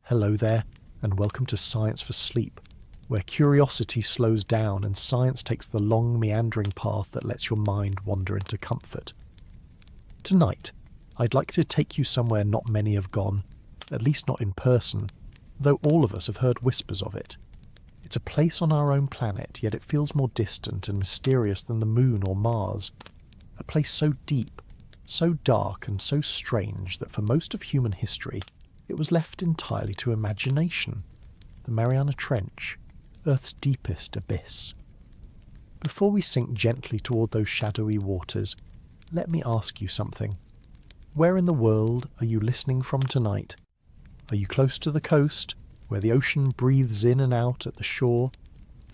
Hello there, and welcome to Science for Sleep, where curiosity slows down and science takes the long, meandering path that lets your mind wander into comfort. Tonight, I'd like to take you somewhere not many have gone, at least not in person, though all of us have heard whispers of it. It's a place on our own planet, yet it feels more distant and mysterious than the Moon or Mars. A place so deep, so dark and so strange that for most of human history, it was left entirely to imagination. The Mariana Trench, Earth's deepest abyss. Before we sink gently toward those shadowy waters, let me ask you something. Where in the world are you listening from tonight? Are you close to the coast, where the ocean breathes in and out at the shore?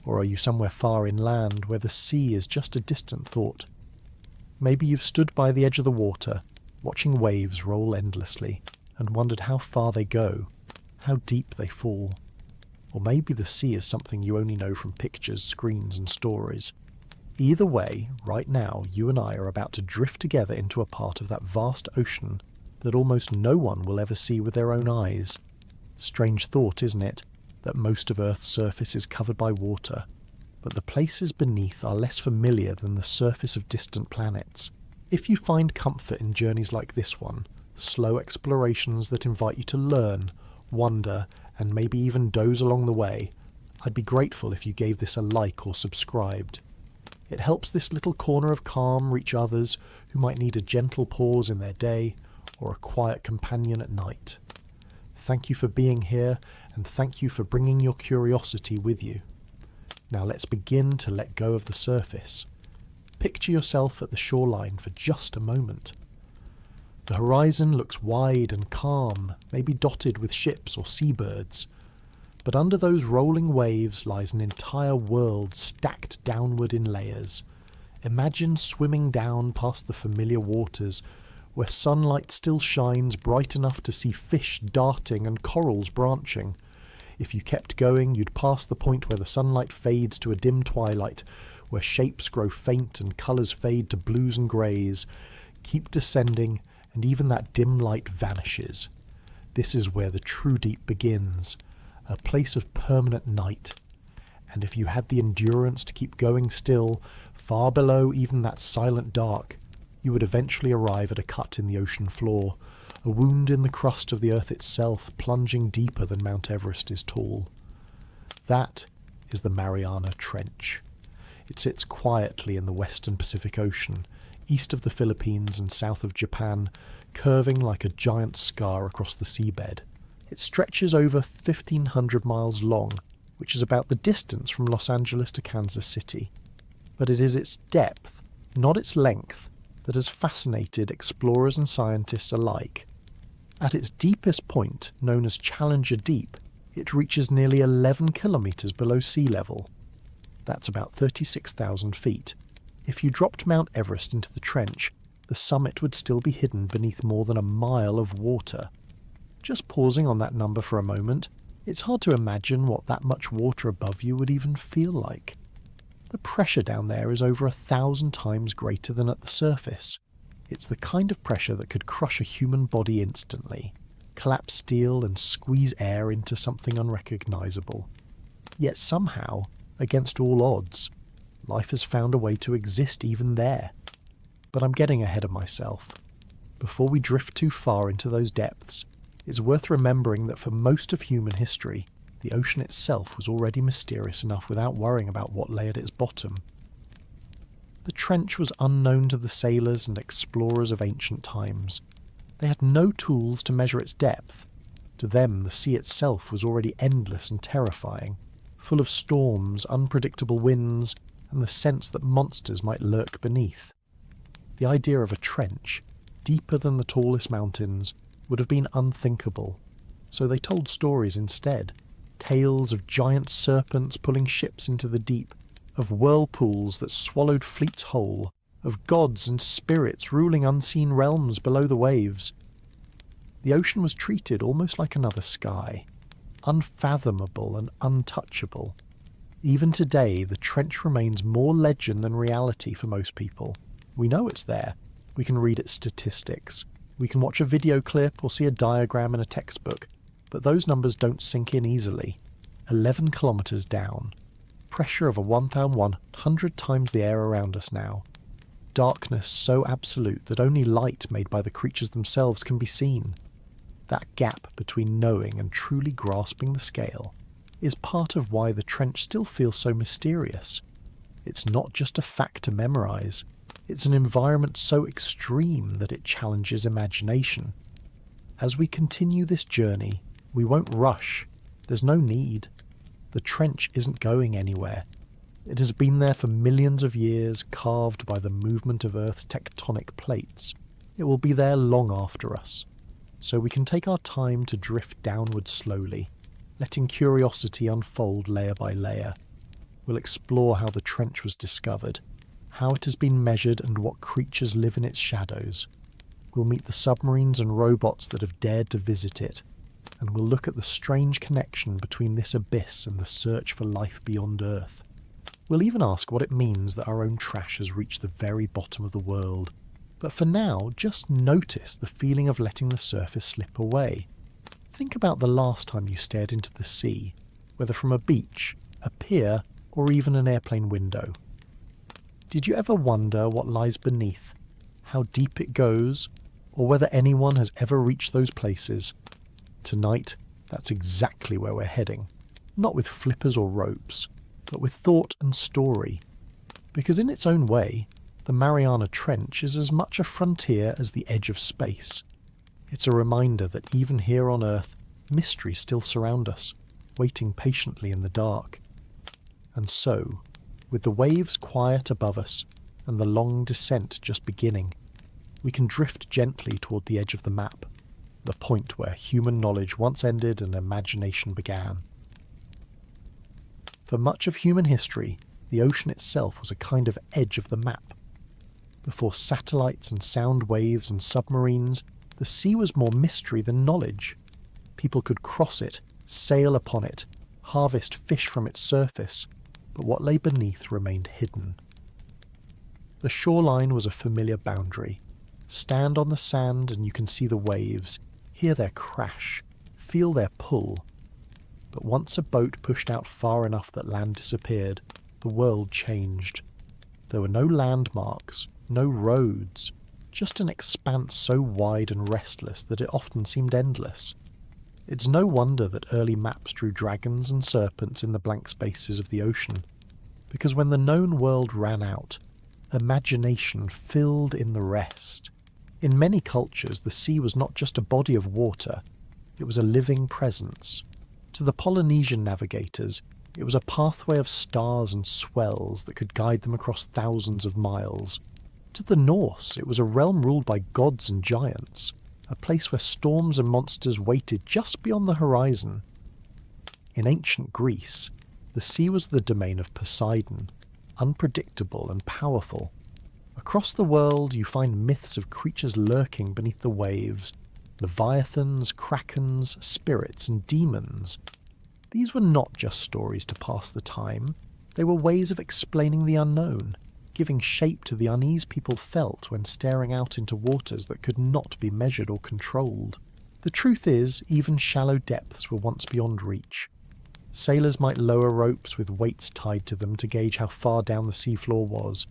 Or are you somewhere far inland, where the sea is just a distant thought? Maybe you've stood by the edge of the water, watching waves roll endlessly, and wondered how far they go, how deep they fall. Or maybe the sea is something you only know from pictures, screens and stories. Either way, right now, you and I are about to drift together into a part of that vast ocean that almost no one will ever see with their own eyes. Strange thought, isn't it, that most of Earth's surface is covered by water, but the places beneath are less familiar than the surface of distant planets. If you find comfort in journeys like this one, slow explorations that invite you to learn, wonder, and maybe even doze along the way, I'd be grateful if you gave this a like or subscribed. It helps this little corner of calm reach others who might need a gentle pause in their day or a quiet companion at night. Thank you for being here, and thank you for bringing your curiosity with you. Now let's begin to let go of the surface. Picture yourself at the shoreline for just a moment. The horizon looks wide and calm, maybe dotted with ships or seabirds. But under those rolling waves lies an entire world stacked downward in layers. Imagine swimming down past the familiar waters, where sunlight still shines bright enough to see fish darting and corals branching. If you kept going, you'd pass the point where the sunlight fades to a dim twilight, where shapes grow faint and colours fade to blues and greys. Keep descending, and even that dim light vanishes. This is where the true deep begins, a place of permanent night. And if you had the endurance to keep going still, far below even that silent dark, you would eventually arrive at a cut in the ocean floor, a wound in the crust of the earth itself, plunging deeper than Mount Everest is tall. That is the Mariana Trench. It sits quietly in the western Pacific Ocean, east of the Philippines and south of Japan, curving like a giant scar across the seabed. It stretches over 1,500 miles long, which is about the distance from Los Angeles to Kansas City. But it is its depth, not its length, that has fascinated explorers and scientists alike. At its deepest point, known as Challenger-deep, it reaches nearly 11 kilometres below sea level. That's about 36,000 feet. If you dropped Mount Everest into the trench, the summit would still be hidden beneath more than a mile of water. Just pausing on that number for a moment, it's hard to imagine what that much water above you would even feel like. The pressure down there is over 1,000 times greater than at the surface. It's the kind of pressure that could crush a human body instantly, collapse steel and squeeze air into something unrecognisable. Yet somehow, against all odds, life has found a way to exist even there. But I'm getting ahead of myself. Before we drift too far into those depths, it's worth remembering that for most of human history, the ocean itself was already mysterious enough without worrying about what lay at its bottom. The trench was unknown to the sailors and explorers of ancient times. They had no tools to measure its depth. To them, the sea itself was already endless and terrifying, full of storms, unpredictable winds, and the sense that monsters might lurk beneath. The idea of a trench, deeper than the tallest mountains, would have been unthinkable, so they told stories instead. Tales of giant serpents pulling ships into the deep, of whirlpools that swallowed fleets whole, of gods and spirits ruling unseen realms below the waves. The ocean was treated almost like another sky, unfathomable and untouchable. Even today, the trench remains more legend than reality for most people. We know it's there. We can read its statistics. We can watch a video clip or see a diagram in a textbook. But those numbers don't sink in easily. 11 kilometres down. Pressure of 1,100 times the air around us now. Darkness so absolute that only light made by the creatures themselves can be seen. That gap between knowing and truly grasping the scale is part of why the trench still feels so mysterious. It's not just a fact to memorise, it's an environment so extreme that it challenges imagination. As we continue this journey, we won't rush. There's no need. The trench isn't going anywhere. It has been there for millions of years, carved by the movement of Earth's tectonic plates. It will be there long after us. So we can take our time to drift downward slowly, letting curiosity unfold layer by layer. We'll explore how the trench was discovered, how it has been measured and what creatures live in its shadows. We'll meet the submarines and robots that have dared to visit it, and we'll look at the strange connection between this abyss and the search for life beyond Earth. We'll even ask what it means that our own trash has reached the very bottom of the world. But for now, just notice the feeling of letting the surface slip away. Think about the last time you stared into the sea, whether from a beach, a pier, or even an airplane window. Did you ever wonder what lies beneath, how deep it goes, or whether anyone has ever reached those places? Tonight, that's exactly where we're heading. Not with flippers or ropes, but with thought and story. Because in its own way, the Mariana Trench is as much a frontier as the edge of space. It's a reminder that even here on Earth, mysteries still surround us, waiting patiently in the dark. And so, with the waves quiet above us and the long descent just beginning, we can drift gently toward the edge of the map, the point where human knowledge once ended and imagination began. For much of human history, the ocean itself was a kind of edge of the map. Before satellites and sound waves and submarines, the sea was more mystery than knowledge. People could cross it, sail upon it, harvest fish from its surface, but what lay beneath remained hidden. The shoreline was a familiar boundary. Stand on the sand and you can see the waves, hear their crash, feel their pull. But once a boat pushed out far enough that land disappeared, the world changed. There were no landmarks, no roads, just an expanse so wide and restless that it often seemed endless. It's no wonder that early maps drew dragons and serpents in the blank spaces of the ocean, because when the known world ran out, imagination filled in the rest. In many cultures, the sea was not just a body of water, it was a living presence. To the Polynesian navigators, it was a pathway of stars and swells that could guide them across thousands of miles. To the Norse, it was a realm ruled by gods and giants, a place where storms and monsters waited just beyond the horizon. In ancient Greece, the sea was the domain of Poseidon, unpredictable and powerful. Across the world you find myths of creatures lurking beneath the waves, leviathans, krakens, spirits and demons. These were not just stories to pass the time, they were ways of explaining the unknown, giving shape to the unease people felt when staring out into waters that could not be measured or controlled. The truth is, even shallow depths were once beyond reach. Sailors might lower ropes with weights tied to them to gauge how far down the seafloor was,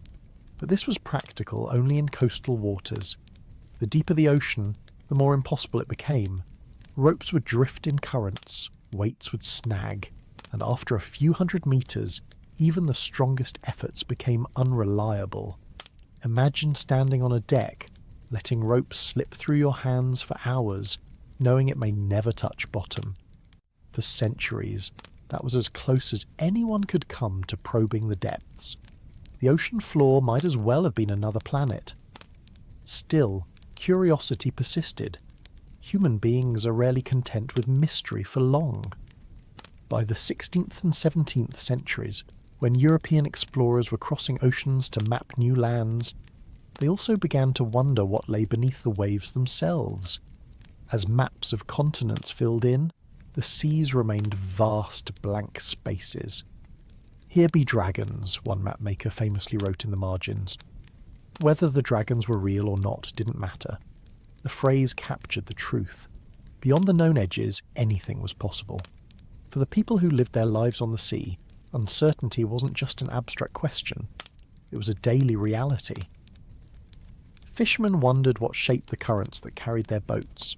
but this was practical only in coastal waters. The deeper the ocean, the more impossible it became. Ropes would drift in currents, weights would snag, and after a few hundred meters, even the strongest efforts became unreliable. Imagine standing on a deck, letting ropes slip through your hands for hours, knowing it may never touch bottom. For centuries, that was as close as anyone could come to probing the depths. The ocean floor might as well have been another planet. Still, curiosity persisted. Human beings are rarely content with mystery for long. By the 16th and 17th centuries, when European explorers were crossing oceans to map new lands, they also began to wonder what lay beneath the waves themselves. As maps of continents filled in, the seas remained vast blank spaces. "Here be dragons," one mapmaker famously wrote in the margins. Whether the dragons were real or not didn't matter. The phrase captured the truth. Beyond the known edges, anything was possible. For the people who lived their lives on the sea, uncertainty wasn't just an abstract question, it was a daily reality. Fishermen wondered what shaped the currents that carried their boats.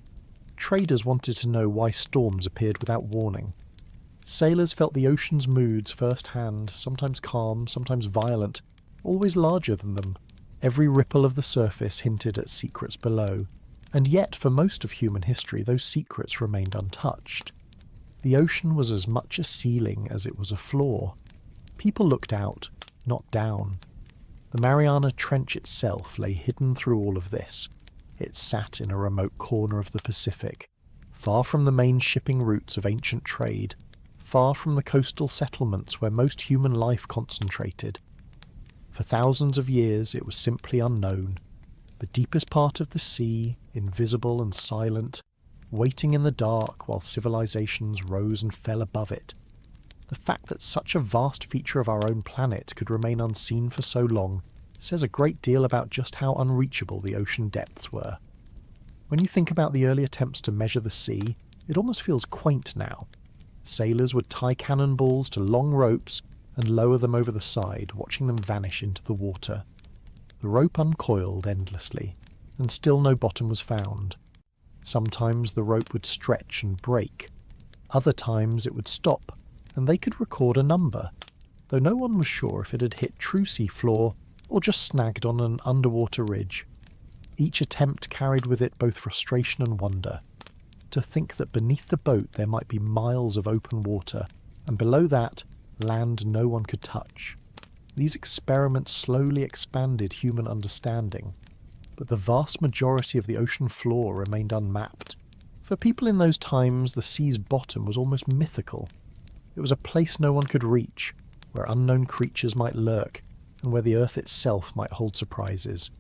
Traders wanted to know why storms appeared without warning. Sailors felt the ocean's moods firsthand, sometimes calm, sometimes violent, always larger than them. Every ripple of the surface hinted at secrets below. And yet, for most of human history, those secrets remained untouched. The ocean was as much a ceiling as it was a floor. People looked out, not down. The Mariana Trench itself lay hidden through all of this. It sat in a remote corner of the Pacific, far from the main shipping routes of ancient trade, far from the coastal settlements where most human life concentrated. For thousands of years it was simply unknown, the deepest part of the sea, invisible and silent, waiting in the dark while civilizations rose and fell above it. The fact that such a vast feature of our own planet could remain unseen for so long says a great deal about just how unreachable the ocean depths were. When you think about the early attempts to measure the sea, it almost feels quaint now. Sailors would tie cannonballs to long ropes and lower them over the side, watching them vanish into the water. The rope uncoiled endlessly, and still no bottom was found. Sometimes the rope would stretch and break. Other times it would stop, and they could record a number, though no one was sure if it had hit true seafloor or just snagged on an underwater ridge. Each attempt carried with it both frustration and wonder. To think that beneath the boat there might be miles of open water, and below that, land no one could touch. These experiments slowly expanded human understanding, but the vast majority of the ocean floor remained unmapped. For people in those times, the sea's bottom was almost mythical. It was a place no one could reach, where unknown creatures might lurk, and where the earth itself might hold surprises.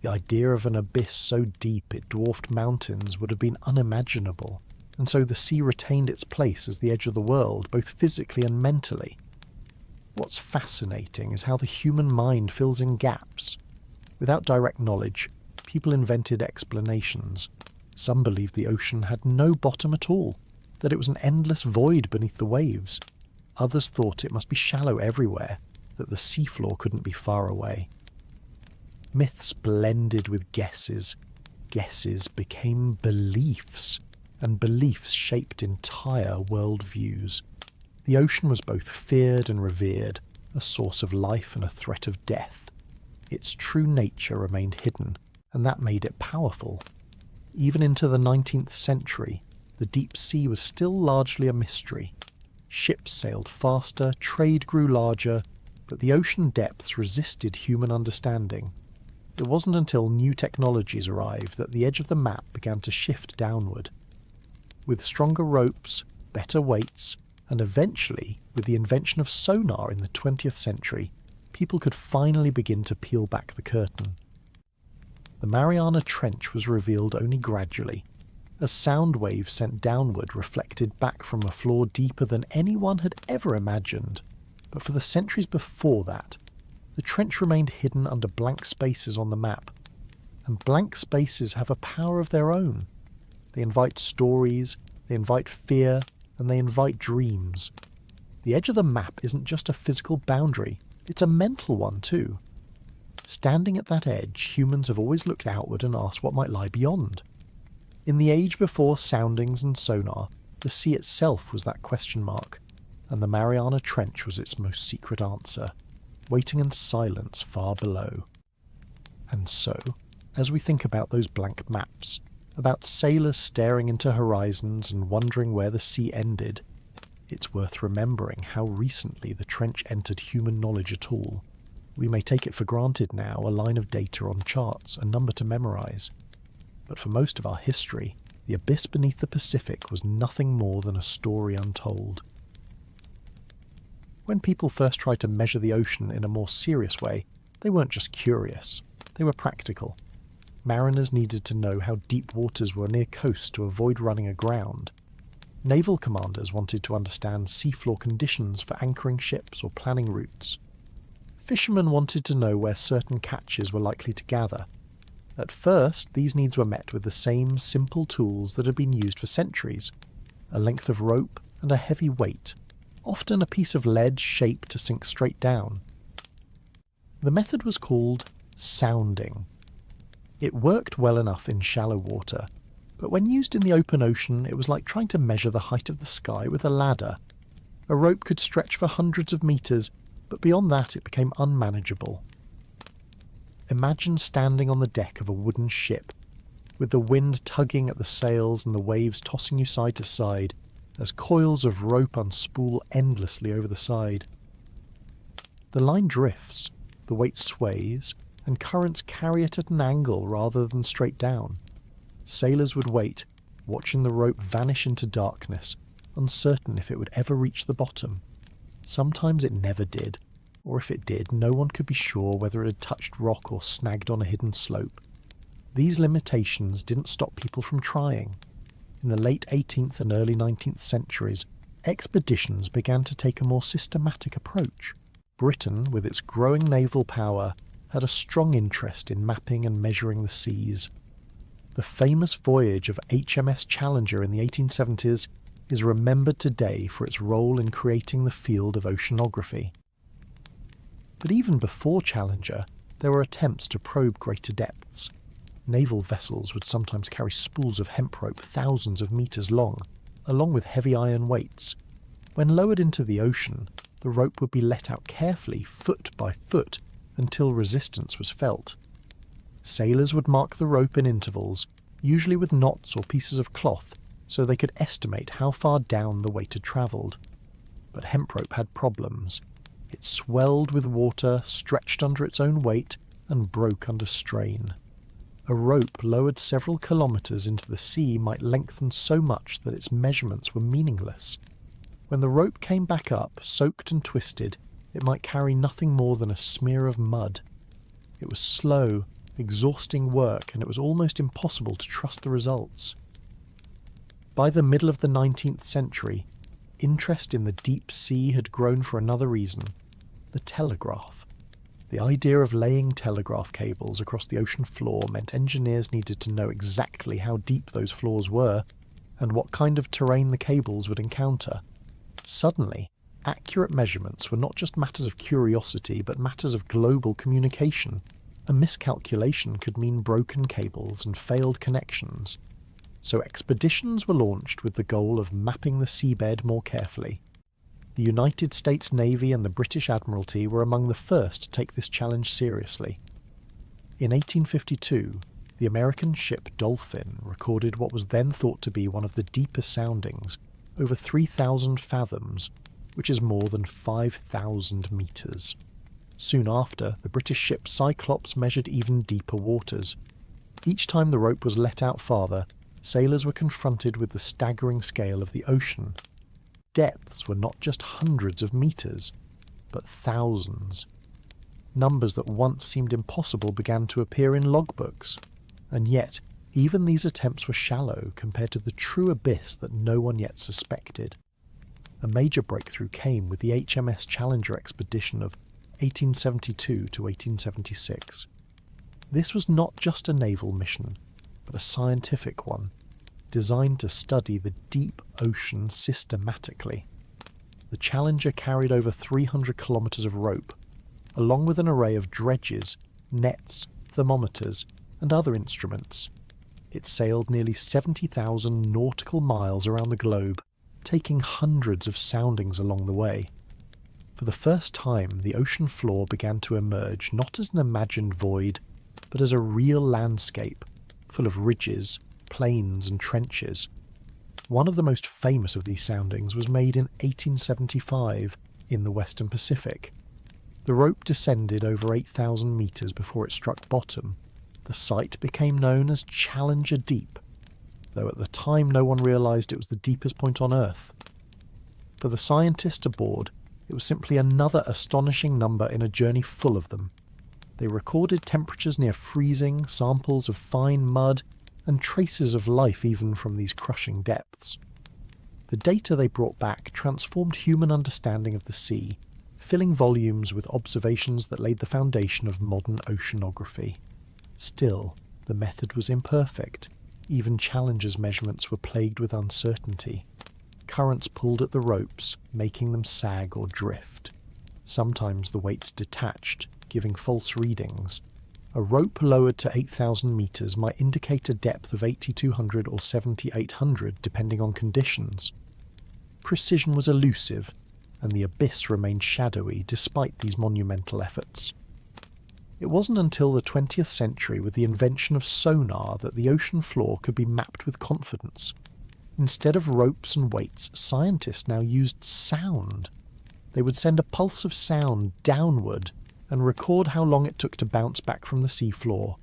The idea of an abyss so deep it dwarfed mountains would have been unimaginable, and so the sea retained its place as the edge of the world, both physically and mentally. What's fascinating is how the human mind fills in gaps. Without direct knowledge, people invented explanations. Some believed the ocean had no bottom at all, that it was an endless void beneath the waves. Others thought it must be shallow everywhere, that the seafloor couldn't be far away. Myths blended with guesses. Guesses became beliefs, and beliefs shaped entire worldviews. The ocean was both feared and revered, a source of life and a threat of death. Its true nature remained hidden, and that made it powerful. Even into the 19th century, the deep sea was still largely a mystery. Ships sailed faster, trade grew larger, but the ocean depths resisted human understanding. It wasn't until new technologies arrived that the edge of the map began to shift downward. With stronger ropes, better weights, and eventually, with the invention of sonar in the 20th century, people could finally begin to peel back the curtain. The Mariana Trench was revealed only gradually, as sound waves sent downward reflected back from a floor deeper than anyone had ever imagined. But for the centuries before that, the trench remained hidden under blank spaces on the map. And blank spaces have a power of their own. They invite stories, they invite fear, and they invite dreams. The edge of the map isn't just a physical boundary, it's a mental one too. Standing at that edge, humans have always looked outward and asked what might lie beyond. In the age before soundings and sonar, the sea itself was that question mark, and the Mariana Trench was its most secret answer, waiting in silence far below. And so, as we think about those blank maps, about sailors staring into horizons and wondering where the sea ended, it's worth remembering how recently the trench entered human knowledge at all. We may take it for granted now, a line of data on charts, a number to memorize. But for most of our history, the abyss beneath the Pacific was nothing more than a story untold. When people first tried to measure the ocean in a more serious way, they weren't just curious, they were practical. Mariners needed to know how deep waters were near coasts to avoid running aground. Naval commanders wanted to understand seafloor conditions for anchoring ships or planning routes. Fishermen wanted to know where certain catches were likely to gather. At first, these needs were met with the same simple tools that had been used for centuries: a length of rope and a heavy weight, often a piece of lead shaped to sink straight down. The method was called sounding. It worked well enough in shallow water, but when used in the open ocean, it was like trying to measure the height of the sky with a ladder. A rope could stretch for hundreds of meters, but beyond that it became unmanageable. Imagine standing on the deck of a wooden ship, with the wind tugging at the sails and the waves tossing you side to side, as coils of rope unspool endlessly over the side. The line drifts, the weight sways, and currents carry it at an angle rather than straight down. Sailors would wait, watching the rope vanish into darkness, uncertain if it would ever reach the bottom. Sometimes it never did, or if it did, no one could be sure whether it had touched rock or snagged on a hidden slope. These limitations didn't stop people from trying. In the late 18th and early 19th centuries, expeditions began to take a more systematic approach. Britain, with its growing naval power, had a strong interest in mapping and measuring the seas. The famous voyage of HMS Challenger in the 1870s is remembered today for its role in creating the field of oceanography. But even before Challenger, there were attempts to probe greater depths. Naval vessels would sometimes carry spools of hemp rope thousands of meters long, along with heavy iron weights. When lowered into the ocean, the rope would be let out carefully, foot by foot, until resistance was felt. Sailors would mark the rope in intervals, usually with knots or pieces of cloth, so they could estimate how far down the weight had travelled. But hemp rope had problems. It swelled with water, stretched under its own weight, and broke under strain. A rope lowered several kilometres into the sea might lengthen so much that its measurements were meaningless. When the rope came back up, soaked and twisted, it might carry nothing more than a smear of mud. It was slow, exhausting work, and it was almost impossible to trust the results. By the middle of the 19th century, interest in the deep sea had grown for another reason: the telegraph. The idea of laying telegraph cables across the ocean floor meant engineers needed to know exactly how deep those floors were and what kind of terrain the cables would encounter. Suddenly, accurate measurements were not just matters of curiosity, but matters of global communication. A miscalculation could mean broken cables and failed connections. So expeditions were launched with the goal of mapping the seabed more carefully. The United States Navy and the British Admiralty were among the first to take this challenge seriously. In 1852, the American ship Dolphin recorded what was then thought to be one of the deepest soundings, over 3,000 fathoms, which is more than 5,000 metres. Soon after, the British ship Cyclops measured even deeper waters. Each time the rope was let out farther, sailors were confronted with the staggering scale of the ocean. Depths were not just hundreds of metres, but thousands. Numbers that once seemed impossible began to appear in logbooks, and yet even these attempts were shallow compared to the true abyss that no one yet suspected. A major breakthrough came with the HMS Challenger expedition of 1872 to 1876. This was not just a naval mission, but a scientific one, designed to study the deep ocean systematically. The Challenger carried over 300 kilometres of rope, along with an array of dredges, nets, thermometers, and other instruments. It sailed nearly 70,000 nautical miles around the globe, taking hundreds of soundings along the way. For the first time, the ocean floor began to emerge not as an imagined void, but as a real landscape, full of ridges, plains and trenches. One of the most famous of these soundings was made in 1875 in the Western Pacific. The rope descended over 8,000 metres before it struck bottom. The site became known as Challenger Deep, though at the time no one realised it was the deepest point on Earth. For the scientists aboard, it was simply another astonishing number in a journey full of them. They recorded temperatures near freezing, samples of fine mud, and traces of life even from these crushing depths. The data they brought back transformed human understanding of the sea, filling volumes with observations that laid the foundation of modern oceanography. Still, The method was imperfect. Even Challenger's measurements were plagued with uncertainty. Currents pulled at the ropes, making them sag or drift. Sometimes the weights detached, giving false readings. A rope lowered to 8,000 metres might indicate a depth of 8,200 or 7,800 depending on conditions. Precision was elusive, and the abyss remained shadowy despite these monumental efforts. It wasn't until the 20th century with the invention of sonar that the ocean floor could be mapped with confidence. Instead of ropes and weights, scientists now used sound. They would send a pulse of sound downward and record how long it took to bounce back from the seafloor.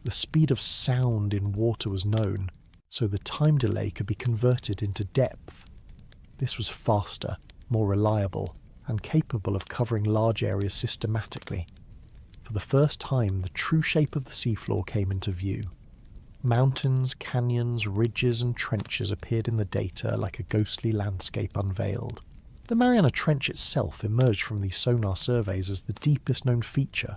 The speed of sound in water was known, so the time delay could be converted into depth. This was faster, more reliable, and capable of covering large areas systematically. For the first time, the true shape of the seafloor came into view. Mountains, canyons, ridges and trenches appeared in the data like a ghostly landscape unveiled. The Mariana Trench itself emerged from these sonar surveys as the deepest known feature.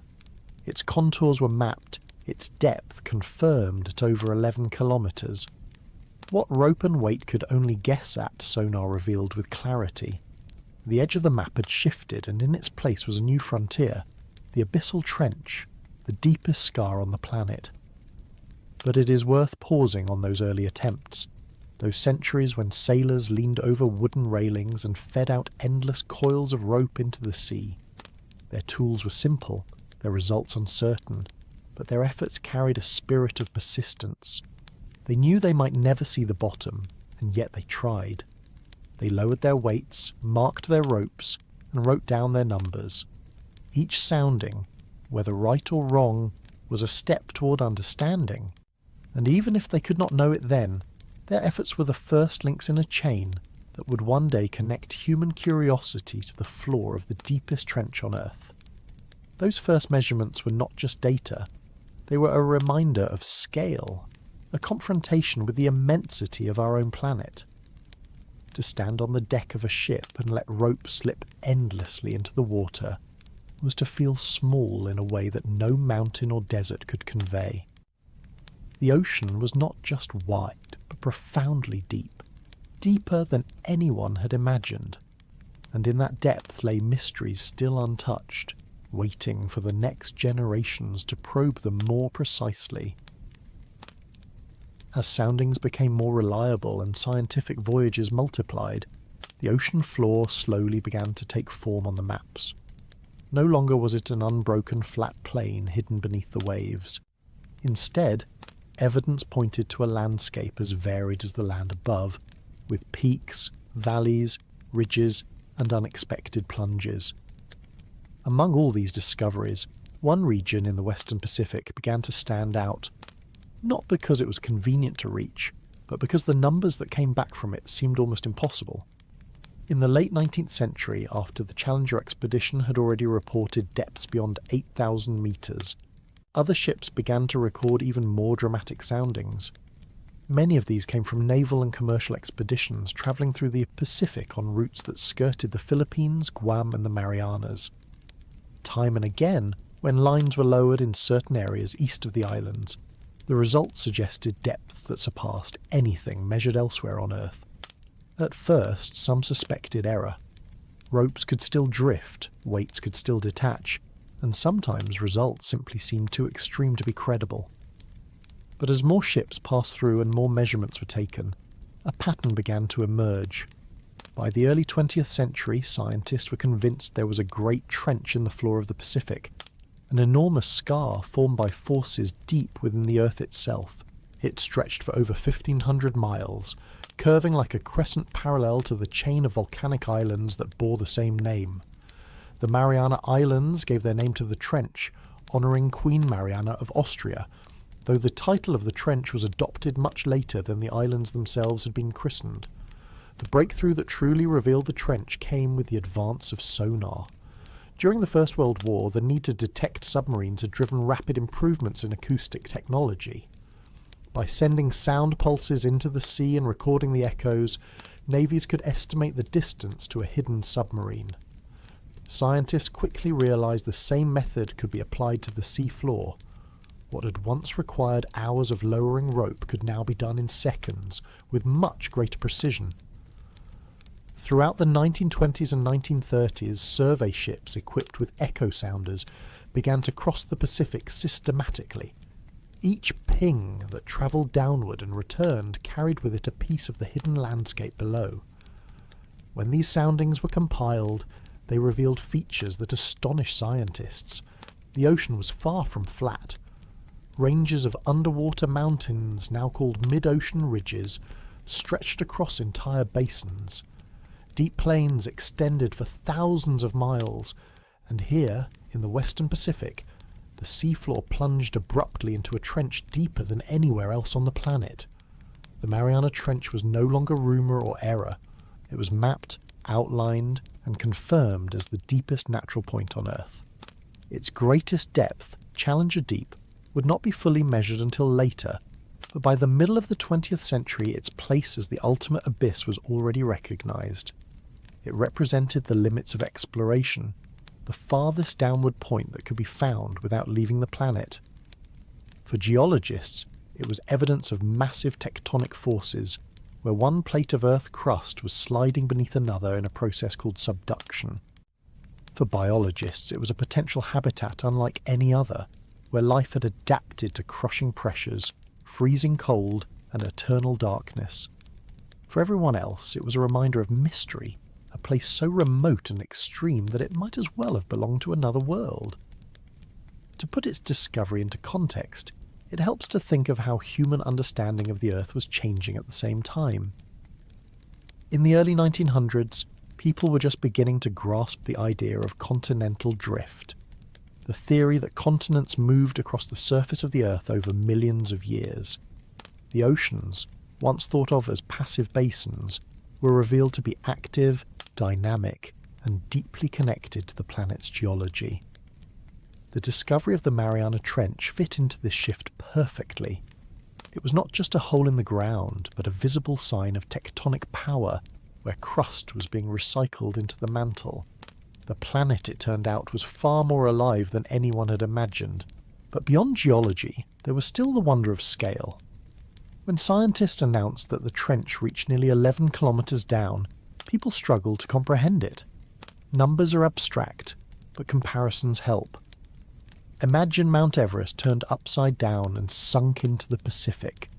Its contours were mapped, its depth confirmed at over 11 kilometres. What rope and weight could only guess at, sonar revealed with clarity. The edge of the map had shifted, and in its place was a new frontier, the abyssal trench, the deepest scar on the planet. But it is worth pausing on those early attempts, those centuries when sailors leaned over wooden railings and fed out endless coils of rope into the sea. Their tools were simple, their results uncertain, but their efforts carried a spirit of persistence. They knew they might never see the bottom, and yet they tried. They lowered their weights, marked their ropes, and wrote down their numbers. Each sounding, whether right or wrong, was a step toward understanding. And even if they could not know it then, their efforts were the first links in a chain that would one day connect human curiosity to the floor of the deepest trench on Earth. Those first measurements were not just data, they were a reminder of scale, a confrontation with the immensity of our own planet. To stand on the deck of a ship and let rope slip endlessly into the water was to feel small in a way that no mountain or desert could convey. The ocean was not just wide, but profoundly deep, deeper than anyone had imagined, and in that depth lay mysteries still untouched, waiting for the next generations to probe them more precisely. As soundings became more reliable and scientific voyages multiplied, the ocean floor slowly began to take form on the maps. No longer was it an unbroken flat plain hidden beneath the waves. Instead, evidence pointed to a landscape as varied as the land above, with peaks, valleys, ridges, and unexpected plunges. Among all these discoveries, one region in the Western Pacific began to stand out, not because it was convenient to reach, but because the numbers that came back from it seemed almost impossible. In the late 19th century, after the Challenger expedition had already reported depths beyond 8,000 metres, other ships began to record even more dramatic soundings. Many of these came from naval and commercial expeditions travelling through the Pacific on routes that skirted the Philippines, Guam and the Marianas. Time and again, when lines were lowered in certain areas east of the islands, the results suggested depths that surpassed anything measured elsewhere on Earth. At first, some suspected error. Ropes could still drift, weights could still detach, and sometimes results simply seemed too extreme to be credible. But as more ships passed through and more measurements were taken, a pattern began to emerge. By the early 20th century, scientists were convinced there was a great trench in the floor of the Pacific, an enormous scar formed by forces deep within the Earth itself. It stretched for over 1,500 miles, curving like a crescent parallel to the chain of volcanic islands that bore the same name. The Mariana Islands gave their name to the trench, honouring Queen Mariana of Austria, though the title of the trench was adopted much later than the islands themselves had been christened. The breakthrough that truly revealed the trench came with the advance of sonar. During the First World War, the need to detect submarines had driven rapid improvements in acoustic technology. By sending sound pulses into the sea and recording the echoes, navies could estimate the distance to a hidden submarine. Scientists quickly realised the same method could be applied to the sea floor. What had once required hours of lowering rope could now be done in seconds, with much greater precision. Throughout the 1920s and 1930s, survey ships equipped with echo sounders began to cross the Pacific systematically. Each ping that travelled downward and returned carried with it a piece of the hidden landscape below. When these soundings were compiled, they revealed features that astonished scientists. The ocean was far from flat. Ranges of underwater mountains, now called mid-ocean ridges, stretched across entire basins. Deep plains extended for thousands of miles, and here, in the western Pacific, the seafloor plunged abruptly into a trench deeper than anywhere else on the planet. The Mariana Trench was no longer rumour or error. It was mapped, outlined, and confirmed as the deepest natural point on Earth. Its greatest depth, Challenger Deep, would not be fully measured until later, but by the middle of the 20th century its place as the ultimate abyss was already recognised. It represented the limits of exploration, the farthest downward point that could be found without leaving the planet. For geologists, it was evidence of massive tectonic forces, where one plate of Earth crust was sliding beneath another in a process called subduction. For biologists, it was a potential habitat unlike any other, where life had adapted to crushing pressures, freezing cold, and eternal darkness. For everyone else, it was a reminder of mystery, a place so remote and extreme that it might as well have belonged to another world. To put its discovery into context, it helps to think of how human understanding of the Earth was changing at the same time. In the early 1900s, people were just beginning to grasp the idea of continental drift, the theory that continents moved across the surface of the Earth over millions of years. The oceans, once thought of as passive basins, were revealed to be active, dynamic, and deeply connected to the planet's geology. The discovery of the Mariana Trench fit into this shift perfectly. It was not just a hole in the ground, but a visible sign of tectonic power, where crust was being recycled into the mantle. The planet, it turned out, was far more alive than anyone had imagined. But beyond geology, there was still the wonder of scale. When scientists announced that the trench reached nearly 11 kilometres down, people struggled to comprehend it. Numbers are abstract, but comparisons help. Imagine Mount Everest turned upside down and sunk into the Pacific.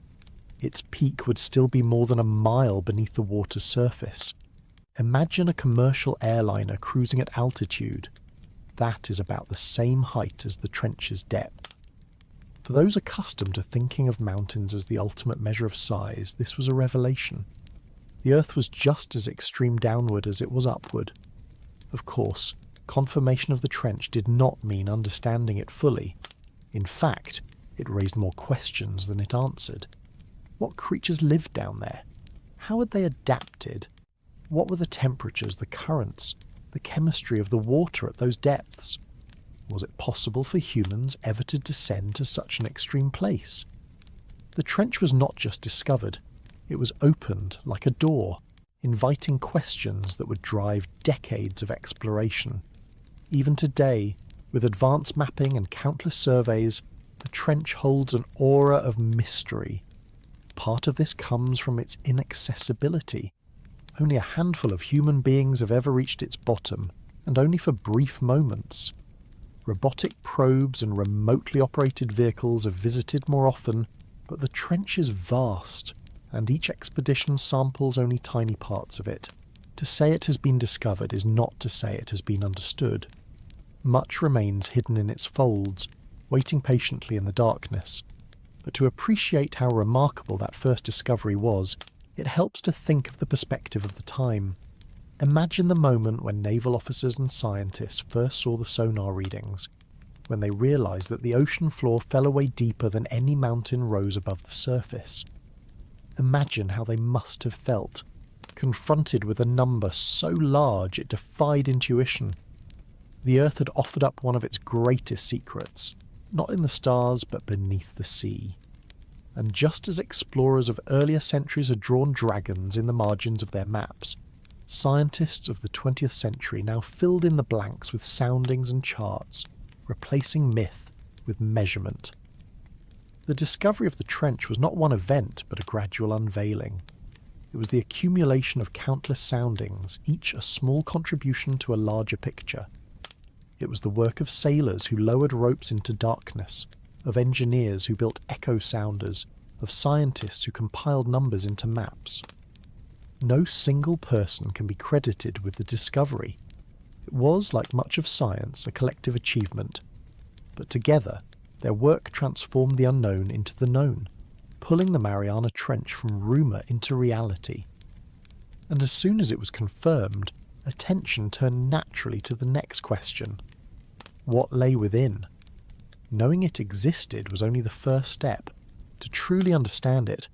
Its peak would still be more than a mile beneath the water's surface. Imagine a commercial airliner cruising at altitude. That is about the same height as the trench's depth. For those accustomed to thinking of mountains as the ultimate measure of size, this was a revelation. The Earth was just as extreme downward as it was upward. Of course, confirmation of the trench did not mean understanding it fully. In fact, it raised more questions than it answered. What creatures lived down there? How had they adapted? What were the temperatures, the currents, the chemistry of the water at those depths? Was it possible for humans ever to descend to such an extreme place? The trench was not just discovered, it was opened like a door, inviting questions that would drive decades of exploration. Even today, with advanced mapping and countless surveys, the trench holds an aura of mystery. Part of this comes from its inaccessibility. Only a handful of human beings have ever reached its bottom, and only for brief moments. Robotic probes and remotely operated vehicles have visited more often, but the trench is vast, and each expedition samples only tiny parts of it. To say it has been discovered is not to say it has been understood. Much remains hidden in its folds, waiting patiently in the darkness. But to appreciate how remarkable that first discovery was, it helps to think of the perspective of the time. Imagine the moment when naval officers and scientists first saw the sonar readings, when they realised that the ocean floor fell away deeper than any mountain rose above the surface. Imagine how they must have felt, confronted with a number so large it defied intuition. The Earth had offered up one of its greatest secrets, not in the stars but beneath the sea. And just as explorers of earlier centuries had drawn dragons in the margins of their maps, scientists of the 20th century now filled in the blanks with soundings and charts, replacing myth with measurement. The discovery of the trench was not one event, but a gradual unveiling. It was the accumulation of countless soundings, each a small contribution to a larger picture. It was the work of sailors who lowered ropes into darkness, of engineers who built echo sounders, of scientists who compiled numbers into maps. No single person can be credited with the discovery. It was, like much of science, a collective achievement, but together their work transformed the unknown into the known, pulling the Mariana Trench from rumour into reality. And as soon as it was confirmed, attention turned naturally to the next question. What lay within? Knowing it existed was only the first step. To truly understand it,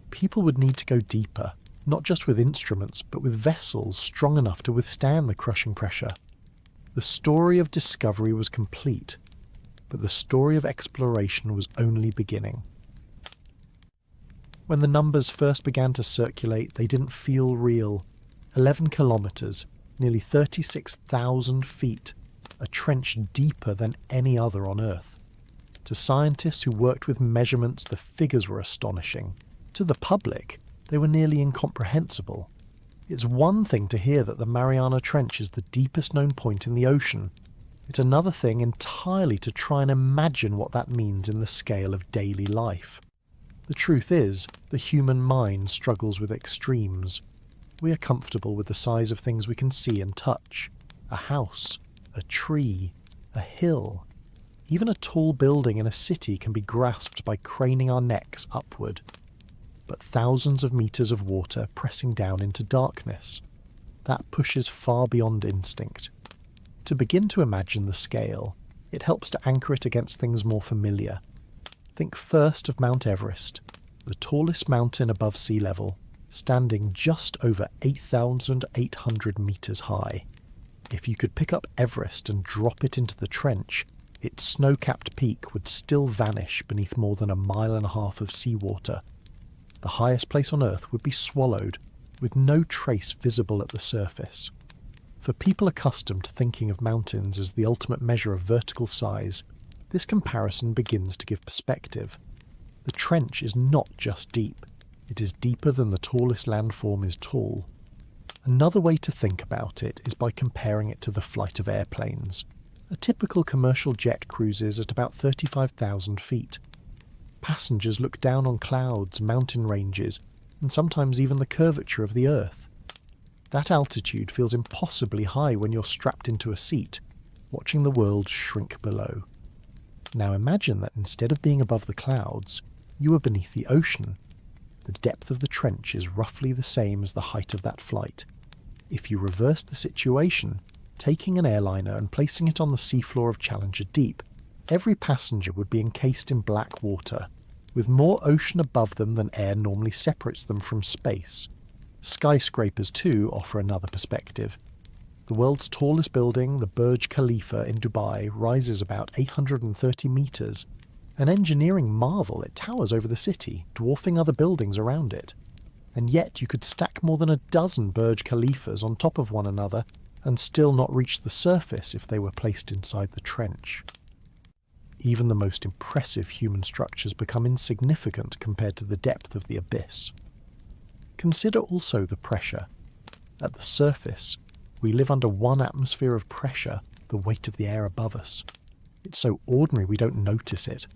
people would need to go deeper, not just with instruments, but with vessels strong enough to withstand the crushing pressure. The story of discovery was complete, but the story of exploration was only beginning. When the numbers first began to circulate, they didn't feel real. 11 kilometres, nearly 36,000 feet, a trench deeper than any other on Earth. To scientists who worked with measurements, the figures were astonishing. To the public, they were nearly incomprehensible. It's one thing to hear that the Mariana Trench is the deepest known point in the ocean. It's another thing entirely to try and imagine what that means in the scale of daily life. The truth is, the human mind struggles with extremes. We are comfortable with the size of things we can see and touch. A house, a tree, a hill. Even a tall building in a city can be grasped by craning our necks upward. But thousands of meters of water pressing down into darkness. That pushes far beyond instinct. To begin to imagine the scale, it helps to anchor it against things more familiar. Think first of Mount Everest, the tallest mountain above sea level, standing just over 8,800 meters high. If you could pick up Everest and drop it into the trench, its snow-capped peak would still vanish beneath more than 1.5 miles of seawater. The highest place on Earth would be swallowed, with no trace visible at the surface. For people accustomed to thinking of mountains as the ultimate measure of vertical size, this comparison begins to give perspective. The trench is not just deep, it is deeper than the tallest landform is tall. Another way to think about it is by comparing it to the flight of airplanes. A typical commercial jet cruises at about 35,000 feet. Passengers look down on clouds, mountain ranges, and sometimes even the curvature of the Earth. That altitude feels impossibly high when you're strapped into a seat, watching the world shrink below. Now imagine that instead of being above the clouds, you are beneath the ocean. The depth of the trench is roughly the same as the height of that flight. If you reverse the situation, taking an airliner and placing it on the seafloor of Challenger Deep, every passenger would be encased in black water, with more ocean above them than air normally separates them from space. Skyscrapers, too, offer another perspective. The world's tallest building, the Burj Khalifa in Dubai, rises about 830 metres. An engineering marvel, it towers over the city, dwarfing other buildings around it. And yet you could stack more than a dozen Burj Khalifas on top of one another and still not reach the surface if they were placed inside the trench. Even the most impressive human structures become insignificant compared to the depth of the abyss. Consider also the pressure. At the surface, we live under 1 atmosphere of pressure, the weight of the air above us. It's so ordinary we don't notice it.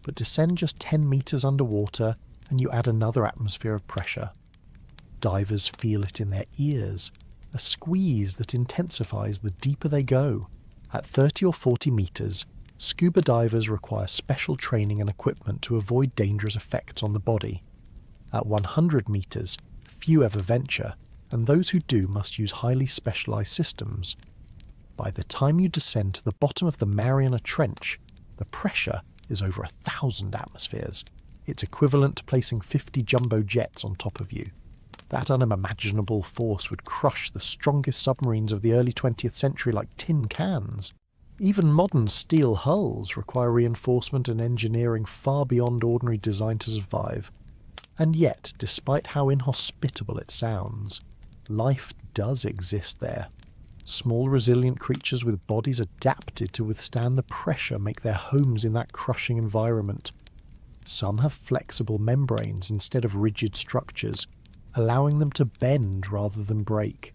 But descend just 10 meters underwater and you add another atmosphere of pressure. Divers feel it in their ears, a squeeze that intensifies the deeper they go. At 30 or 40 meters, scuba divers require special training and equipment to avoid dangerous effects on the body. At 100 meters, few ever venture, and those who do must use highly specialized systems. By the time you descend to the bottom of the Mariana Trench, the pressure is over 1,000 atmospheres. It's equivalent to placing 50 jumbo jets on top of you. That unimaginable force would crush the strongest submarines of the early 20th century like tin cans. Even modern steel hulls require reinforcement and engineering far beyond ordinary design to survive. And yet, despite how inhospitable it sounds, life does exist there. Small resilient creatures with bodies adapted to withstand the pressure make their homes in that crushing environment. Some have flexible membranes instead of rigid structures, allowing them to bend rather than break.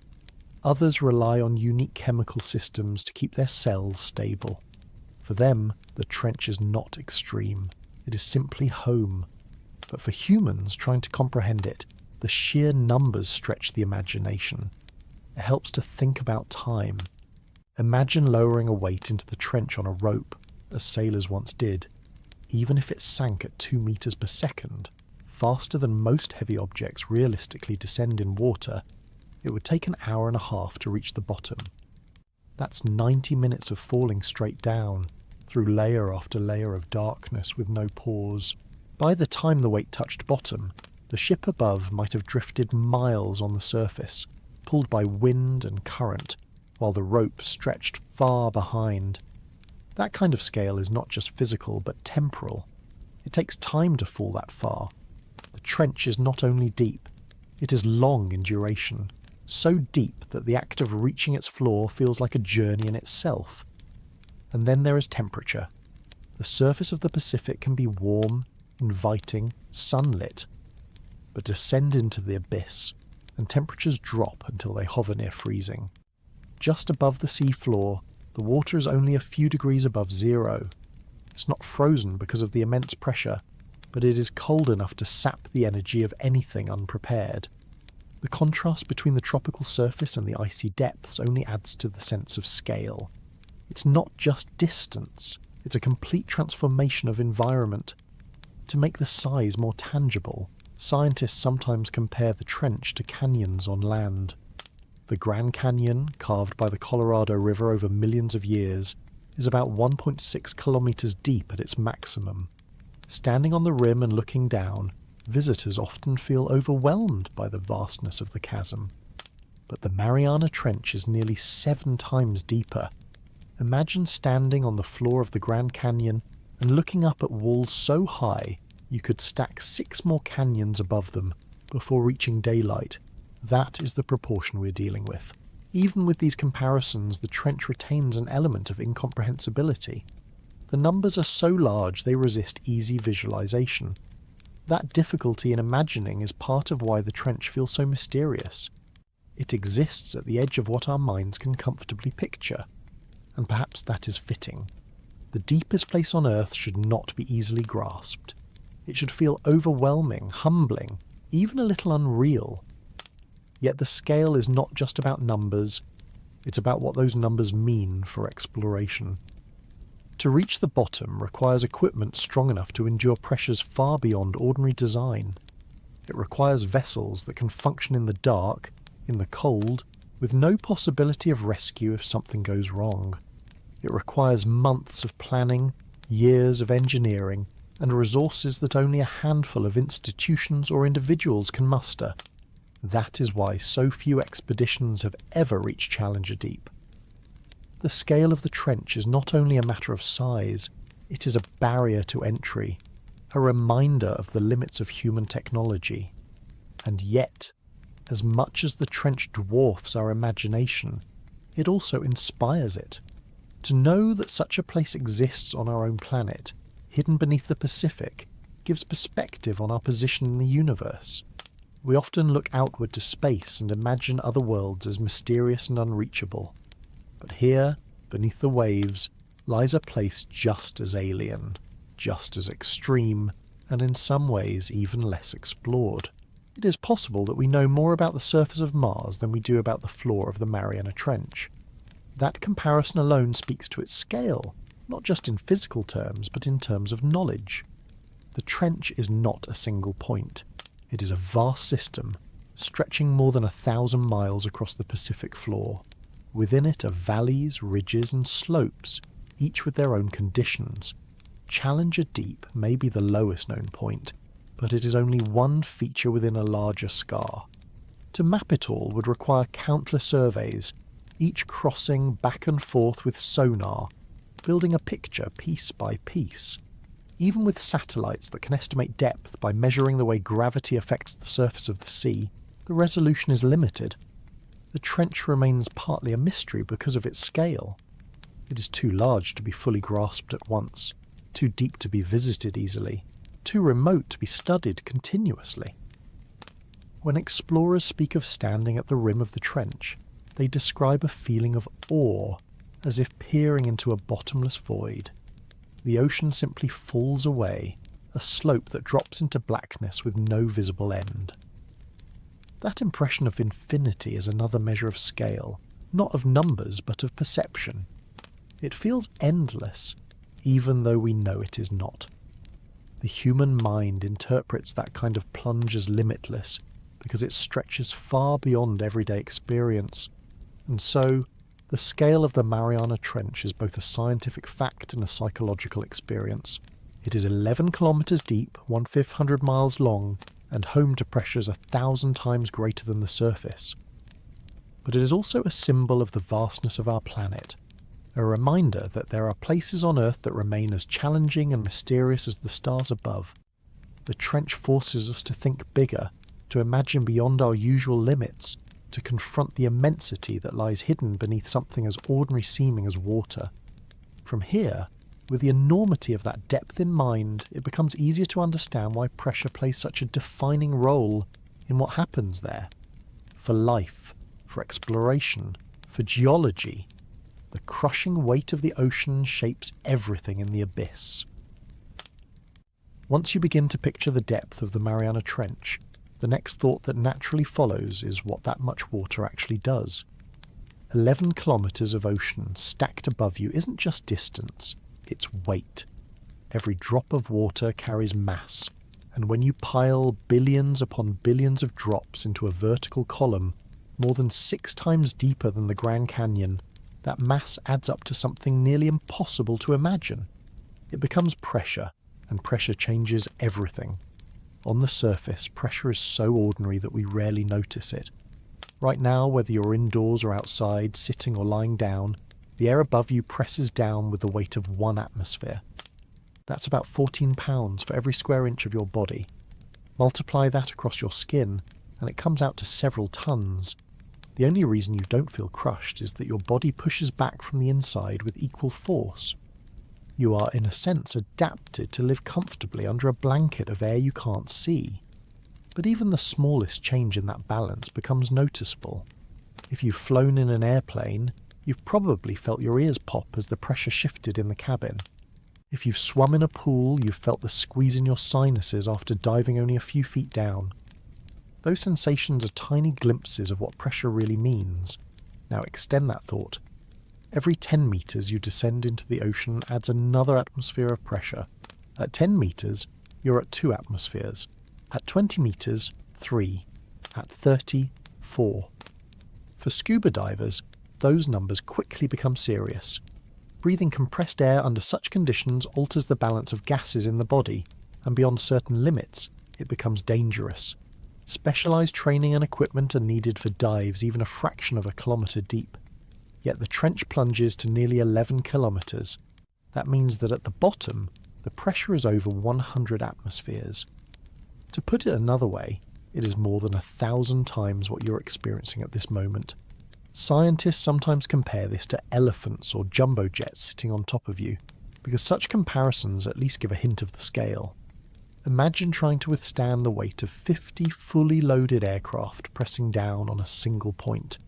Others rely on unique chemical systems to keep their cells stable. For them, the trench is not extreme. It is simply home. But for humans trying to comprehend it, the sheer numbers stretch the imagination. It helps to think about time. Imagine lowering a weight into the trench on a rope, as sailors once did. Even if it sank at 2 meters per second, faster than most heavy objects realistically descend in water, it would take an hour and a half to reach the bottom. That's 90 minutes of falling straight down, through layer after layer of darkness with no pause. By the time the weight touched bottom, the ship above might have drifted miles on the surface, pulled by wind and current, while the rope stretched far behind. That kind of scale is not just physical but temporal. It takes time to fall that far. The trench is not only deep, it is long in duration, so deep that the act of reaching its floor feels like a journey in itself. And then there is temperature. The surface of the Pacific can be warm, inviting, sunlit, but descend into the abyss, and temperatures drop until they hover near freezing. Just above the sea floor, the water is only a few degrees above zero. It's not frozen because of the immense pressure, but it is cold enough to sap the energy of anything unprepared. The contrast between the tropical surface and the icy depths only adds to the sense of scale. It's not just distance, it's a complete transformation of environment. To make the size more tangible, scientists sometimes compare the trench to canyons on land. The Grand Canyon, carved by the Colorado River over millions of years, is about 1.6 kilometers deep at its maximum. Standing on the rim and looking down, visitors often feel overwhelmed by the vastness of the chasm. But the Mariana Trench is nearly 7 times deeper. Imagine standing on the floor of the Grand Canyon and looking up at walls so high you could stack 6 more canyons above them before reaching daylight. That is the proportion we're dealing with. Even with these comparisons, the trench retains an element of incomprehensibility. The numbers are so large they resist easy visualization. That difficulty in imagining is part of why the trench feels so mysterious. It exists at the edge of what our minds can comfortably picture. And perhaps that is fitting. The deepest place on Earth should not be easily grasped. It should feel overwhelming, humbling, even a little unreal. Yet the scale is not just about numbers, it's about what those numbers mean for exploration. To reach the bottom requires equipment strong enough to endure pressures far beyond ordinary design. It requires vessels that can function in the dark, in the cold, with no possibility of rescue if something goes wrong. It requires months of planning, years of engineering, and resources that only a handful of institutions or individuals can muster. That is why so few expeditions have ever reached Challenger Deep. The scale of the trench is not only a matter of size, it is a barrier to entry, a reminder of the limits of human technology. And yet, as much as the trench dwarfs our imagination, it also inspires it. To know that such a place exists on our own planet, hidden beneath the Pacific, gives perspective on our position in the universe. We often look outward to space and imagine other worlds as mysterious and unreachable. But here, beneath the waves, lies a place just as alien, just as extreme, and in some ways even less explored. It is possible that we know more about the surface of Mars than we do about the floor of the Mariana Trench. That comparison alone speaks to its scale, not just in physical terms, but in terms of knowledge. The trench is not a single point. It is a vast system, stretching more than 1,000 miles across the Pacific floor. Within it are valleys, ridges, and slopes, each with their own conditions. Challenger Deep may be the lowest known point, but it is only one feature within a larger scar. To map it all would require countless surveys, each crossing back and forth with sonar, building a picture piece by piece. Even with satellites that can estimate depth by measuring the way gravity affects the surface of the sea, the resolution is limited. The trench remains partly a mystery because of its scale. It is too large to be fully grasped at once, too deep to be visited easily. too remote to be studied continuously. When explorers speak of standing at the rim of the trench, they describe a feeling of awe, as if peering into a bottomless void. The ocean simply falls away, a slope that drops into blackness with no visible end. That impression of infinity is another measure of scale, not of numbers but of perception. It feels endless, even though we know it is not. The human mind interprets that kind of plunge as limitless because it stretches far beyond everyday experience, and so the scale of the Mariana Trench is both a scientific fact and a psychological experience. It is 11 kilometres deep, 1/500 miles long, and home to pressures 1,000 times greater than the surface. But it is also a symbol of the vastness of our planet, a reminder that there are places on Earth that remain as challenging and mysterious as the stars above. The trench forces us to think bigger, to imagine beyond our usual limits, to confront the immensity that lies hidden beneath something as ordinary seeming as water. From here, with the enormity of that depth in mind, it becomes easier to understand why pressure plays such a defining role in what happens there. For life, for exploration, for geology, the crushing weight of the ocean shapes everything in the abyss. Once you begin to picture the depth of the Mariana Trench, the next thought that naturally follows is what that much water actually does. 11 kilometres of ocean stacked above you isn't just distance, it's weight. Every drop of water carries mass, and when you pile billions upon billions of drops into a vertical column, more than 6 times deeper than the Grand Canyon, that mass adds up to something nearly impossible to imagine. It becomes pressure, and pressure changes everything. On the surface, pressure is so ordinary that we rarely notice it. Right now, whether you're indoors or outside, sitting or lying down, the air above you presses down with the weight of 1 atmosphere. That's about 14 pounds for every square inch of your body. Multiply that across your skin, and it comes out to several tons. The only reason you don't feel crushed is that your body pushes back from the inside with equal force. You are, in a sense, adapted to live comfortably under a blanket of air you can't see. But even the smallest change in that balance becomes noticeable. If you've flown in an airplane, you've probably felt your ears pop as the pressure shifted in the cabin. If you've swum in a pool, you've felt the squeeze in your sinuses after diving only a few feet down. Those sensations are tiny glimpses of what pressure really means. Now extend that thought. Every 10 metres you descend into the ocean adds another atmosphere of pressure. At 10 metres, you're at 2 atmospheres. At 20 metres, 3. At 30, 4. For scuba divers, those numbers quickly become serious. Breathing compressed air under such conditions alters the balance of gases in the body, and beyond certain limits, it becomes dangerous. Specialised training and equipment are needed for dives even a fraction of a kilometre deep. Yet the trench plunges to nearly 11 kilometres. That means that at the bottom, the pressure is over 100 atmospheres. To put it another way, it is more than 1,000 times what you're experiencing at this moment. Scientists sometimes compare this to elephants or jumbo jets sitting on top of you, because such comparisons at least give a hint of the scale. Imagine trying to withstand the weight of 50 fully loaded aircraft pressing down on a single point.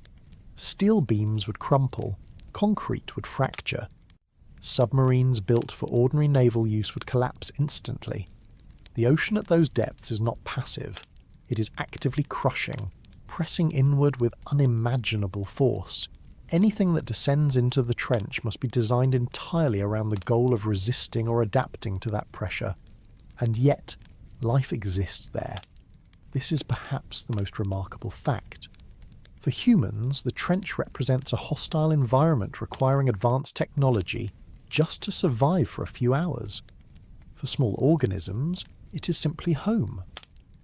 Steel beams would crumple, concrete would fracture. Submarines built for ordinary naval use would collapse instantly. The ocean at those depths is not passive. It is actively crushing, pressing inward with unimaginable force. Anything that descends into the trench must be designed entirely around the goal of resisting or adapting to that pressure. And yet, life exists there. This is perhaps the most remarkable fact. For humans, the trench represents a hostile environment requiring advanced technology just to survive for a few hours. For small organisms, it is simply home.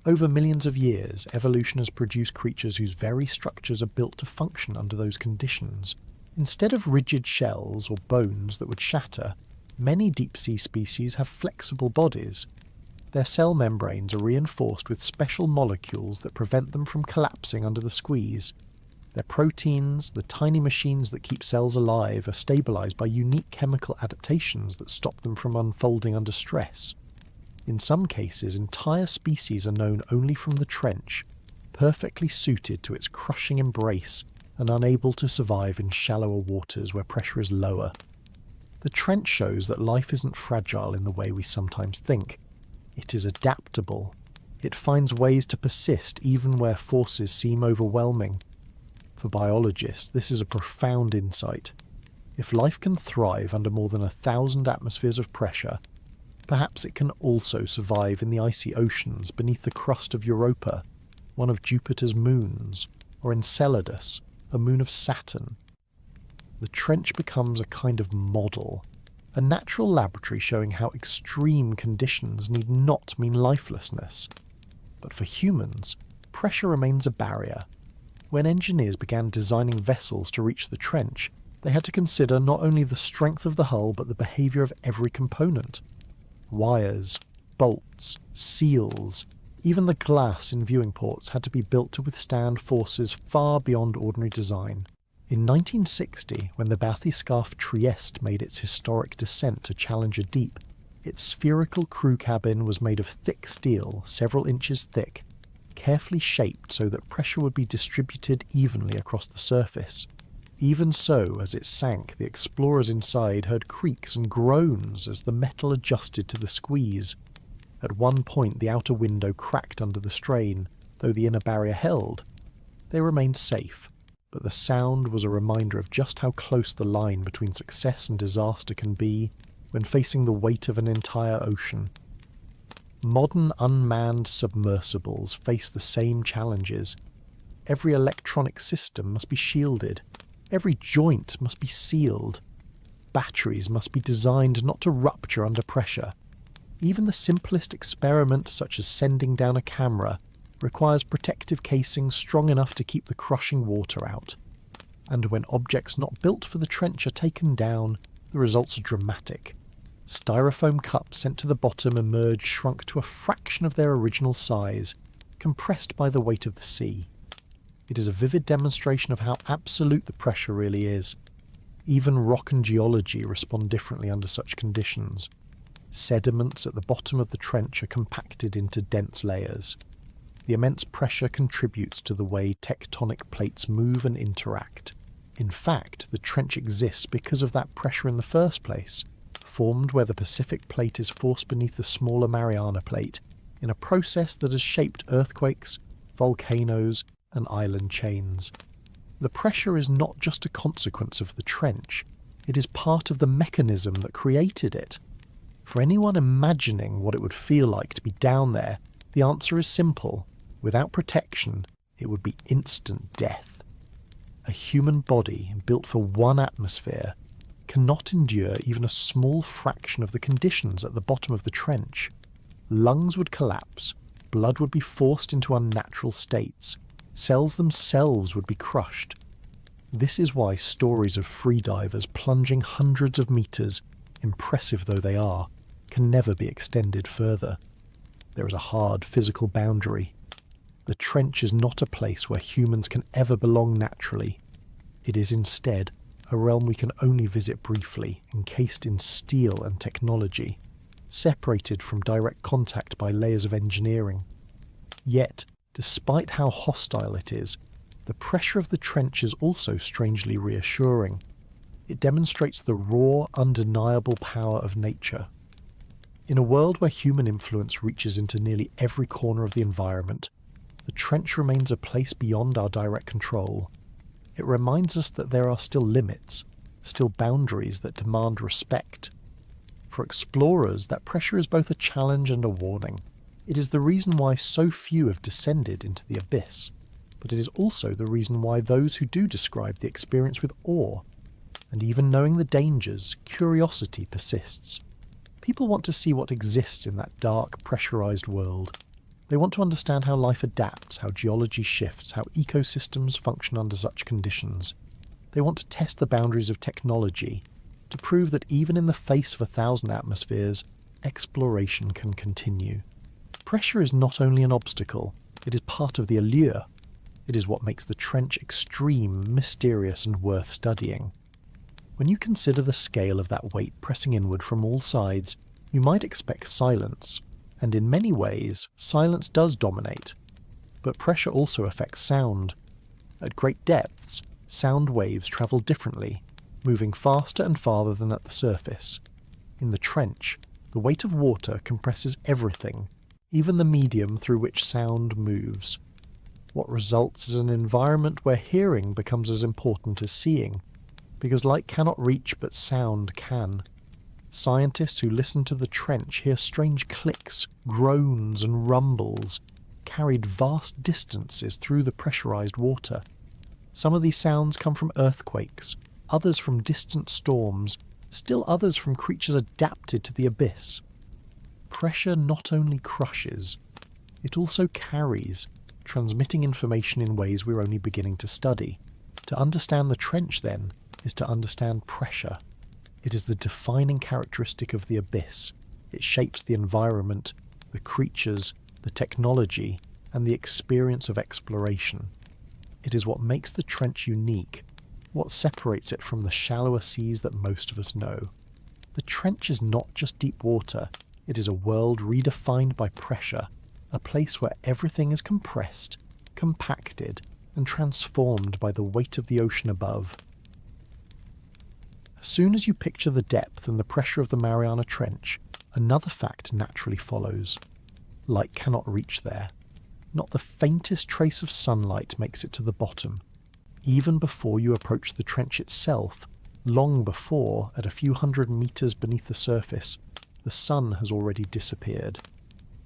Over millions of years, evolution has produced creatures whose very structures are built to function under those conditions. Instead of rigid shells or bones that would shatter, many deep-sea species have flexible bodies. Their cell membranes are reinforced with special molecules that prevent them from collapsing under the squeeze. Their proteins, the tiny machines that keep cells alive, are stabilized by unique chemical adaptations that stop them from unfolding under stress. In some cases, entire species are known only from the trench, perfectly suited to its crushing embrace and unable to survive in shallower waters where pressure is lower. The trench shows that life isn't fragile in the way we sometimes think. It is adaptable. It finds ways to persist even where forces seem overwhelming. For biologists, this is a profound insight. If life can thrive under more than 1,000 atmospheres of pressure, perhaps it can also survive in the icy oceans beneath the crust of Europa, one of Jupiter's moons, or Enceladus, a moon of Saturn. The trench becomes a kind of model, a natural laboratory showing how extreme conditions need not mean lifelessness. But for humans, pressure remains a barrier. When engineers began designing vessels to reach the trench, they had to consider not only the strength of the hull but the behaviour of every component. Wires, bolts, seals, even the glass in viewing ports had to be built to withstand forces far beyond ordinary design. In 1960, when the Bathyscaphe Trieste made its historic descent to Challenger-deep, its spherical crew cabin was made of thick steel, several inches thick, carefully shaped so that pressure would be distributed evenly across the surface. Even so, as it sank, the explorers inside heard creaks and groans as the metal adjusted to the squeeze. At one point the outer window cracked under the strain, though the inner barrier held. They remained safe, but the sound was a reminder of just how close the line between success and disaster can be when facing the weight of an entire ocean. Modern unmanned submersibles face the same challenges. Every electronic system must be shielded. Every joint must be sealed. Batteries must be designed not to rupture under pressure. Even the simplest experiment, such as sending down a camera, requires protective casing strong enough to keep the crushing water out. And when objects not built for the trench are taken down, the results are dramatic. Styrofoam cups sent to the bottom emerge shrunk to a fraction of their original size, compressed by the weight of the sea. It is a vivid demonstration of how absolute the pressure really is. Even rock and geology respond differently under such conditions. Sediments at the bottom of the trench are compacted into dense layers. The immense pressure contributes to the way tectonic plates move and interact. In fact, the trench exists because of that pressure in the first place, formed where the Pacific plate is forced beneath the smaller Mariana plate, in a process that has shaped earthquakes, volcanoes, and island chains. The pressure is not just a consequence of the trench, it is part of the mechanism that created it. For anyone imagining what it would feel like to be down there, the answer is simple. Without protection, it would be instant death. A human body built for one atmosphere cannot endure even a small fraction of the conditions at the bottom of the trench. Lungs would collapse, blood would be forced into unnatural states, cells themselves would be crushed. This is why stories of freedivers plunging hundreds of meters, impressive though they are, can never be extended further. There is a hard physical boundary. The trench is not a place where humans can ever belong naturally. It is instead a realm we can only visit briefly, encased in steel and technology, separated from direct contact by layers of engineering. Yet, despite how hostile it is, the pressure of the trench is also strangely reassuring. It demonstrates the raw, undeniable power of nature. In a world where human influence reaches into nearly every corner of the environment, the trench remains a place beyond our direct control. It reminds us that there are still limits, still boundaries that demand respect. For explorers, that pressure is both a challenge and a warning. It is the reason why so few have descended into the abyss, but it is also the reason why those who do describe the experience with awe. And even knowing the dangers, curiosity persists. People want to see what exists in that dark, pressurized world. They want to understand how life adapts, how geology shifts, how ecosystems function under such conditions. They want to test the boundaries of technology, to prove that even in the face of 1,000 atmospheres, exploration can continue. Pressure is not only an obstacle, it is part of the allure. It is what makes the trench extreme, mysterious, and worth studying. When you consider the scale of that weight pressing inward from all sides, you might expect silence, And in many ways, silence does dominate. But pressure also affects sound. At great depths, sound waves travel differently, moving faster and farther than at the surface. In the trench, the weight of water compresses everything, even the medium through which sound moves. What results is an environment where hearing becomes as important as seeing, because light cannot reach but sound can. Scientists who listen to the trench hear strange clicks, groans and rumbles, carried vast distances through the pressurized water. Some of these sounds come from earthquakes, others from distant storms, still others from creatures adapted to the abyss. Pressure not only crushes, it also carries, transmitting information in ways we're only beginning to study. To understand the trench, then, is to understand pressure. It is the defining characteristic of the abyss. It shapes the environment, the creatures, the technology, and the experience of exploration. It is what makes the trench unique, what separates it from the shallower seas that most of us know. The trench is not just deep water, it is a world redefined by pressure, a place where everything is compressed, compacted, and transformed by the weight of the ocean above. As soon as you picture the depth and the pressure of the Mariana Trench, another fact naturally follows. Light cannot reach there. Not the faintest trace of sunlight makes it to the bottom. Even before you approach the trench itself, long before, at a few hundred meters beneath the surface, the sun has already disappeared.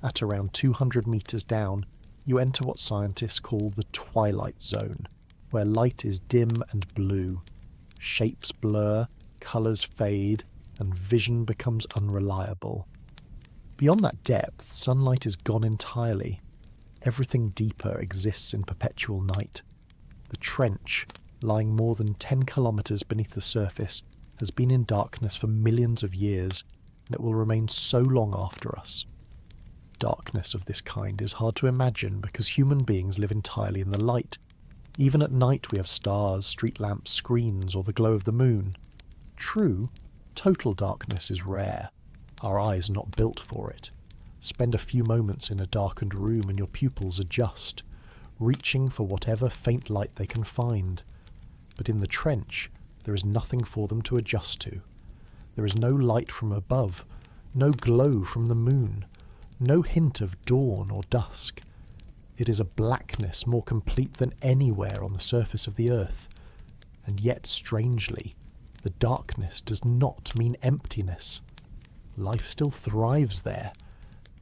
At around 200 meters down, you enter what scientists call the twilight zone, where light is dim and blue. Shapes blur, colours fade, and vision becomes unreliable. Beyond that depth, sunlight is gone entirely. Everything deeper exists in perpetual night. The trench, lying more than 10 kilometres beneath the surface, has been in darkness for millions of years, and it will remain so long after us. Darkness of this kind is hard to imagine because human beings live entirely in the light. Even at night we have stars, street lamps, screens, or the glow of the moon. True, total darkness is rare. Our eyes are not built for it. Spend a few moments in a darkened room and your pupils adjust, reaching for whatever faint light they can find. But in the trench, there is nothing for them to adjust to. There is no light from above, no glow from the moon, no hint of dawn or dusk. It is a blackness more complete than anywhere on the surface of the earth. And yet, strangely, the darkness does not mean emptiness. Life still thrives there,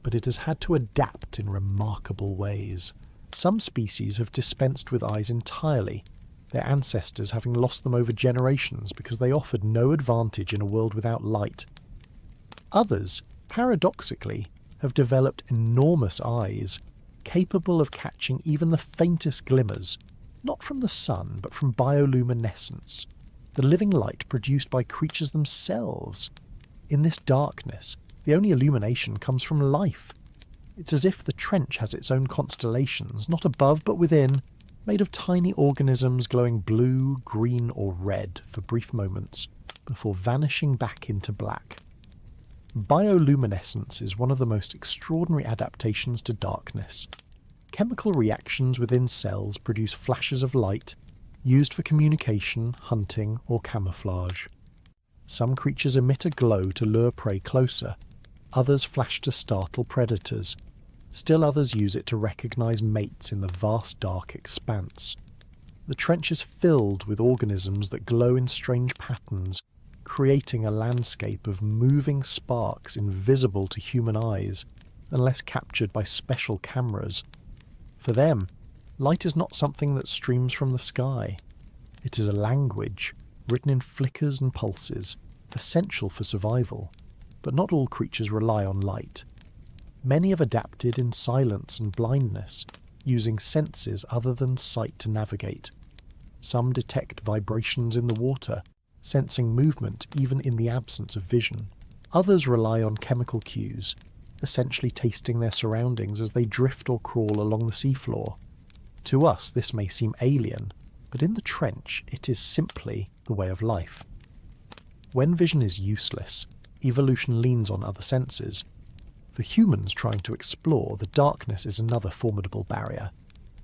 but it has had to adapt in remarkable ways. Some species have dispensed with eyes entirely, their ancestors having lost them over generations because they offered no advantage in a world without light. Others, paradoxically, have developed enormous eyes, capable of catching even the faintest glimmers, not from the sun, but from bioluminescence, the living light produced by creatures themselves. In this darkness, the only illumination comes from life. It's as if the trench has its own constellations, not above but within, made of tiny organisms glowing blue, green or red for brief moments, before vanishing back into black. Bioluminescence is one of the most extraordinary adaptations to darkness. Chemical reactions within cells produce flashes of light, used for communication, hunting, or camouflage. Some creatures emit a glow to lure prey closer, others flash to startle predators. Still others use it to recognise mates in the vast dark expanse. The trench is filled with organisms that glow in strange patterns, creating a landscape of moving sparks invisible to human eyes, unless captured by special cameras. For them, light is not something that streams from the sky. It is a language, written in flickers and pulses, essential for survival. But not all creatures rely on light. Many have adapted in silence and blindness, using senses other than sight to navigate. Some detect vibrations in the water, sensing movement even in the absence of vision. Others rely on chemical cues, essentially tasting their surroundings as they drift or crawl along the seafloor. To us this may seem alien, but in the trench it is simply the way of life. When vision is useless, evolution leans on other senses. For humans trying to explore, the darkness is another formidable barrier.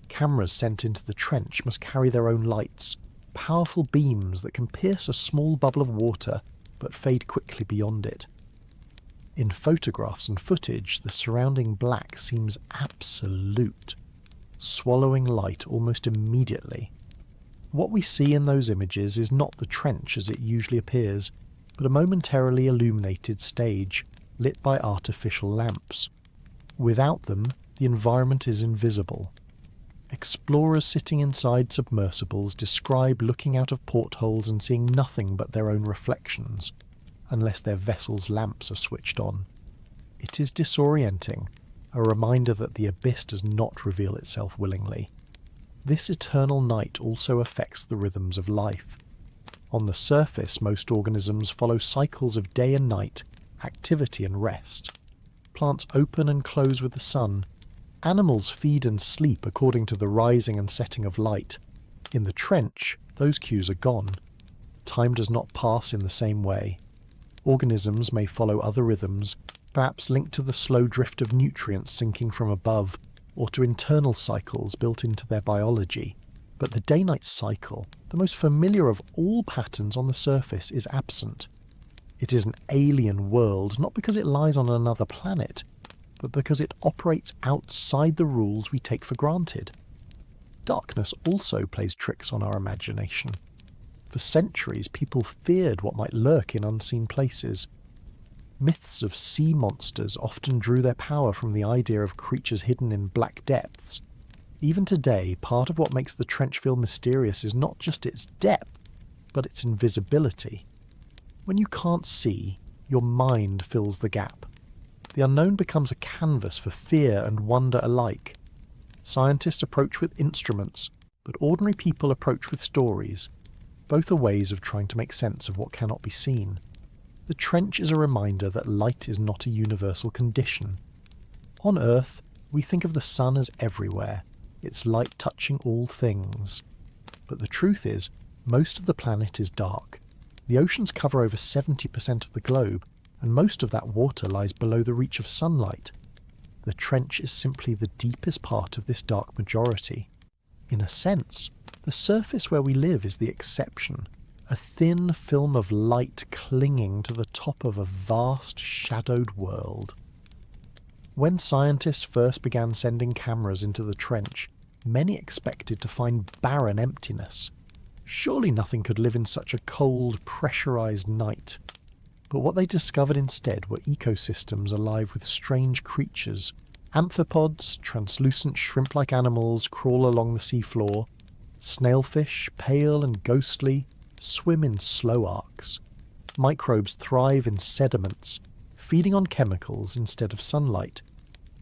Cameras sent into the trench must carry their own lights, powerful beams that can pierce a small bubble of water but fade quickly beyond it. In photographs and footage, the surrounding black seems absolute, swallowing light almost immediately. What we see in those images is not the trench as it usually appears, but a momentarily illuminated stage, lit by artificial lamps. Without them, the environment is invisible. Explorers sitting inside submersibles describe looking out of portholes and seeing nothing but their own reflections, unless their vessel's lamps are switched on. It is disorienting, a reminder that the abyss does not reveal itself willingly. This eternal night also affects the rhythms of life. On the surface, most organisms follow cycles of day and night, activity and rest. Plants open and close with the sun. Animals feed and sleep according to the rising and setting of light. In the trench, those cues are gone. Time does not pass in the same way. Organisms may follow other rhythms, perhaps linked to the slow drift of nutrients sinking from above, or to internal cycles built into their biology. But the day-night cycle, the most familiar of all patterns on the surface, is absent. It is an alien world, not because it lies on another planet, but because it operates outside the rules we take for granted. Darkness also plays tricks on our imagination. For centuries, people feared what might lurk in unseen places. Myths of sea monsters often drew their power from the idea of creatures hidden in black depths. Even today, part of what makes the trench feel mysterious is not just its depth, but its invisibility. When you can't see, your mind fills the gap. The unknown becomes a canvas for fear and wonder alike. Scientists approach with instruments, but ordinary people approach with stories. Both are ways of trying to make sense of what cannot be seen. The trench is a reminder that light is not a universal condition. On Earth, we think of the sun as everywhere, its light touching all things. But the truth is, most of the planet is dark. The oceans cover over 70% of the globe, and most of that water lies below the reach of sunlight. The trench is simply the deepest part of this dark majority. In a sense, the surface where we live is the exception, a thin film of light clinging to the top of a vast, shadowed world. When scientists first began sending cameras into the trench, many expected to find barren emptiness. Surely nothing could live in such a cold, pressurized night. But what they discovered instead were ecosystems alive with strange creatures. Amphipods, translucent shrimp-like animals, crawl along the seafloor. Snailfish, pale and ghostly, swim in slow arcs. Microbes thrive in sediments, feeding on chemicals instead of sunlight.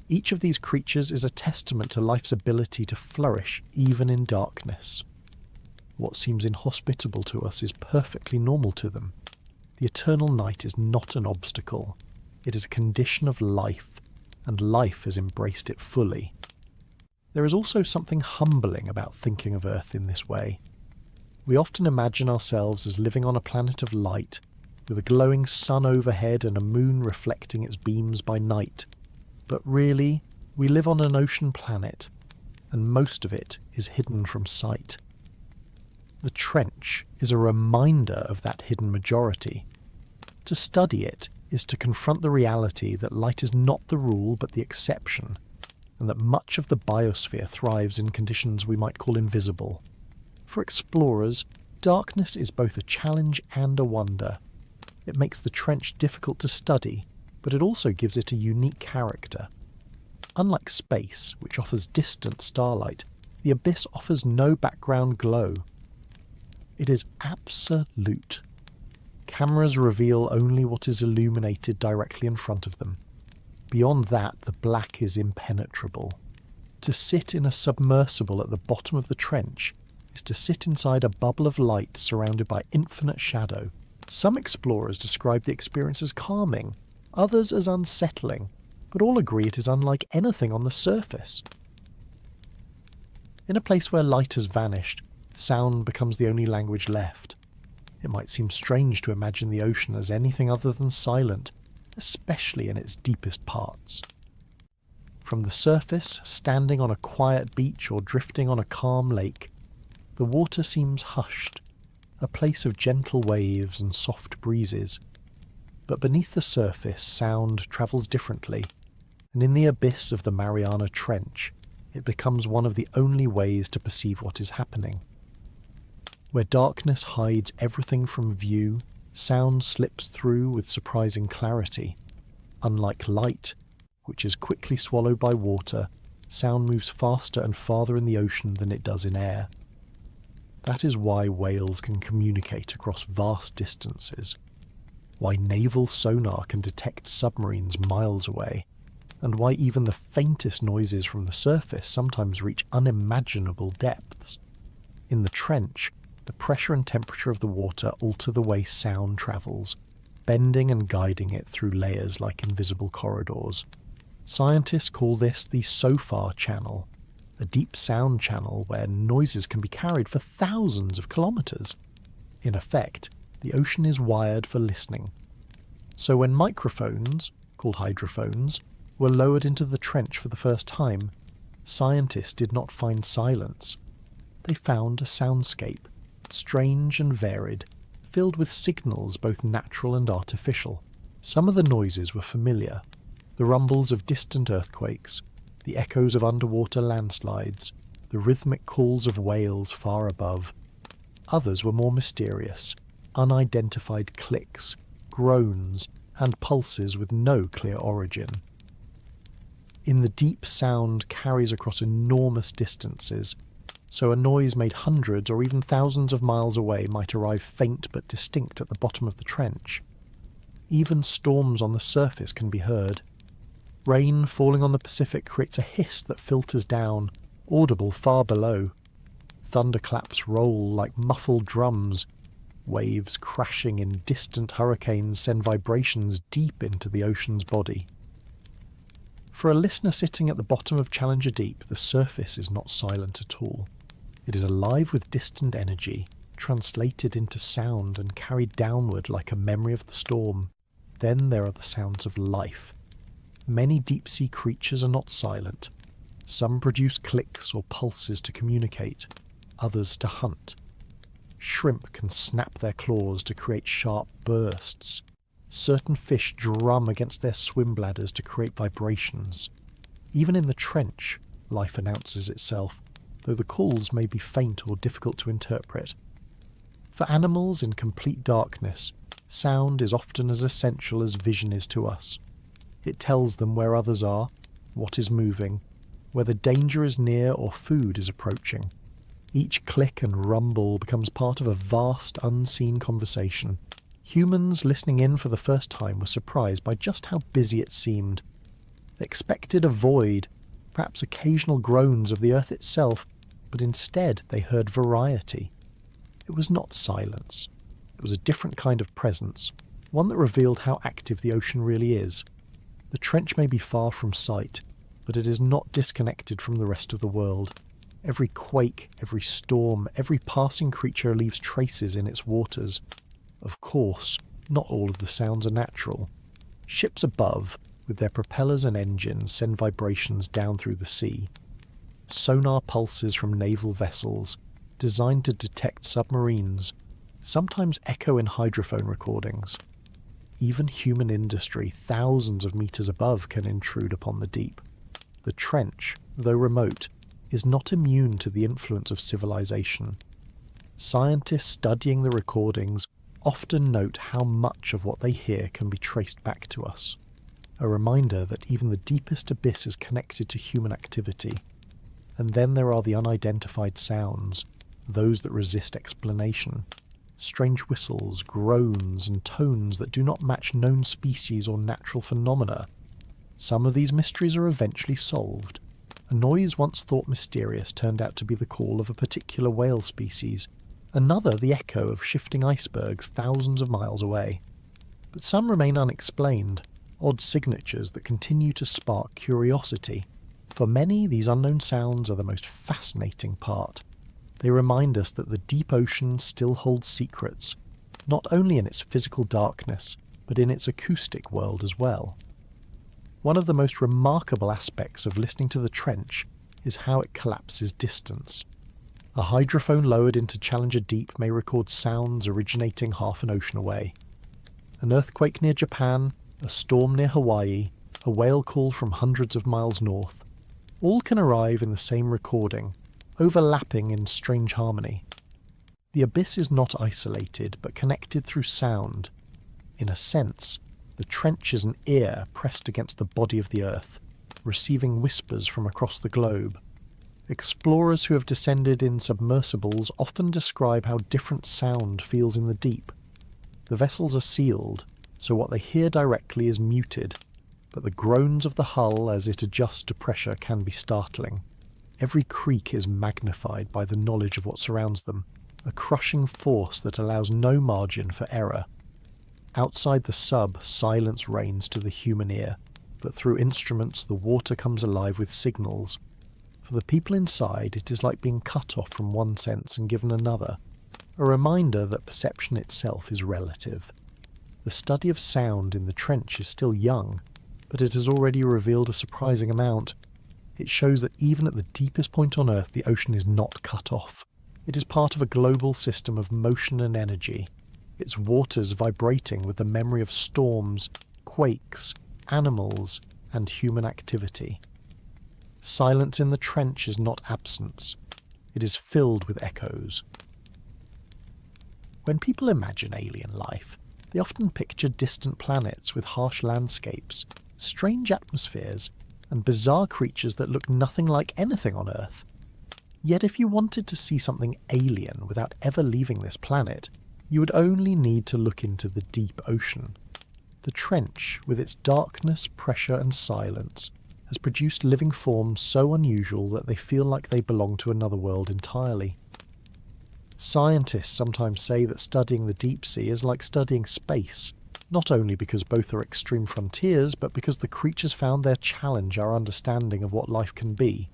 Each of these creatures is a testament to life's ability to flourish even in darkness. What seems inhospitable to us is perfectly normal to them. The eternal night is not an obstacle. It is a condition of life, and life has embraced it fully. There is also something humbling about thinking of Earth in this way. We often imagine ourselves as living on a planet of light, with a glowing sun overhead and a moon reflecting its beams by night. But really, we live on an ocean planet, and most of it is hidden from sight. The trench is a reminder of that hidden majority. To study it is to confront the reality that light is not the rule but the exception, and that much of the biosphere thrives in conditions we might call invisible. For explorers, darkness is both a challenge and a wonder. It makes the trench difficult to study, but it also gives it a unique character. Unlike space, which offers distant starlight, the abyss offers no background glow. It is absolute. Cameras reveal only what is illuminated directly in front of them. Beyond that, the black is impenetrable. To sit in a submersible at the bottom of the trench is to sit inside a bubble of light surrounded by infinite shadow. Some explorers describe the experience as calming, others as unsettling, but all agree it is unlike anything on the surface. In a place where light has vanished, sound becomes the only language left. It might seem strange to imagine the ocean as anything other than silent, especially in its deepest parts. From the surface, standing on a quiet beach or drifting on a calm lake, the water seems hushed, a place of gentle waves and soft breezes. But beneath the surface, sound travels differently, and in the abyss of the Mariana Trench, it becomes one of the only ways to perceive what is happening. Where darkness hides everything from view, sound slips through with surprising clarity. Unlike light, which is quickly swallowed by water, sound moves faster and farther in the ocean than it does in air. That is why whales can communicate across vast distances, why naval sonar can detect submarines miles away, and why even the faintest noises from the surface sometimes reach unimaginable depths. In the trench, the pressure and temperature of the water alter the way sound travels, bending and guiding it through layers like invisible corridors. Scientists call this the SOFAR channel, a deep sound channel where noises can be carried for thousands of kilometres. In effect, the ocean is wired for listening. So when microphones, called hydrophones, were lowered into the trench for the first time, scientists did not find silence. They found a soundscape, strange and varied, filled with signals both natural and artificial. Some of the noises were familiar: the rumbles of distant earthquakes, the echoes of underwater landslides, the rhythmic calls of whales far above. Others were more mysterious, unidentified clicks, groans, and pulses with no clear origin. In the deep, sound carries across enormous distances, so a noise made hundreds or even thousands of miles away might arrive faint but distinct at the bottom of the trench. Even storms on the surface can be heard. Rain falling on the Pacific creates a hiss that filters down, audible far below. Thunderclaps roll like muffled drums. Waves crashing in distant hurricanes send vibrations deep into the ocean's body. For a listener sitting at the bottom of Challenger Deep, the surface is not silent at all. It is alive with distant energy, translated into sound and carried downward like a memory of the storm. Then there are the sounds of life. Many deep-sea creatures are not silent. Some produce clicks or pulses to communicate, others to hunt. Shrimp can snap their claws to create sharp bursts. Certain fish drum against their swim bladders to create vibrations. Even in the trench, life announces itself, though the calls may be faint or difficult to interpret. For animals in complete darkness, sound is often as essential as vision is to us. It tells them where others are, what is moving, whether danger is near or food is approaching. Each click and rumble becomes part of a vast, unseen conversation. Humans listening in for the first time were surprised by just how busy it seemed. They expected a void, perhaps occasional groans of the earth itself, but instead they heard variety. It was not silence. It was a different kind of presence, one that revealed how active the ocean really is. The trench may be far from sight, but it is not disconnected from the rest of the world. Every quake, every storm, every passing creature leaves traces in its waters. Of course, not all of the sounds are natural. Ships above, with their propellers and engines, send vibrations down through the sea. Sonar pulses from naval vessels, designed to detect submarines, sometimes echo in hydrophone recordings. Even human industry thousands of meters above can intrude upon the deep. The trench, though remote, is not immune to the influence of civilization. Scientists studying the recordings often note how much of what they hear can be traced back to us, a reminder that even the deepest abyss is connected to human activity. And then there are the unidentified sounds, those that resist explanation. Strange whistles, groans, and tones that do not match known species or natural phenomena. Some of these mysteries are eventually solved. A noise once thought mysterious turned out to be the call of a particular whale species, another the echo of shifting icebergs thousands of miles away. But some remain unexplained, odd signatures that continue to spark curiosity. For many, these unknown sounds are the most fascinating part. They remind us that the deep ocean still holds secrets, not only in its physical darkness, but in its acoustic world as well. One of the most remarkable aspects of listening to the trench is how it collapses distance. A hydrophone lowered into Challenger Deep may record sounds originating half an ocean away. An earthquake near Japan, a storm near Hawaii, a whale call from hundreds of miles north, all can arrive in the same recording, overlapping in strange harmony. The abyss is not isolated, but connected through sound. In a sense, the trench is an ear pressed against the body of the earth, receiving whispers from across the globe. Explorers who have descended in submersibles often describe how different sound feels in the deep. The vessels are sealed, so what they hear directly is muted, but the groans of the hull as it adjusts to pressure can be startling. Every creak is magnified by the knowledge of what surrounds them, a crushing force that allows no margin for error. Outside the sub, silence reigns to the human ear, but through instruments the water comes alive with signals. For the people inside, it is like being cut off from one sense and given another, a reminder that perception itself is relative. The study of sound in the trench is still young, but it has already revealed a surprising amount. It shows that even at the deepest point on Earth, the ocean is not cut off. It is part of a global system of motion and energy, its waters vibrating with the memory of storms, quakes, animals, and human activity. Silence in the trench is not absence. It is filled with echoes. When people imagine alien life, they often picture distant planets with harsh landscapes, strange atmospheres, and bizarre creatures that look nothing like anything on Earth. Yet if you wanted to see something alien without ever leaving this planet, you would only need to look into the deep ocean. The trench, with its darkness, pressure, and silence, has produced living forms so unusual that they feel like they belong to another world entirely. Scientists sometimes say that studying the deep sea is like studying space, not only because both are extreme frontiers, but because the creatures found there challenge our understanding of what life can be.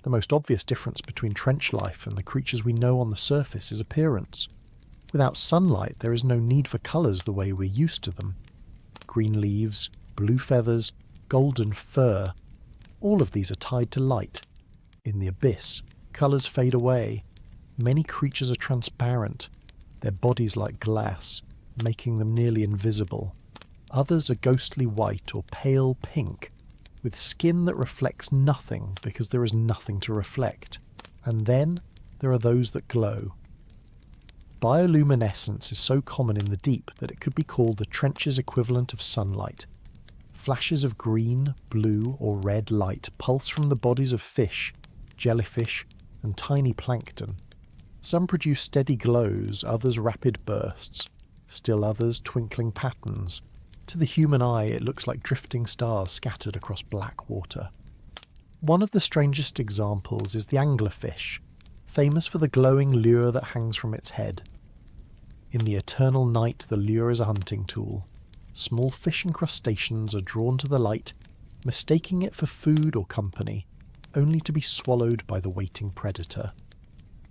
The most obvious difference between trench life and the creatures we know on the surface is appearance. Without sunlight, there is no need for colours the way we're used to them. Green leaves, blue feathers, golden fur, all of these are tied to light. In the abyss, colours fade away. Many creatures are transparent, their bodies like glass, making them nearly invisible. Others are ghostly white or pale pink, with skin that reflects nothing because there is nothing to reflect. And then there are those that glow. Bioluminescence is so common in the deep that it could be called the trench's equivalent of sunlight. Flashes of green, blue, or red light pulse from the bodies of fish, jellyfish, and tiny plankton. Some produce steady glows, others rapid bursts, still others twinkling patterns. To the human eye, it looks like drifting stars scattered across black water. One of the strangest examples is the anglerfish, famous for the glowing lure that hangs from its head. In the eternal night, the lure is a hunting tool. Small fish and crustaceans are drawn to the light, mistaking it for food or company, only to be swallowed by the waiting predator.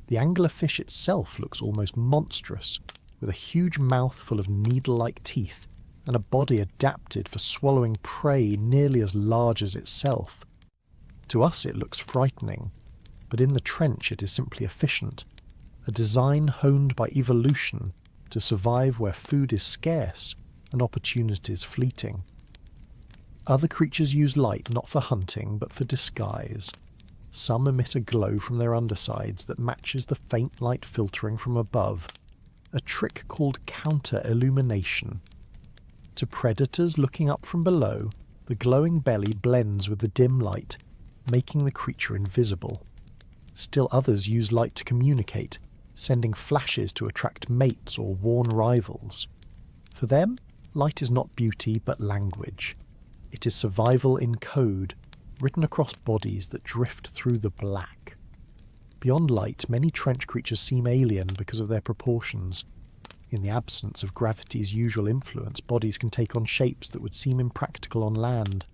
The anglerfish itself looks almost monstrous, with a huge mouth full of needle-like teeth and a body adapted for swallowing prey nearly as large as itself. To us it looks frightening, but in the trench it is simply efficient, a design honed by evolution to survive where food is scarce and opportunities fleeting. Other creatures use light not for hunting but for disguise. Some emit a glow from their undersides that matches the faint light filtering from above, a trick called counter-illumination. To predators looking up from below, the glowing belly blends with the dim light, making the creature invisible. Still others use light to communicate, sending flashes to attract mates or warn rivals. For them, light is not beauty but language. It is survival in code, written across bodies that drift through the black. Beyond light, many trench creatures seem alien because of their proportions. In the absence of gravity's usual influence, bodies can take on shapes that would seem impractical on land.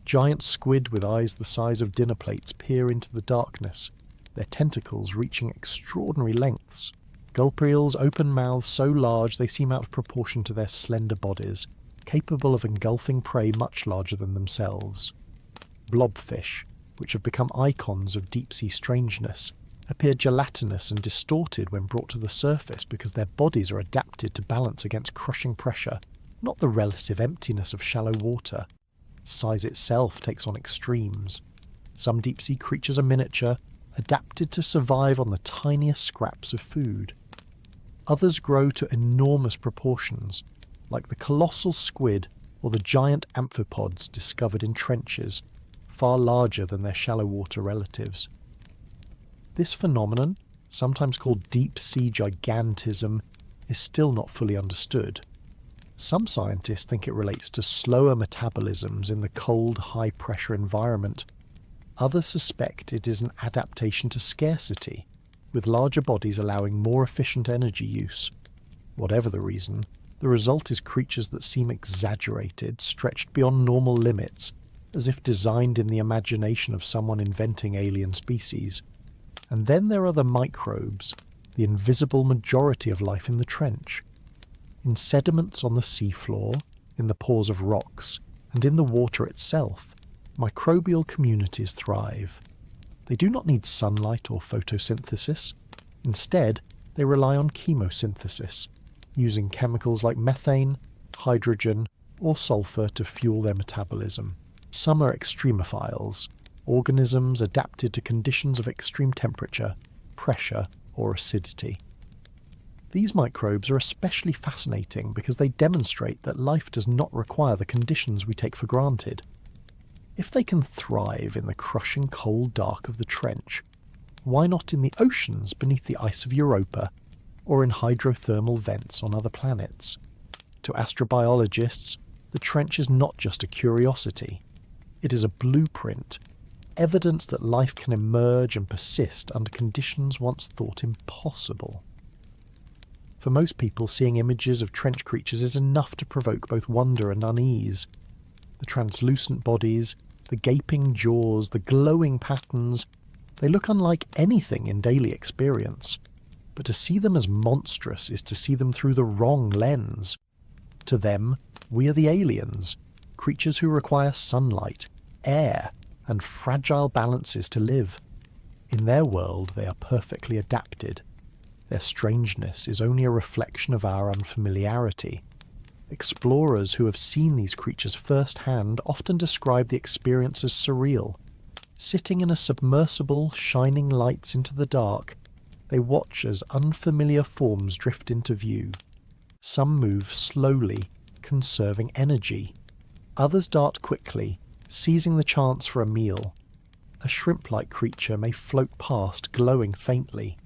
Giant squid with eyes the size of dinner plates peer into the darkness, their tentacles reaching extraordinary lengths. Gulp eels open mouths so large they seem out of proportion to their slender bodies, capable of engulfing prey much larger than themselves. Blobfish, which have become icons of deep-sea strangeness, appear gelatinous and distorted when brought to the surface because their bodies are adapted to balance against crushing pressure, not the relative emptiness of shallow water. Size itself takes on extremes. Some deep-sea creatures are miniature, adapted to survive on the tiniest scraps of food. Others grow to enormous proportions, like the colossal squid or the giant amphipods discovered in trenches, far larger than their shallow water relatives. This phenomenon, sometimes called deep-sea gigantism, is still not fully understood. Some scientists think it relates to slower metabolisms in the cold, high-pressure environment. Others suspect it is an adaptation to scarcity, with larger bodies allowing more efficient energy use. Whatever the reason, the result is creatures that seem exaggerated, stretched beyond normal limits, as if designed in the imagination of someone inventing alien species. And then there are the microbes, the invisible majority of life in the trench. In sediments on the seafloor, in the pores of rocks, and in the water itself, microbial communities thrive. They do not need sunlight or photosynthesis. Instead, they rely on chemosynthesis, using chemicals like methane, hydrogen, or sulfur to fuel their metabolism. Some are extremophiles, organisms adapted to conditions of extreme temperature, pressure, or acidity. These microbes are especially fascinating because they demonstrate that life does not require the conditions we take for granted. If they can thrive in the crushing cold dark of the trench, why not in the oceans beneath the ice of Europa, or in hydrothermal vents on other planets? To astrobiologists, the trench is not just a curiosity. It is a blueprint, evidence that life can emerge and persist under conditions once thought impossible. For most people, seeing images of trench creatures is enough to provoke both wonder and unease. The translucent bodies, the gaping jaws, the glowing patterns, they look unlike anything in daily experience. But to see them as monstrous is to see them through the wrong lens. To them, we are the aliens, creatures who require sunlight, air, and fragile balances to live. In their world, they are perfectly adapted. Their strangeness is only a reflection of our unfamiliarity. Explorers who have seen these creatures firsthand often describe the experience as surreal. Sitting in a submersible, shining lights into the dark, they watch as unfamiliar forms drift into view. Some move slowly, conserving energy. Others dart quickly, seizing the chance for a meal. A shrimp-like creature may float past, glowing faintly.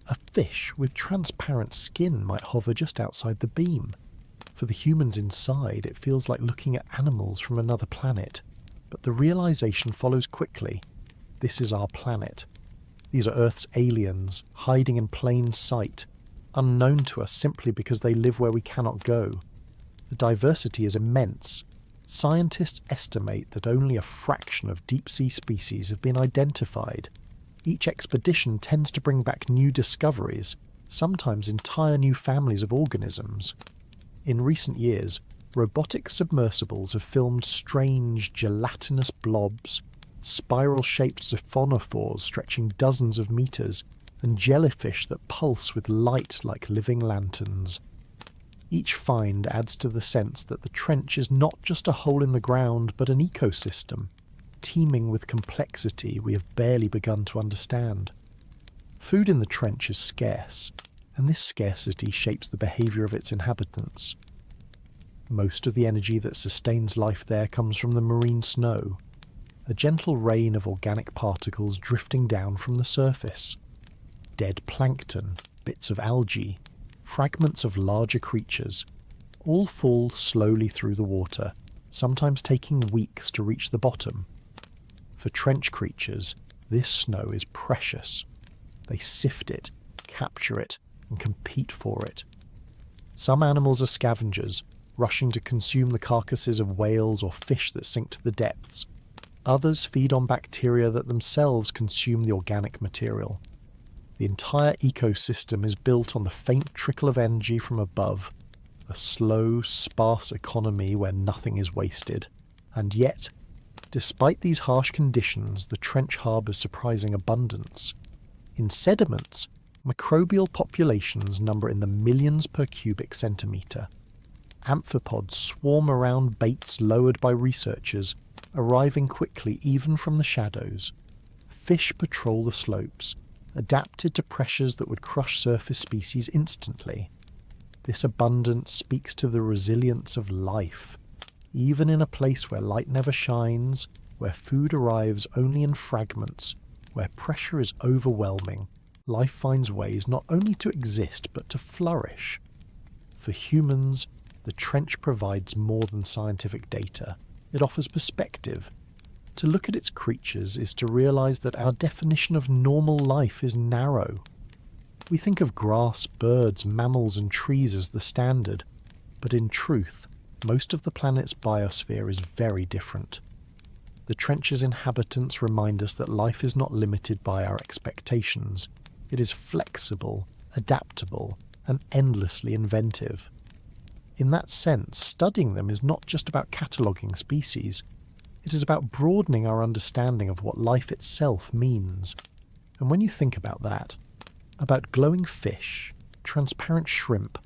A fish with transparent skin might hover just outside the beam. For the humans inside, it feels like looking at animals from another planet. But the realization follows quickly. This is our planet. These are Earth's aliens, hiding in plain sight, unknown to us simply because they live where we cannot go. The diversity is immense. Scientists estimate that only a fraction of deep-sea species have been identified. Each expedition tends to bring back new discoveries, sometimes entire new families of organisms. In recent years, robotic submersibles have filmed strange, gelatinous blobs, spiral-shaped siphonophores stretching dozens of meters, and jellyfish that pulse with light like living lanterns. Each find adds to the sense that the trench is not just a hole in the ground, but an ecosystem, teeming with complexity we have barely begun to understand. Food in the trench is scarce, and this scarcity shapes the behaviour of its inhabitants. Most of the energy that sustains life there comes from the marine snow, a gentle rain of organic particles drifting down from the surface. Dead plankton, bits of algae, fragments of larger creatures, all fall slowly through the water, sometimes taking weeks to reach the bottom. For trench creatures, this snow is precious. They sift it, capture it, and compete for it. Some animals are scavengers, rushing to consume the carcasses of whales or fish that sink to the depths. Others feed on bacteria that themselves consume the organic material. The entire ecosystem is built on the faint trickle of energy from above, a slow, sparse economy where nothing is wasted. And yet, despite these harsh conditions, the trench harbours surprising abundance. In sediments, microbial populations number in the millions per cubic centimetre. Amphipods swarm around baits lowered by researchers, arriving quickly even from the shadows. Fish patrol the slopes, adapted to pressures that would crush surface species instantly. This abundance speaks to the resilience of life, even in a place where light never shines, where food arrives only in fragments, where pressure is overwhelming. Life finds ways not only to exist but to flourish. For humans, the trench provides more than scientific data. It offers perspective. To look at its creatures is to realise that our definition of normal life is narrow. We think of grass, birds, mammals and trees as the standard, but in truth, most of the planet's biosphere is very different. The trench's inhabitants remind us that life is not limited by our expectations. It is flexible, adaptable, and endlessly inventive. In that sense, studying them is not just about cataloguing species. It is about broadening our understanding of what life itself means. And when you think about that, about glowing fish, transparent shrimp,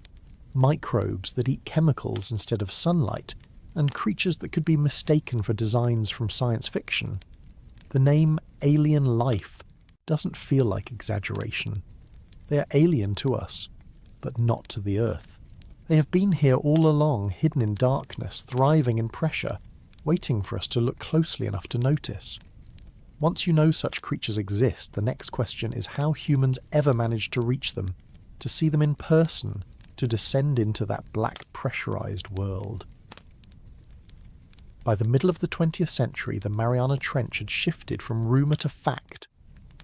microbes that eat chemicals instead of sunlight, and creatures that could be mistaken for designs from science fiction, the name alien life doesn't feel like exaggeration. They are alien to us, but not to the Earth. They have been here all along, hidden in darkness, thriving in pressure, waiting for us to look closely enough to notice. Once you know such creatures exist, the next question is how humans ever managed to reach them, to see them in person, to descend into that black pressurized world. By the middle of the 20th century, the Mariana Trench had shifted from rumour to fact.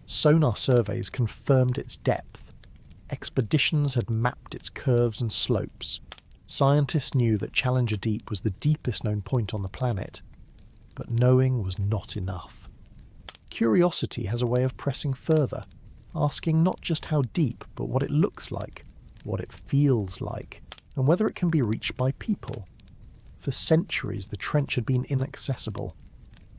Sonar surveys confirmed its depth. Expeditions had mapped its curves and slopes. Scientists knew that Challenger Deep was the deepest known point on the planet. But knowing was not enough. Curiosity has a way of pressing further, asking not just how deep, but what it looks like, what it feels like, and whether it can be reached by people. For centuries, the trench had been inaccessible.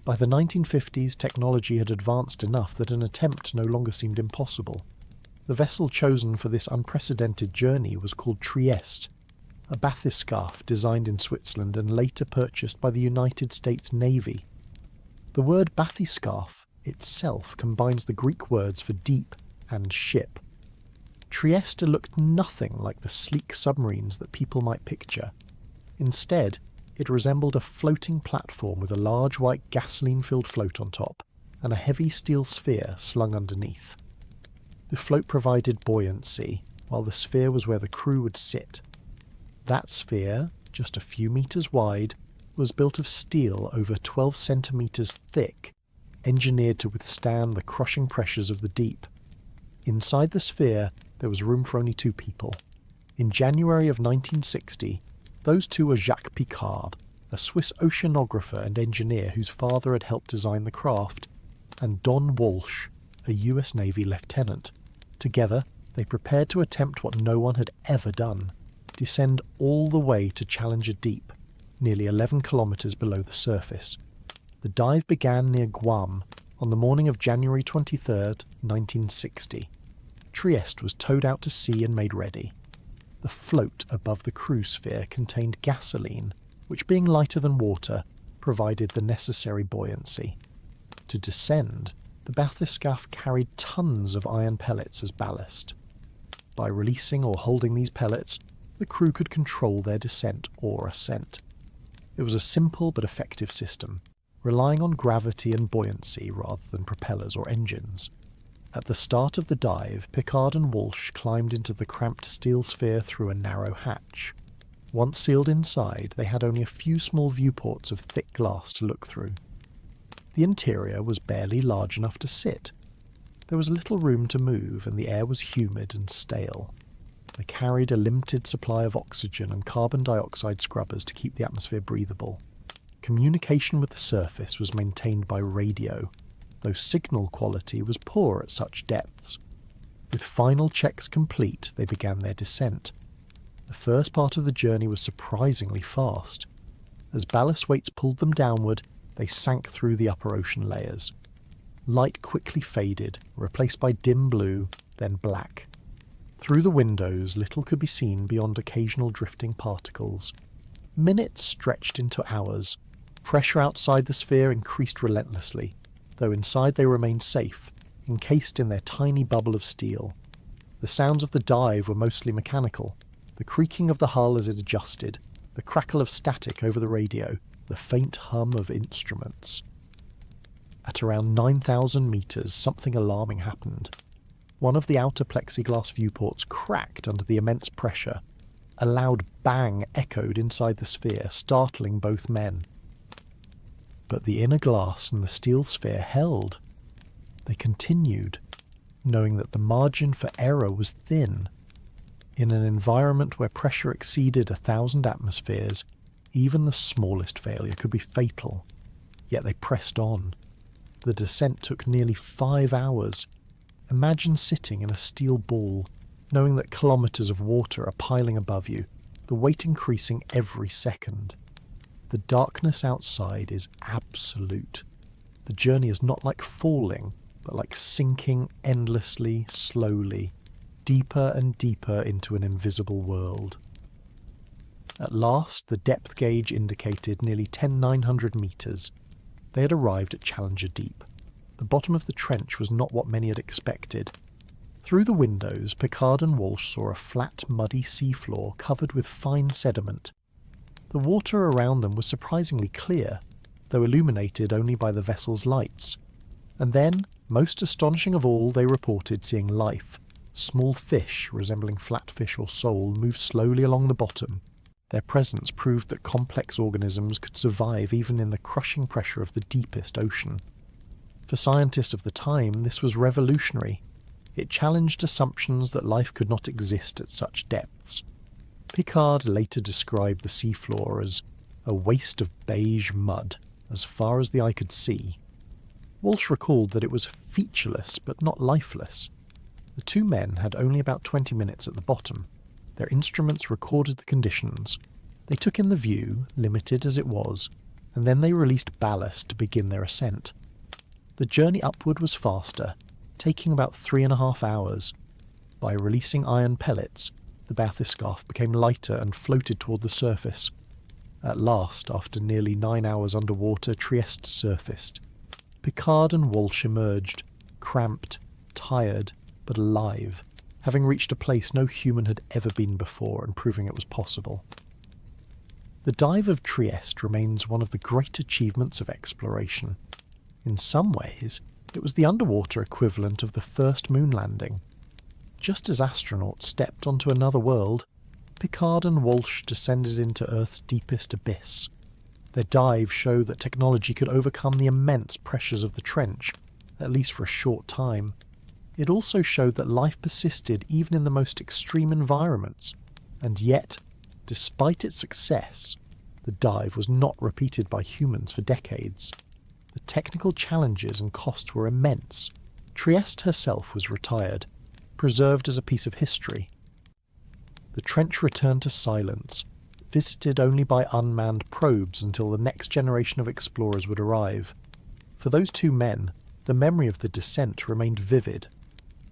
By the 1950s, technology had advanced enough that an attempt no longer seemed impossible. The vessel chosen for this unprecedented journey was called Trieste, a bathyscaphe designed in Switzerland and later purchased by the United States Navy. The word bathyscaphe itself combines the Greek words for deep and ship. Trieste looked nothing like the sleek submarines that people might picture. Instead, it resembled a floating platform with a large white gasoline-filled float on top and a heavy steel sphere slung underneath. The float provided buoyancy, while the sphere was where the crew would sit. That sphere, just a few metres wide, was built of steel over 12 centimetres thick, engineered to withstand the crushing pressures of the deep. Inside the sphere, there was room for only 2 people. In January of 1960, those 2 were Jacques Picard, a Swiss oceanographer and engineer whose father had helped design the craft, and Don Walsh, a US Navy lieutenant. Together, they prepared to attempt what no one had ever done, descend all the way to Challenger Deep, nearly 11 kilometres below the surface. The dive began near Guam on the morning of January 23rd, 1960. Trieste was towed out to sea and made ready. The float above the crew sphere contained gasoline, which, being lighter than water, provided the necessary buoyancy. To descend, the bathyscaphe carried tons of iron pellets as ballast. By releasing or holding these pellets, the crew could control their descent or ascent. It was a simple but effective system, relying on gravity and buoyancy rather than propellers or engines. At the start of the dive, Picard and Walsh climbed into the cramped steel sphere through a narrow hatch. Once sealed inside, they had only a few small viewports of thick glass to look through. The interior was barely large enough to sit. There was little room to move, and the air was humid and stale. They carried a limited supply of oxygen and carbon dioxide scrubbers to keep the atmosphere breathable. Communication with the surface was maintained by radio, though signal quality was poor at such depths. With final checks complete, they began their descent. The first part of the journey was surprisingly fast. As ballast weights pulled them downward, they sank through the upper ocean layers. Light quickly faded, replaced by dim blue, then black. Through the windows, little could be seen beyond occasional drifting particles. Minutes stretched into hours. Pressure outside the sphere increased relentlessly, though inside they remained safe, encased in their tiny bubble of steel. The sounds of the dive were mostly mechanical, the creaking of the hull as it adjusted, the crackle of static over the radio, the faint hum of instruments. At around 9,000 metres, something alarming happened. One of the outer plexiglass viewports cracked under the immense pressure. A loud bang echoed inside the sphere, startling both men. But the inner glass and the steel sphere held. They continued, knowing that the margin for error was thin. In an environment where pressure exceeded 1,000 atmospheres, even the smallest failure could be fatal. Yet they pressed on. The descent took nearly 5 hours. Imagine sitting in a steel ball, knowing that kilometres of water are piling above you, the weight increasing every second. The darkness outside is absolute. The journey is not like falling, but like sinking endlessly, slowly, deeper and deeper into an invisible world. At last, the depth gauge indicated nearly 10,900 metres. They had arrived at Challenger Deep. The bottom of the trench was not what many had expected. Through the windows, Picard and Walsh saw a flat, muddy seafloor covered with fine sediment. The water around them was surprisingly clear, though illuminated only by the vessel's lights. And then, most astonishing of all, they reported seeing life. Small fish, resembling flatfish or sole, moved slowly along the bottom. Their presence proved that complex organisms could survive even in the crushing pressure of the deepest ocean. For scientists of the time, this was revolutionary. It challenged assumptions that life could not exist at such depths. Picard later described the seafloor as a waste of beige mud, as far as the eye could see. Walsh recalled that it was featureless but not lifeless. The two men had only about 20 minutes at the bottom. Their instruments recorded the conditions. They took in the view, limited as it was, and then they released ballast to begin their ascent. The journey upward was faster, taking about 3.5 hours. By releasing iron pellets, the bathyscaphe became lighter and floated toward the surface. At last, after nearly 9 hours underwater, Trieste surfaced. Picard and Walsh emerged, cramped, tired, but alive, having reached a place no human had ever been before and proving it was possible. The dive of Trieste remains one of the great achievements of exploration. In some ways, it was the underwater equivalent of the first moon landing. Just as astronauts stepped onto another world, Picard and Walsh descended into Earth's deepest abyss. Their dive showed that technology could overcome the immense pressures of the trench, at least for a short time. It also showed that life persisted even in the most extreme environments, and yet, despite its success, the dive was not repeated by humans for decades. The technical challenges and costs were immense. Trieste herself was retired, preserved as a piece of history. The trench returned to silence, visited only by unmanned probes until the next generation of explorers would arrive. For those two men, the memory of the descent remained vivid.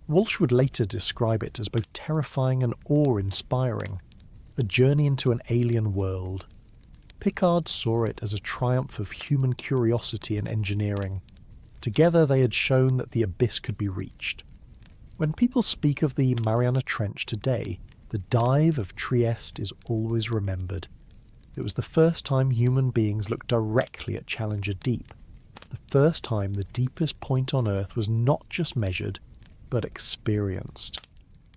Walsh would later describe it as both terrifying and awe-inspiring, a journey into an alien world. Picard saw it as a triumph of human curiosity and engineering. Together they had shown that the abyss could be reached. When people speak of the Mariana Trench today, the dive of Trieste is always remembered. It was the first time human beings looked directly at Challenger Deep. The first time the deepest point on Earth was not just measured, but experienced.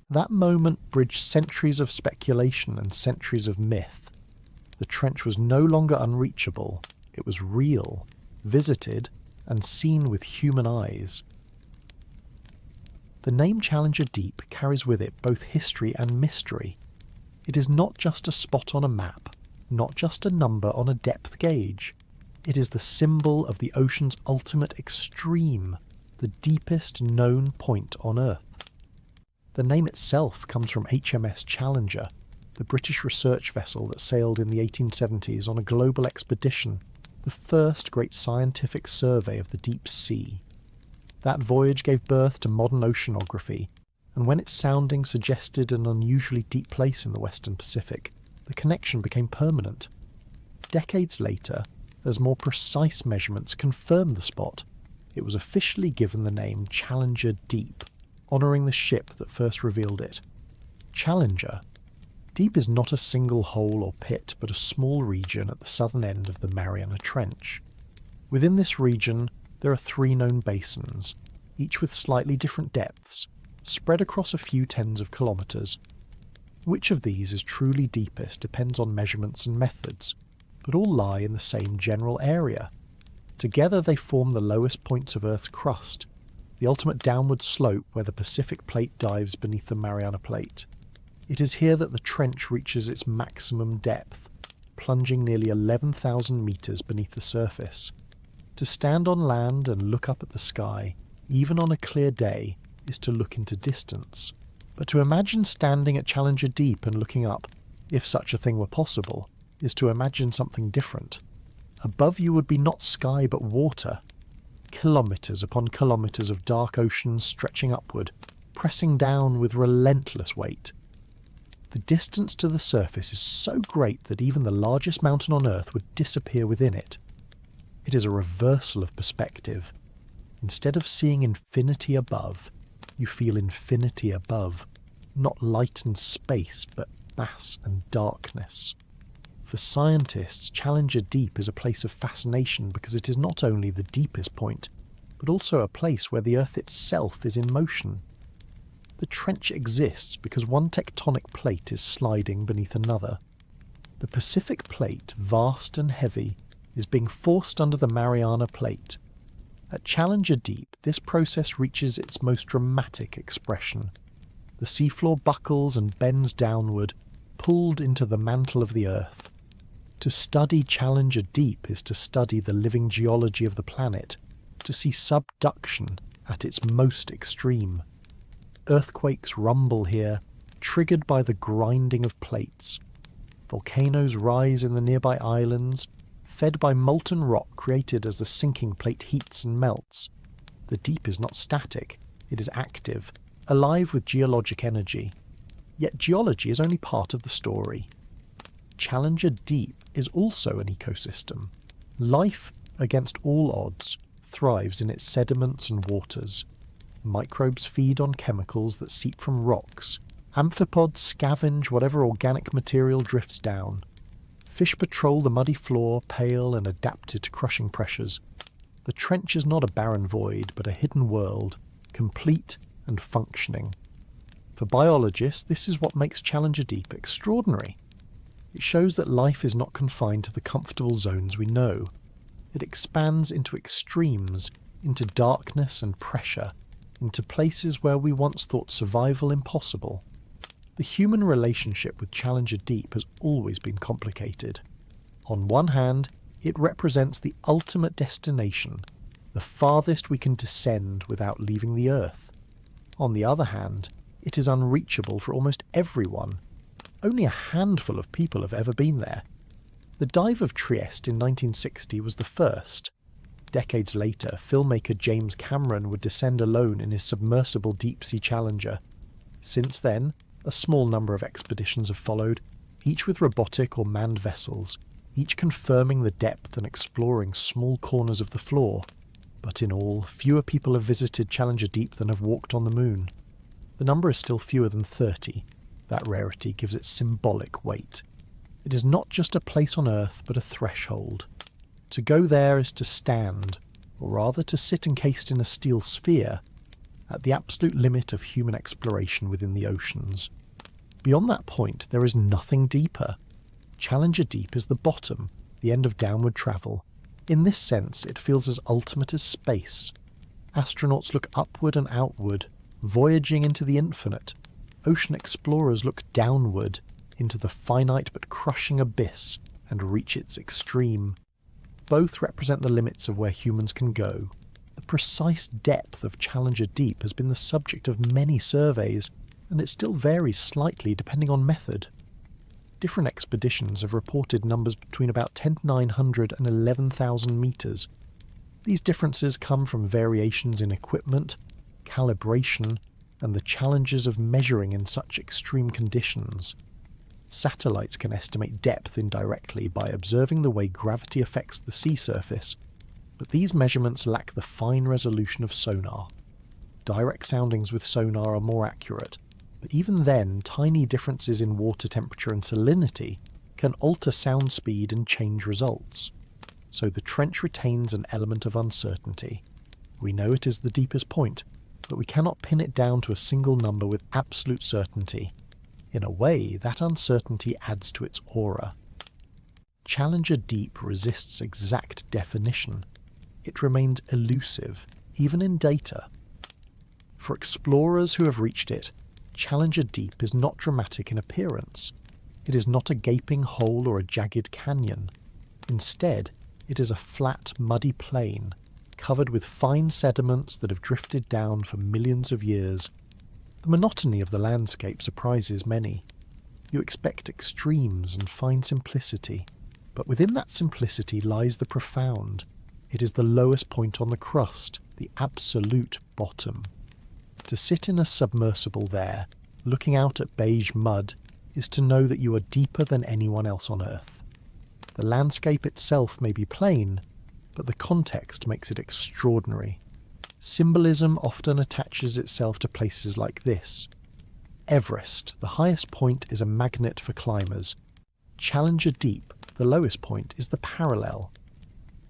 That moment bridged centuries of speculation and centuries of myth. The trench was no longer unreachable, it was real, visited, and seen with human eyes. The name Challenger Deep carries with it both history and mystery. It is not just a spot on a map, not just a number on a depth gauge. It is the symbol of the ocean's ultimate extreme, the deepest known point on Earth. The name itself comes from HMS Challenger, the British research vessel that sailed in the 1870s on a global expedition, the first great scientific survey of the deep sea. That voyage gave birth to modern oceanography, and when its sounding suggested an unusually deep place in the Western Pacific, the connection became permanent. Decades later, as more precise measurements confirmed the spot, it was officially given the name Challenger Deep, honouring the ship that first revealed it. Challenger. Deep is not a single hole or pit, but a small region at the southern end of the Mariana Trench. Within this region, there are 3 known basins, each with slightly different depths, spread across a few tens of kilometres. Which of these is truly deepest depends on measurements and methods, but all lie in the same general area. Together they form the lowest points of Earth's crust, the ultimate downward slope where the Pacific Plate dives beneath the Mariana Plate. It is here that the trench reaches its maximum depth, plunging nearly 11,000 metres beneath the surface. To stand on land and look up at the sky, even on a clear day, is to look into distance. But to imagine standing at Challenger Deep and looking up, if such a thing were possible, is to imagine something different. Above you would be not sky but water. Kilometres upon kilometres of dark oceans stretching upward, pressing down with relentless weight. The distance to the surface is so great that even the largest mountain on Earth would disappear within it. It is a reversal of perspective. Instead of seeing infinity above, you feel infinity above, not light and space, but mass and darkness. For scientists, Challenger Deep is a place of fascination because it is not only the deepest point, but also a place where the Earth itself is in motion. The trench exists because one tectonic plate is sliding beneath another. The Pacific Plate, vast and heavy, is being forced under the Mariana Plate. At Challenger Deep, this process reaches its most dramatic expression. The seafloor buckles and bends downward, pulled into the mantle of the Earth. To study Challenger Deep is to study the living geology of the planet, to see subduction at its most extreme. Earthquakes rumble here, triggered by the grinding of plates. Volcanoes rise in the nearby islands, fed by molten rock created as the sinking plate heats and melts. The deep is not static, it is active, alive with geologic energy. Yet geology is only part of the story. Challenger Deep is also an ecosystem. Life, against all odds, thrives in its sediments and waters. Microbes feed on chemicals that seep from rocks. Amphipods scavenge whatever organic material drifts down. Fish patrol the muddy floor, pale and adapted to crushing pressures. The trench is not a barren void, but a hidden world, complete and functioning. For biologists, this is what makes Challenger Deep extraordinary. It shows that life is not confined to the comfortable zones we know. It expands into extremes, into darkness and pressure, into places where we once thought survival impossible. The human relationship with Challenger Deep has always been complicated. On one hand, it represents the ultimate destination, the farthest we can descend without leaving the Earth. On the other hand, it is unreachable for almost everyone. Only a handful of people have ever been there. The dive of Trieste in 1960 was the first. Decades later, filmmaker James Cameron would descend alone in his submersible deep-sea Challenger. Since then, a small number of expeditions have followed, each with robotic or manned vessels, each confirming the depth and exploring small corners of the floor. But in all, fewer people have visited Challenger Deep than have walked on the moon. The number is still fewer than 30. That rarity gives it symbolic weight. It is not just a place on Earth, but a threshold. To go there is to stand, or rather to sit encased in a steel sphere, at the absolute limit of human exploration within the oceans. Beyond that point, there is nothing deeper. Challenger Deep is the bottom, the end of downward travel. In this sense, it feels as ultimate as space. Astronauts look upward and outward, voyaging into the infinite. Ocean explorers look downward, into the finite but crushing abyss, and reach its extreme. Both represent the limits of where humans can go. The precise depth of Challenger Deep has been the subject of many surveys, and it still varies slightly depending on method. Different expeditions have reported numbers between about 10,900 and 11,000 metres. These differences come from variations in equipment, calibration, and the challenges of measuring in such extreme conditions. Satellites can estimate depth indirectly by observing the way gravity affects the sea surface, but these measurements lack the fine resolution of sonar. Direct soundings with sonar are more accurate, but even then, tiny differences in water temperature and salinity can alter sound speed and change results. So the trench retains an element of uncertainty. We know it is the deepest point, but we cannot pin it down to a single number with absolute certainty. In a way, that uncertainty adds to its aura. Challenger Deep resists exact definition. It remains elusive, even in data. For explorers who have reached it, Challenger Deep is not dramatic in appearance. It is not a gaping hole or a jagged canyon. Instead, it is a flat, muddy plain, covered with fine sediments that have drifted down for millions of years. The monotony of the landscape surprises many. You expect extremes and find simplicity, but within that simplicity lies the profound. It is the lowest point on the crust, the absolute bottom. To sit in a submersible there, looking out at beige mud, is to know that you are deeper than anyone else on Earth. The landscape itself may be plain, but the context makes it extraordinary. Symbolism often attaches itself to places like this. Everest, the highest point, is a magnet for climbers. Challenger Deep, the lowest point, is the parallel.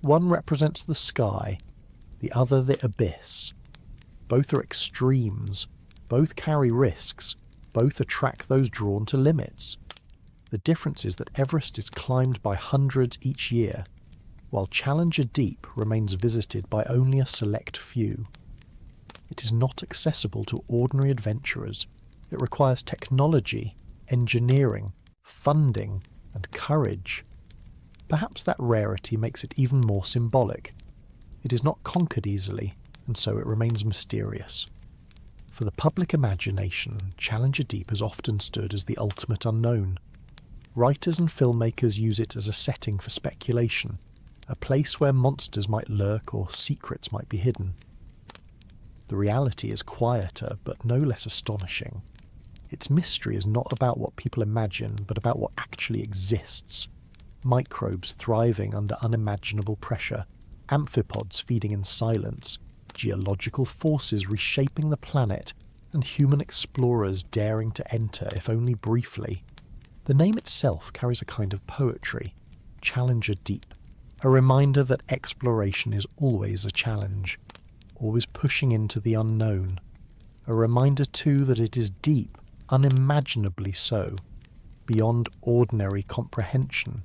One represents the sky, the other the abyss. Both are extremes, both carry risks, both attract those drawn to limits. The difference is that Everest is climbed by hundreds each year, while Challenger Deep remains visited by only a select few. It is not accessible to ordinary adventurers. It requires technology, engineering, funding, and courage. Perhaps that rarity makes it even more symbolic. It is not conquered easily, and so it remains mysterious. For the public imagination, Challenger Deep has often stood as the ultimate unknown. Writers and filmmakers use it as a setting for speculation, a place where monsters might lurk or secrets might be hidden. The reality is quieter, but no less astonishing. Its mystery is not about what people imagine, but about what actually exists. Microbes thriving under unimaginable pressure, amphipods feeding in silence, geological forces reshaping the planet, and human explorers daring to enter, if only briefly. The name itself carries a kind of poetry, Challenger Deep, a reminder that exploration is always a challenge, always pushing into the unknown. A reminder too that it is deep, unimaginably so, beyond ordinary comprehension.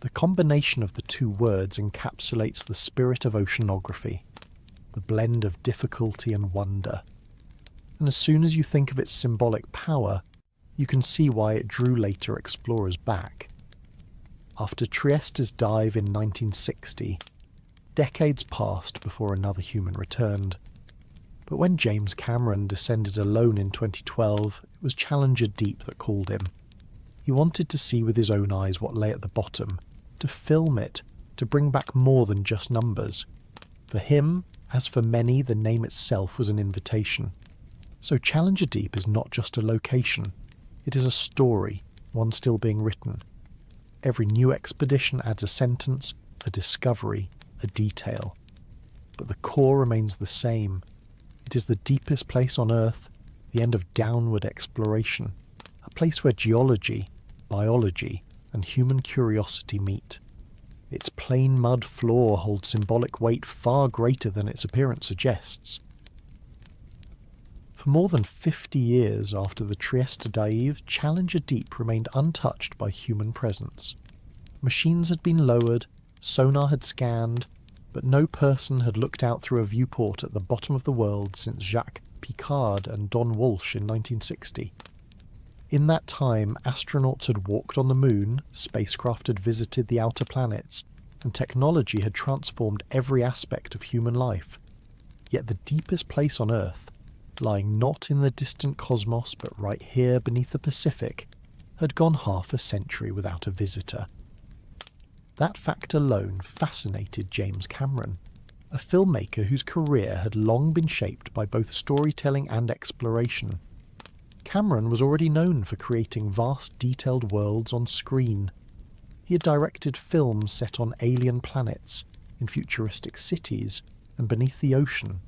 The combination of the two words encapsulates the spirit of oceanography, the blend of difficulty and wonder. And as soon as you think of its symbolic power, you can see why it drew later explorers back. After Trieste's dive in 1960, decades passed before another human returned. But when James Cameron descended alone in 2012, it was Challenger Deep that called him. He wanted to see with his own eyes what lay at the bottom, to film it, to bring back more than just numbers. For him, as for many, the name itself was an invitation. So Challenger Deep is not just a location. It is a story, one still being written. Every new expedition adds a sentence, a discovery, a detail. But the core remains the same. It is the deepest place on Earth, the end of downward exploration, a place where geology, biology, and human curiosity meet. Its plain mud floor holds symbolic weight far greater than its appearance suggests. For more than 50 years after the Trieste dive, Challenger Deep remained untouched by human presence. Machines had been lowered, sonar had scanned, but no person had looked out through a viewport at the bottom of the world since Jacques Piccard and Don Walsh in 1960. In that time, astronauts had walked on the moon, spacecraft had visited the outer planets, and technology had transformed every aspect of human life. Yet the deepest place on Earth, lying not in the distant cosmos but right here beneath the Pacific, had gone half a century without a visitor. That fact alone fascinated James Cameron, a filmmaker whose career had long been shaped by both storytelling and exploration. Cameron was already known for creating vast, detailed worlds on screen. He had directed films set on alien planets, in futuristic cities, and beneath the ocean.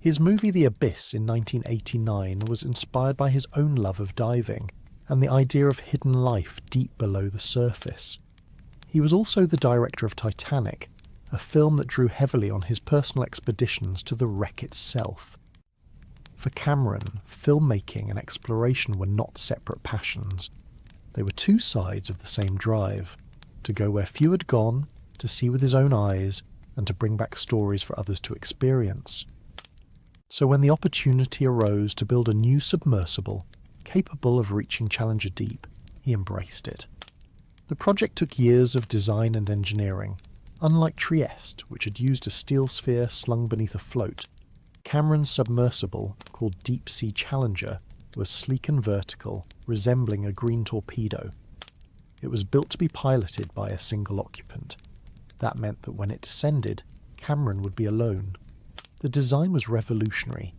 His movie The Abyss in 1989 was inspired by his own love of diving and the idea of hidden life deep below the surface. He was also the director of Titanic, a film that drew heavily on his personal expeditions to the wreck itself. For Cameron, filmmaking and exploration were not separate passions. They were two sides of the same drive, to go where few had gone, to see with his own eyes, and to bring back stories for others to experience. So when the opportunity arose to build a new submersible, capable of reaching Challenger Deep, he embraced it. The project took years of design and engineering. Unlike Trieste, which had used a steel sphere slung beneath a float, Cameron's submersible, called Deepsea Challenger, was sleek and vertical, resembling a green torpedo. It was built to be piloted by a single occupant. That meant that when it descended, Cameron would be alone. The design was revolutionary.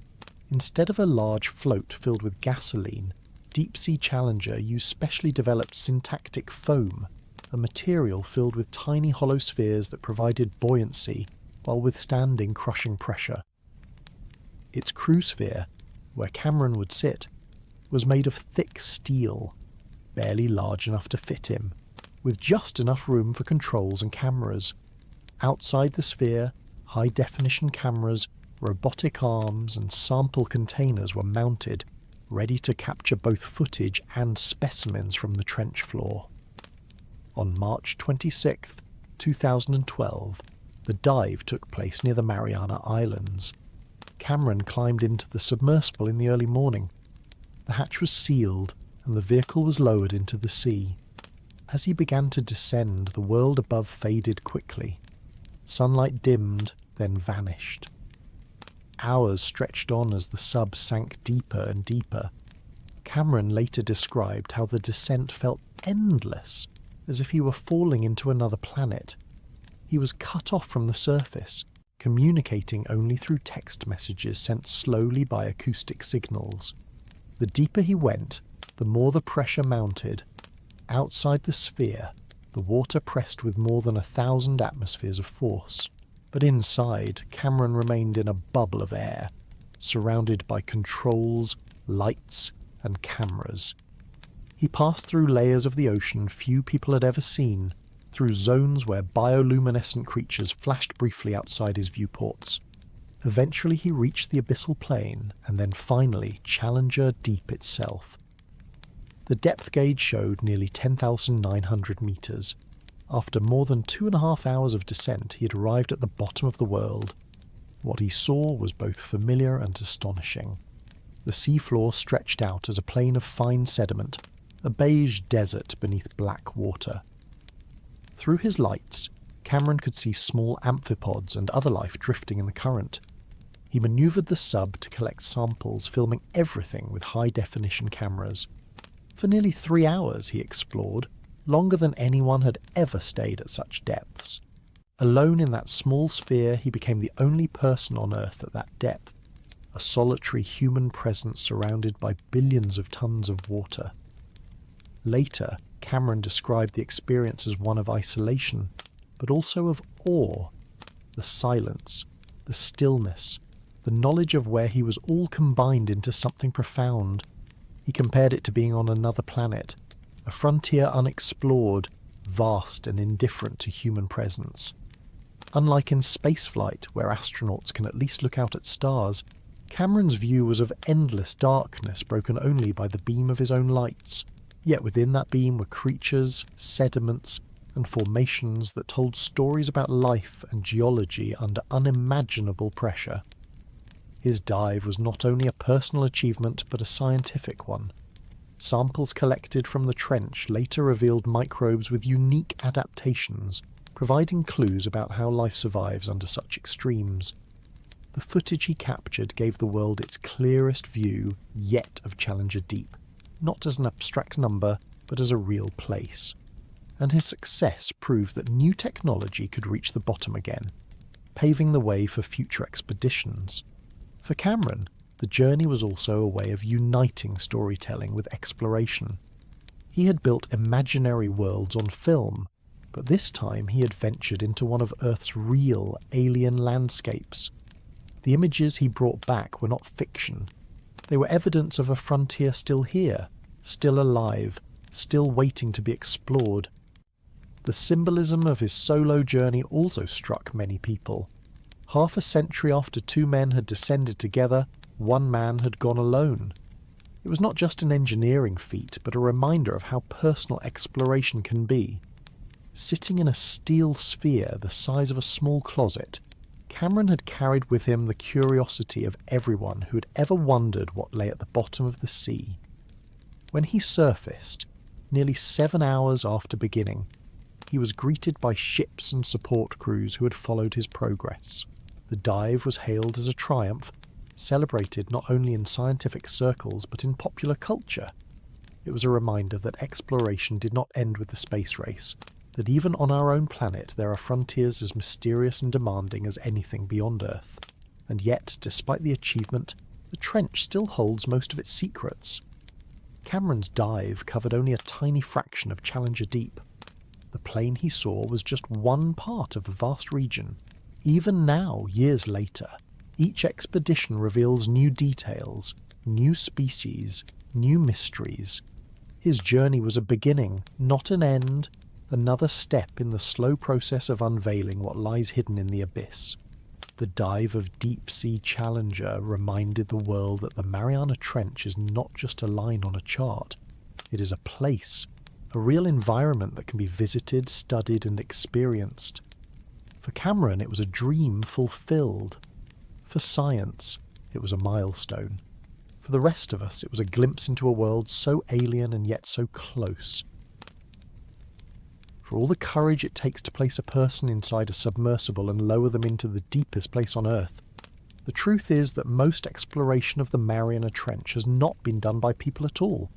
Instead of a large float filled with gasoline, Deepsea Challenger used specially developed syntactic foam, a material filled with tiny hollow spheres that provided buoyancy while withstanding crushing pressure. Its crew sphere, where Cameron would sit, was made of thick steel, barely large enough to fit him, with just enough room for controls and cameras. Outside the sphere, high-definition cameras, robotic arms and sample containers were mounted, ready to capture both footage and specimens from the trench floor. On March 26, 2012, the dive took place near the Mariana Islands. Cameron climbed into the submersible in the early morning. The hatch was sealed and the vehicle was lowered into the sea. As he began to descend, the world above faded quickly. Sunlight dimmed, then vanished. Hours stretched on as the sub sank deeper and deeper. Cameron later described how the descent felt endless, as if he were falling into another planet. He was cut off from the surface, communicating only through text messages sent slowly by acoustic signals. The deeper he went, the more the pressure mounted. Outside the sphere, the water pressed with more than 1,000 atmospheres of force. But inside, Cameron remained in a bubble of air, surrounded by controls, lights, and cameras. He passed through layers of the ocean few people had ever seen, through zones where bioluminescent creatures flashed briefly outside his viewports. Eventually he reached the abyssal plain, and then finally Challenger Deep itself. The depth gauge showed nearly 10,900 meters. After more than 2.5 hours of descent, he had arrived at the bottom of the world. What he saw was both familiar and astonishing. The seafloor stretched out as a plain of fine sediment, a beige desert beneath black water. Through his lights, Cameron could see small amphipods and other life drifting in the current. He manoeuvred the sub to collect samples, filming everything with high-definition cameras. For nearly 3 hours he explored, longer than anyone had ever stayed at such depths. Alone in that small sphere, he became the only person on Earth at that depth, a solitary human presence surrounded by billions of tons of water. Later, Cameron described the experience as one of isolation, but also of awe. The silence, the stillness, the knowledge of where he was all combined into something profound. He compared it to being on another planet, a frontier unexplored, vast and indifferent to human presence. Unlike in spaceflight, where astronauts can at least look out at stars, Cameron's view was of endless darkness broken only by the beam of his own lights. Yet within that beam were creatures, sediments, and formations that told stories about life and geology under unimaginable pressure. His dive was not only a personal achievement but a scientific one. Samples collected from the trench later revealed microbes with unique adaptations, providing clues about how life survives under such extremes. the footage he captured gave the world its clearest view yet of Challenger Deep, not as an abstract number, but as a real place. And his success proved that new technology could reach the bottom again, paving the way for future expeditions. For Cameron, the journey was also a way of uniting storytelling with exploration. He had built imaginary worlds on film, but this time he had ventured into one of Earth's real alien landscapes. The images he brought back were not fiction. They were evidence of a frontier still here, still alive, still waiting to be explored. The symbolism of his solo journey also struck many people. Half a century after two men had descended together, one man had gone alone. It was not just an engineering feat, but a reminder of how personal exploration can be. Sitting in a steel sphere the size of a small closet, Cameron had carried with him the curiosity of everyone who had ever wondered what lay at the bottom of the sea. When he surfaced, nearly 7 hours after beginning, he was greeted by ships and support crews who had followed his progress. The dive was hailed as a triumph, celebrated not only in scientific circles but in popular culture. It was a reminder that exploration did not end with the space race, that even on our own planet there are frontiers as mysterious and demanding as anything beyond Earth. And yet, despite the achievement, the trench still holds most of its secrets. Cameron's dive covered only a tiny fraction of Challenger Deep. The plane he saw was just one part of a vast region. Even now, years later, each expedition reveals new details, new species, new mysteries. His journey was a beginning, not an end, another step in the slow process of unveiling what lies hidden in the abyss. The dive of deep-sea Challenger reminded the world that the Mariana Trench is not just a line on a chart. It is a place, a real environment that can be visited, studied and experienced. For Cameron, it was a dream fulfilled. For science, it was a milestone. For the rest of us, it was a glimpse into a world so alien and yet so close. For all the courage it takes to place a person inside a submersible and lower them into the deepest place on Earth, the truth is that most exploration of the Mariana Trench has not been done by people at all.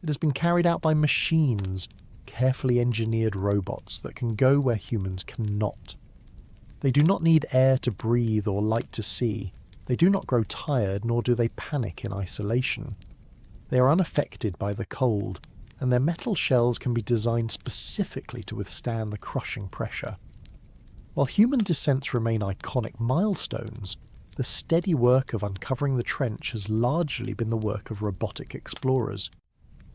It has been carried out by machines, carefully engineered robots that can go where humans cannot. They do not need air to breathe or light to see. They do not grow tired, nor do they panic in isolation. They are unaffected by the cold, and their metal shells can be designed specifically to withstand the crushing pressure. While human descents remain iconic milestones, the steady work of uncovering the trench has largely been the work of robotic explorers.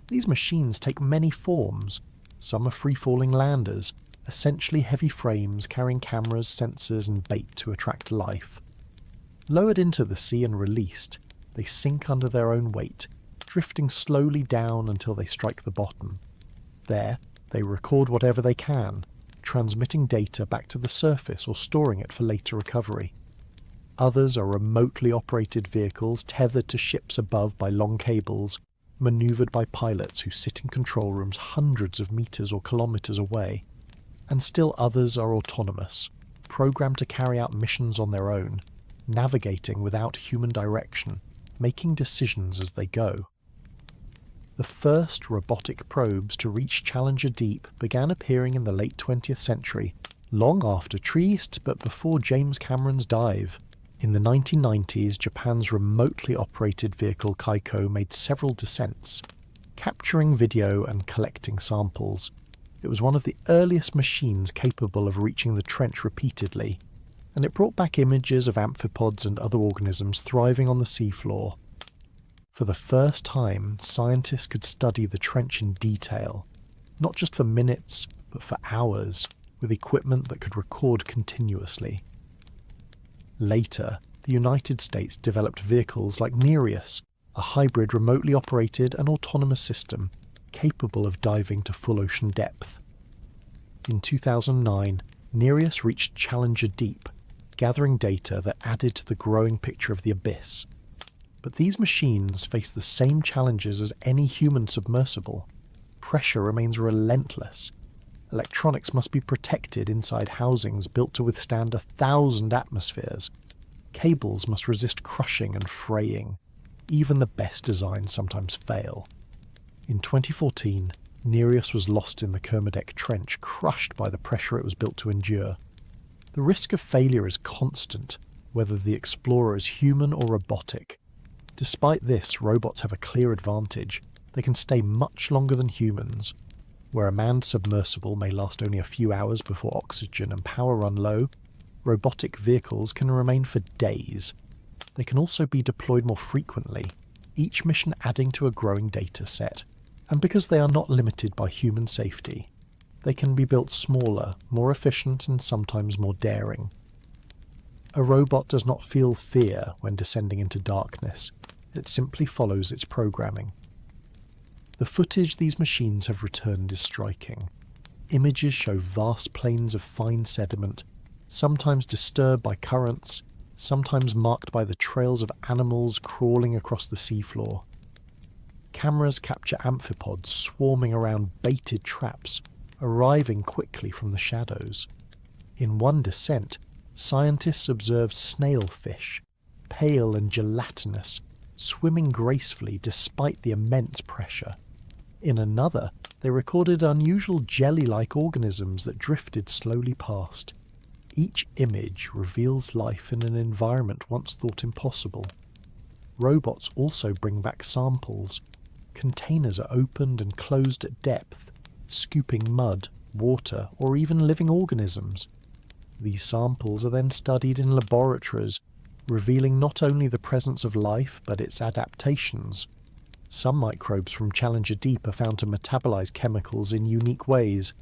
These machines take many forms. Some are free-falling landers, essentially heavy frames carrying cameras, sensors and bait to attract life. Lowered into the sea and released, they sink under their own weight, drifting slowly down until they strike the bottom. There, they record whatever they can, transmitting data back to the surface or storing it for later recovery. Others are remotely operated vehicles tethered to ships above by long cables, manoeuvred by pilots who sit in control rooms hundreds of meters or kilometers away. And still others are autonomous, programmed to carry out missions on their own, navigating without human direction, making decisions as they go. The first robotic probes to reach Challenger Deep began appearing in the late 20th century, long after Trieste but before James Cameron's dive. In the 1990s, Japan's remotely operated vehicle Kaiko made several descents, capturing video and collecting samples. It was one of the earliest machines capable of reaching the trench repeatedly, and it brought back images of amphipods and other organisms thriving on the seafloor. For the first time, scientists could study the trench in detail, not just for minutes, but for hours, with equipment that could record continuously. Later, the United States developed vehicles like Nereus, a hybrid remotely operated and autonomous system capable of diving to full ocean depth. In 2009, Nereus reached Challenger Deep, gathering data that added to the growing picture of the abyss. But these machines face the same challenges as any human submersible. Pressure remains relentless. Electronics must be protected inside housings built to withstand 1,000 atmospheres. Cables must resist crushing and fraying. Even the best designs sometimes fail. In 2014, Nereus was lost in the Kermadec Trench, crushed by the pressure it was built to endure. The risk of failure is constant, whether the explorer is human or robotic. Despite this, robots have a clear advantage. They can stay much longer than humans. Where a manned submersible may last only a few hours before oxygen and power run low, robotic vehicles can remain for days. They can also be deployed more frequently, each mission adding to a growing data set. And because they are not limited by human safety, they can be built smaller, more efficient, and sometimes more daring. A robot does not feel fear when descending into darkness. It simply follows its programming. The footage these machines have returned is striking. Images show vast plains of fine sediment, sometimes disturbed by currents, sometimes marked by the trails of animals crawling across the seafloor. Cameras capture amphipods swarming around baited traps, arriving quickly from the shadows. In one descent, scientists observed snailfish, pale and gelatinous, swimming gracefully despite the immense pressure. In another, they recorded unusual jelly-like organisms that drifted slowly past. Each image reveals life in an environment once thought impossible. Robots also bring back samples. Containers are opened and closed at depth, scooping mud, water, or even living organisms. These samples are then studied in laboratories, revealing not only the presence of life but its adaptations. Some microbes from Challenger Deep are found to metabolize chemicals in unique ways,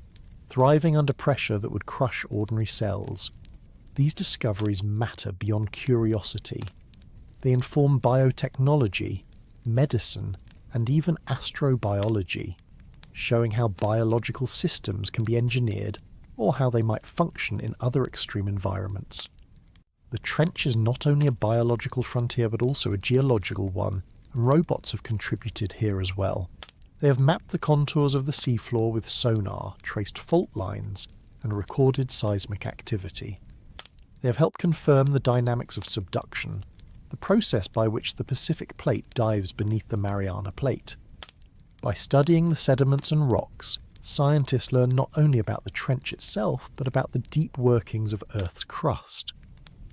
thriving under pressure that would crush ordinary cells. These discoveries matter beyond curiosity. They inform biotechnology, medicine, and even astrobiology, showing how biological systems can be engineered or how they might function in other extreme environments. The trench is not only a biological frontier but also a geological one, and robots have contributed here as well. They have mapped the contours of the seafloor with sonar, traced fault lines, and recorded seismic activity. They have helped confirm the dynamics of subduction, the process by which the Pacific Plate dives beneath the Mariana Plate. By studying the sediments and rocks, scientists learn not only about the trench itself, but about the deep workings of Earth's crust.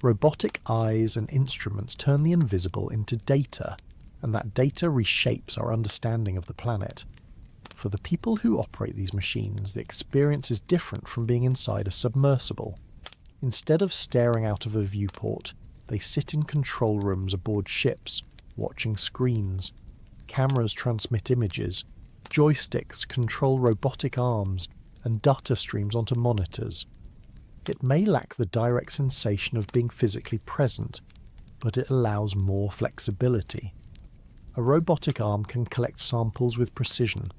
Robotic eyes and instruments turn the invisible into data, and that data reshapes our understanding of the planet. For the people who operate these machines, the experience is different from being inside a submersible. Instead of staring out of a viewport, they sit in control rooms aboard ships, watching screens. Cameras transmit images, joysticks control robotic arms, and data streams onto monitors. It may lack the direct sensation of being physically present, but it allows more flexibility. A robotic arm can collect samples with precision.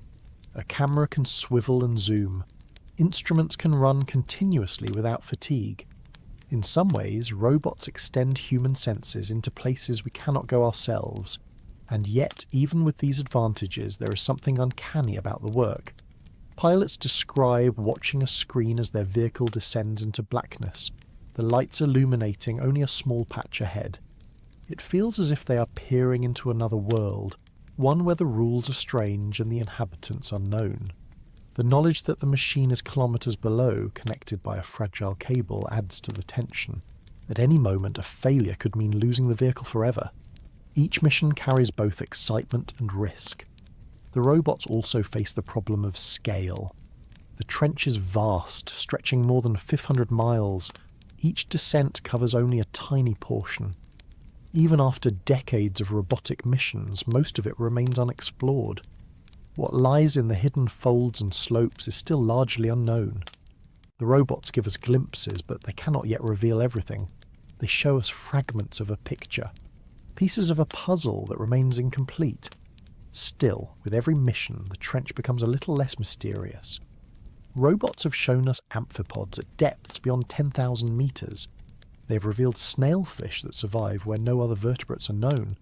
A camera can swivel and zoom. Instruments can run continuously without fatigue. In some ways, robots extend human senses into places we cannot go ourselves, and yet, even with these advantages, there is something uncanny about the work. Pilots describe watching a screen as their vehicle descends into blackness, the lights illuminating only a small patch ahead. It feels as if they are peering into another world, one where the rules are strange and the inhabitants unknown. The knowledge that the machine is kilometres below, connected by a fragile cable, adds to the tension. At any moment, a failure could mean losing the vehicle forever. Each mission carries both excitement and risk. The robots also face the problem of scale. The trench is vast, stretching more than 500 miles. Each descent covers only a tiny portion. Even after decades of robotic missions, most of it remains unexplored. What lies in the hidden folds and slopes is still largely unknown. The robots give us glimpses, but they cannot yet reveal everything. They show us fragments of a picture, pieces of a puzzle that remains incomplete. Still, with every mission, the trench becomes a little less mysterious. Robots have shown us amphipods at depths beyond 10,000 metres. They have revealed snailfish that survive where no other vertebrates are known.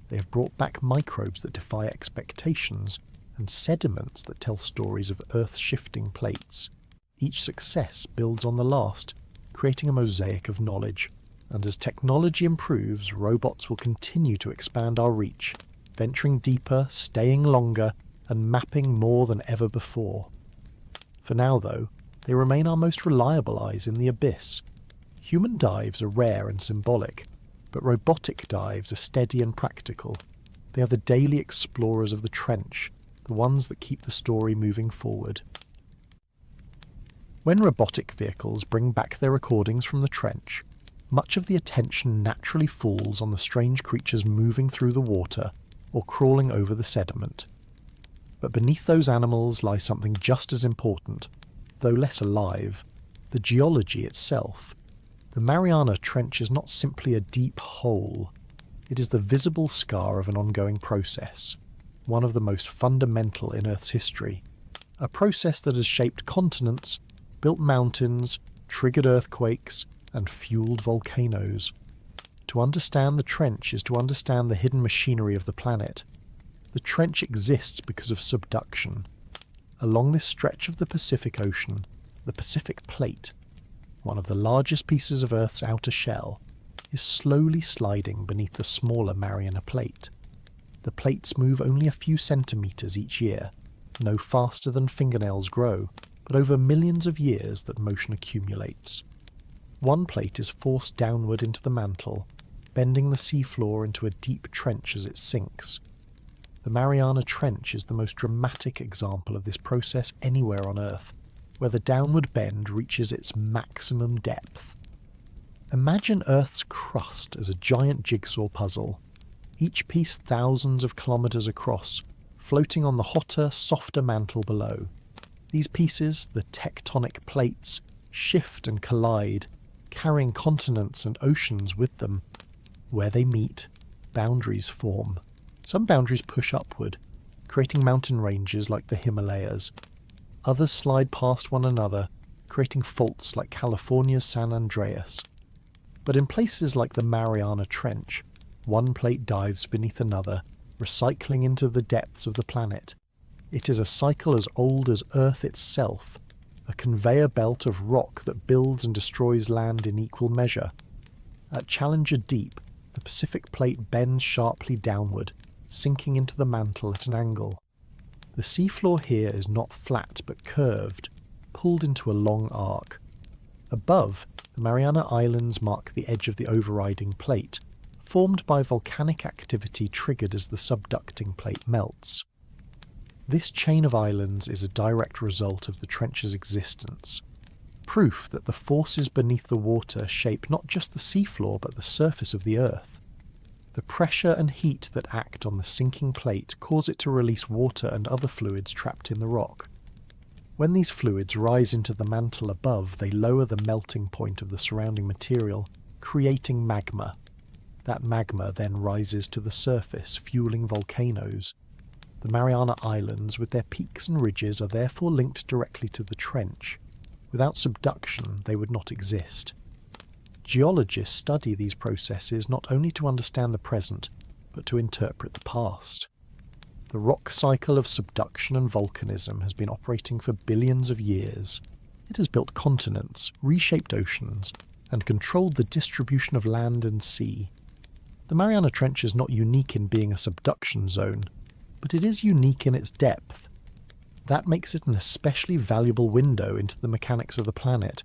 They have brought back microbes that defy expectations, and sediments that tell stories of Earth's shifting plates. Each success builds on the last, creating a mosaic of knowledge. and as technology improves, robots will continue to expand our reach, venturing deeper, staying longer, and mapping more than ever before. For now, though, they remain our most reliable eyes in the abyss. Human dives are rare and symbolic, but robotic dives are steady and practical. They are the daily explorers of the trench, the ones that keep the story moving forward. When robotic vehicles bring back their recordings from the trench, much of the attention naturally falls on the strange creatures moving through the water or crawling over the sediment. But beneath those animals lies something just as important, though less alive: the geology itself. The Mariana Trench is not simply a deep hole. It is the visible scar of an ongoing process, one of the most fundamental in Earth's history. A process that has shaped continents, built mountains, triggered earthquakes, and fueled volcanoes. To understand the trench is to understand the hidden machinery of the planet. The trench exists because of subduction. Along this stretch of the Pacific Ocean, the Pacific Plate, one of the largest pieces of Earth's outer shell, is slowly sliding beneath the smaller Mariana Plate. The plates move only a few centimetres each year, no faster than fingernails grow, but over millions of years that motion accumulates. One plate is forced downward into the mantle, bending the seafloor into a deep trench as it sinks. The Mariana Trench is the most dramatic example of this process anywhere on Earth, where the downward bend reaches its maximum depth. Imagine Earth's crust as a giant jigsaw puzzle, each piece thousands of kilometres across, floating on the hotter, softer mantle below. These pieces, the tectonic plates, shift and collide, carrying continents and oceans with them. Where they meet, boundaries form. Some boundaries push upward, creating mountain ranges like the Himalayas. Others slide past one another, creating faults like California's San Andreas. But in places like the Mariana Trench, one plate dives beneath another, recycling into the depths of the planet. It is a cycle as old as Earth itself, a conveyor belt of rock that builds and destroys land in equal measure. At Challenger Deep, the Pacific Plate bends sharply downward, sinking into the mantle at an angle. The seafloor here is not flat but curved, pulled into a long arc. Above, the Mariana Islands mark the edge of the overriding plate, formed by volcanic activity triggered as the subducting plate melts. This chain of islands is a direct result of the trench's existence, proof that the forces beneath the water shape not just the seafloor but the surface of the Earth. The pressure and heat that act on the sinking plate cause it to release water and other fluids trapped in the rock. When these fluids rise into the mantle above, they lower the melting point of the surrounding material, creating magma. That magma then rises to the surface, fueling volcanoes. The Mariana Islands, with their peaks and ridges, are therefore linked directly to the trench. Without subduction, they would not exist. Geologists study these processes not only to understand the present, but to interpret the past. The rock cycle of subduction and volcanism has been operating for billions of years. It has built continents, reshaped oceans, and controlled the distribution of land and sea. The Mariana Trench is not unique in being a subduction zone, but it is unique in its depth. That makes it an especially valuable window into the mechanics of the planet.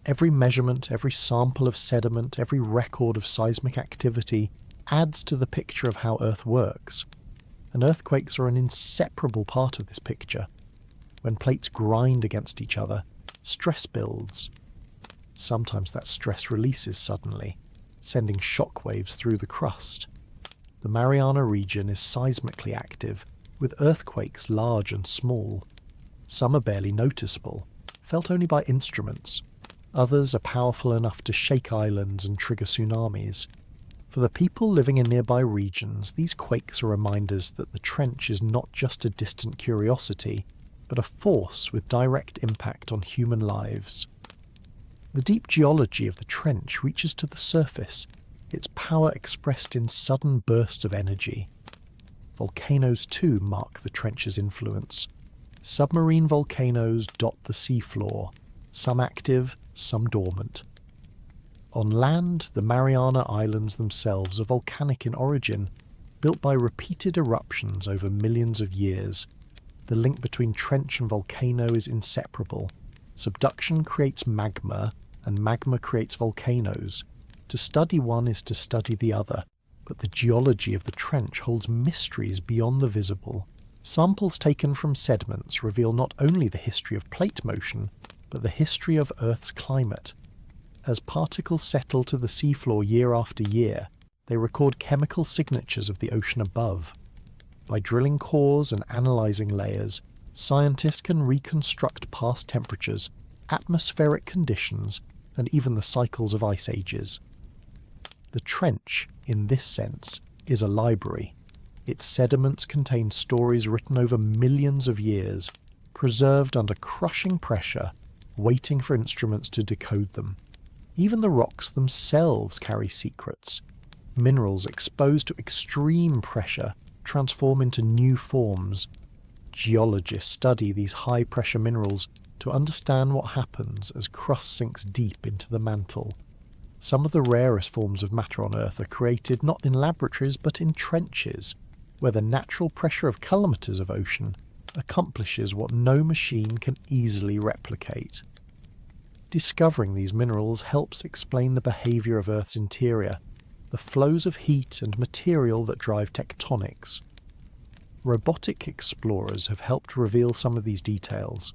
Every measurement, every sample of sediment, every record of seismic activity adds to the picture of how Earth works. And earthquakes are an inseparable part of this picture. When plates grind against each other, stress builds. Sometimes that stress releases suddenly, sending shock waves through the crust. The Mariana region is seismically active, with earthquakes large and small. Some are barely noticeable, felt only by instruments. Others are powerful enough to shake islands and trigger tsunamis. For the people living in nearby regions, these quakes are reminders that the trench is not just a distant curiosity, but a force with direct impact on human lives. The deep geology of the trench reaches to the surface, its power expressed in sudden bursts of energy. Volcanoes too mark the trench's influence. Submarine volcanoes dot the seafloor, some active, some dormant. On land, the Mariana Islands themselves are volcanic in origin, built by repeated eruptions over millions of years. The link between trench and volcano is inseparable. Subduction creates magma, and magma creates volcanoes. To study one is to study the other, but the geology of the trench holds mysteries beyond the visible. Samples taken from sediments reveal not only the history of plate motion, but the history of Earth's climate. As particles settle to the seafloor year after year, they record chemical signatures of the ocean above. By drilling cores and analysing layers, scientists can reconstruct past temperatures, atmospheric conditions, and even the cycles of ice ages. The trench, in this sense, is a library. Its sediments contain stories written over millions of years, preserved under crushing pressure, waiting for instruments to decode them. Even the rocks themselves carry secrets. Minerals exposed to extreme pressure transform into new forms. Geologists study these high-pressure minerals to understand what happens as crust sinks deep into the mantle. Some of the rarest forms of matter on Earth are created not in laboratories but in trenches, where the natural pressure of kilometres of ocean accomplishes what no machine can easily replicate. Discovering these minerals helps explain the behaviour of Earth's interior, the flows of heat and material that drive tectonics. Robotic explorers have helped reveal some of these details.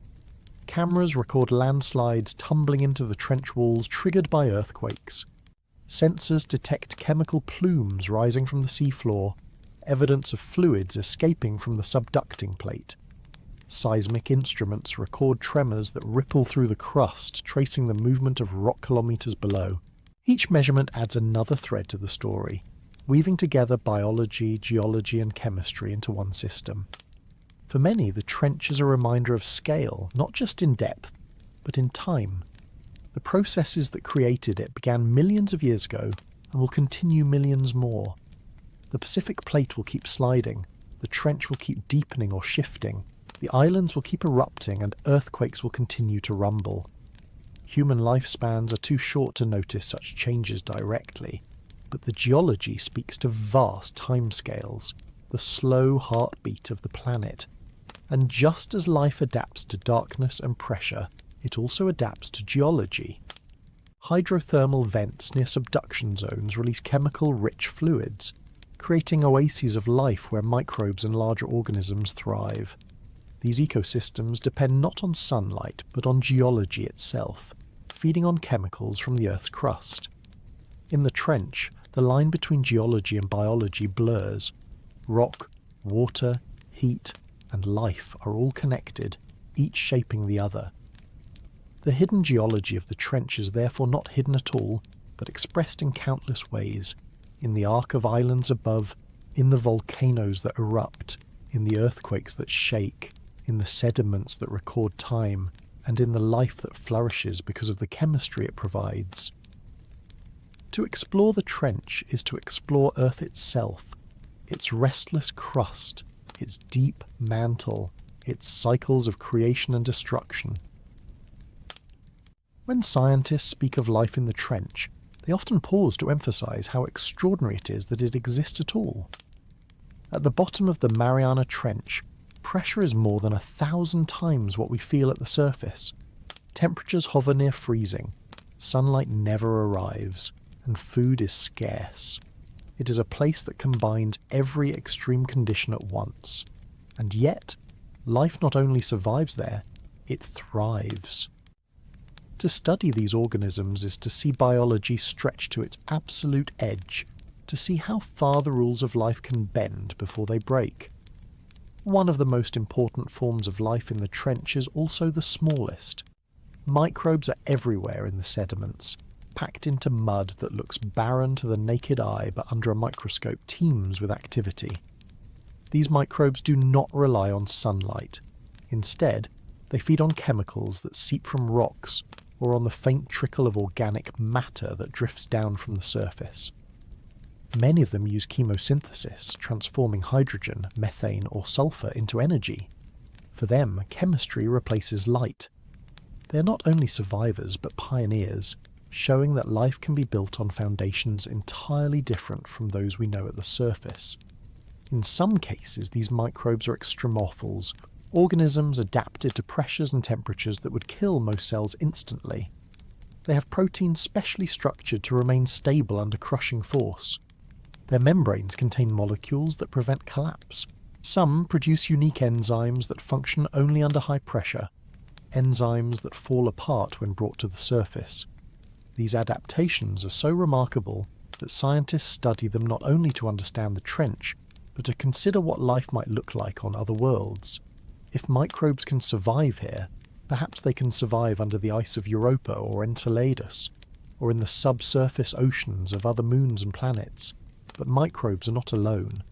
Cameras record landslides tumbling into the trench walls triggered by earthquakes. Sensors detect chemical plumes rising from the seafloor, evidence of fluids escaping from the subducting plate. Seismic instruments record tremors that ripple through the crust, tracing the movement of rock kilometres below. Each measurement adds another thread to the story, weaving together biology, geology and chemistry into one system. For many, the trench is a reminder of scale, not just in depth, but in time. The processes that created it began millions of years ago and will continue millions more. The Pacific plate will keep sliding, the trench will keep deepening or shifting, the islands will keep erupting and earthquakes will continue to rumble. Human lifespans are too short to notice such changes directly, but the geology speaks to vast timescales, the slow heartbeat of the planet. And just as life adapts to darkness and pressure, it also adapts to geology. Hydrothermal vents near subduction zones release chemical-rich fluids, creating oases of life where microbes and larger organisms thrive. These ecosystems depend not on sunlight, but on geology itself, feeding on chemicals from the Earth's crust. In the trench, the line between geology and biology blurs. Rock, water, heat, and life are all connected, each shaping the other. The hidden geology of the trench is therefore not hidden at all, but expressed in countless ways, in the arc of islands above, in the volcanoes that erupt, in the earthquakes that shake, in the sediments that record time, and in the life that flourishes because of the chemistry it provides. To explore the trench is to explore Earth itself, its restless crust, its deep mantle, its cycles of creation and destruction. When scientists speak of life in the trench, they often pause to emphasise how extraordinary it is that it exists at all. At the bottom of the Mariana Trench, pressure is more than 1,000 times what we feel at the surface. Temperatures hover near freezing, sunlight never arrives, and food is scarce. It is a place that combines every extreme condition at once. And yet, life not only survives there, it thrives. To study these organisms is to see biology stretch to its absolute edge, to see how far the rules of life can bend before they break. One of the most important forms of life in the trench is also the smallest. Microbes are everywhere in the sediments, packed into mud that looks barren to the naked eye but under a microscope teems with activity. These microbes do not rely on sunlight. Instead, they feed on chemicals that seep from rocks or on the faint trickle of organic matter that drifts down from the surface. Many of them use chemosynthesis, transforming hydrogen, methane or sulfur into energy. For them, chemistry replaces light. They are not only survivors but pioneers, showing that life can be built on foundations entirely different from those we know at the surface. In some cases, these microbes are extremophils, organisms adapted to pressures and temperatures that would kill most cells instantly. They have proteins specially structured to remain stable under crushing force. Their membranes contain molecules that prevent collapse. Some produce unique enzymes that function only under high pressure, enzymes that fall apart when brought to the surface. These adaptations are so remarkable that scientists study them not only to understand the trench, but to consider what life might look like on other worlds. If microbes can survive here, perhaps they can survive under the ice of Europa or Enceladus, or in the subsurface oceans of other moons and planets. But microbes are not alone.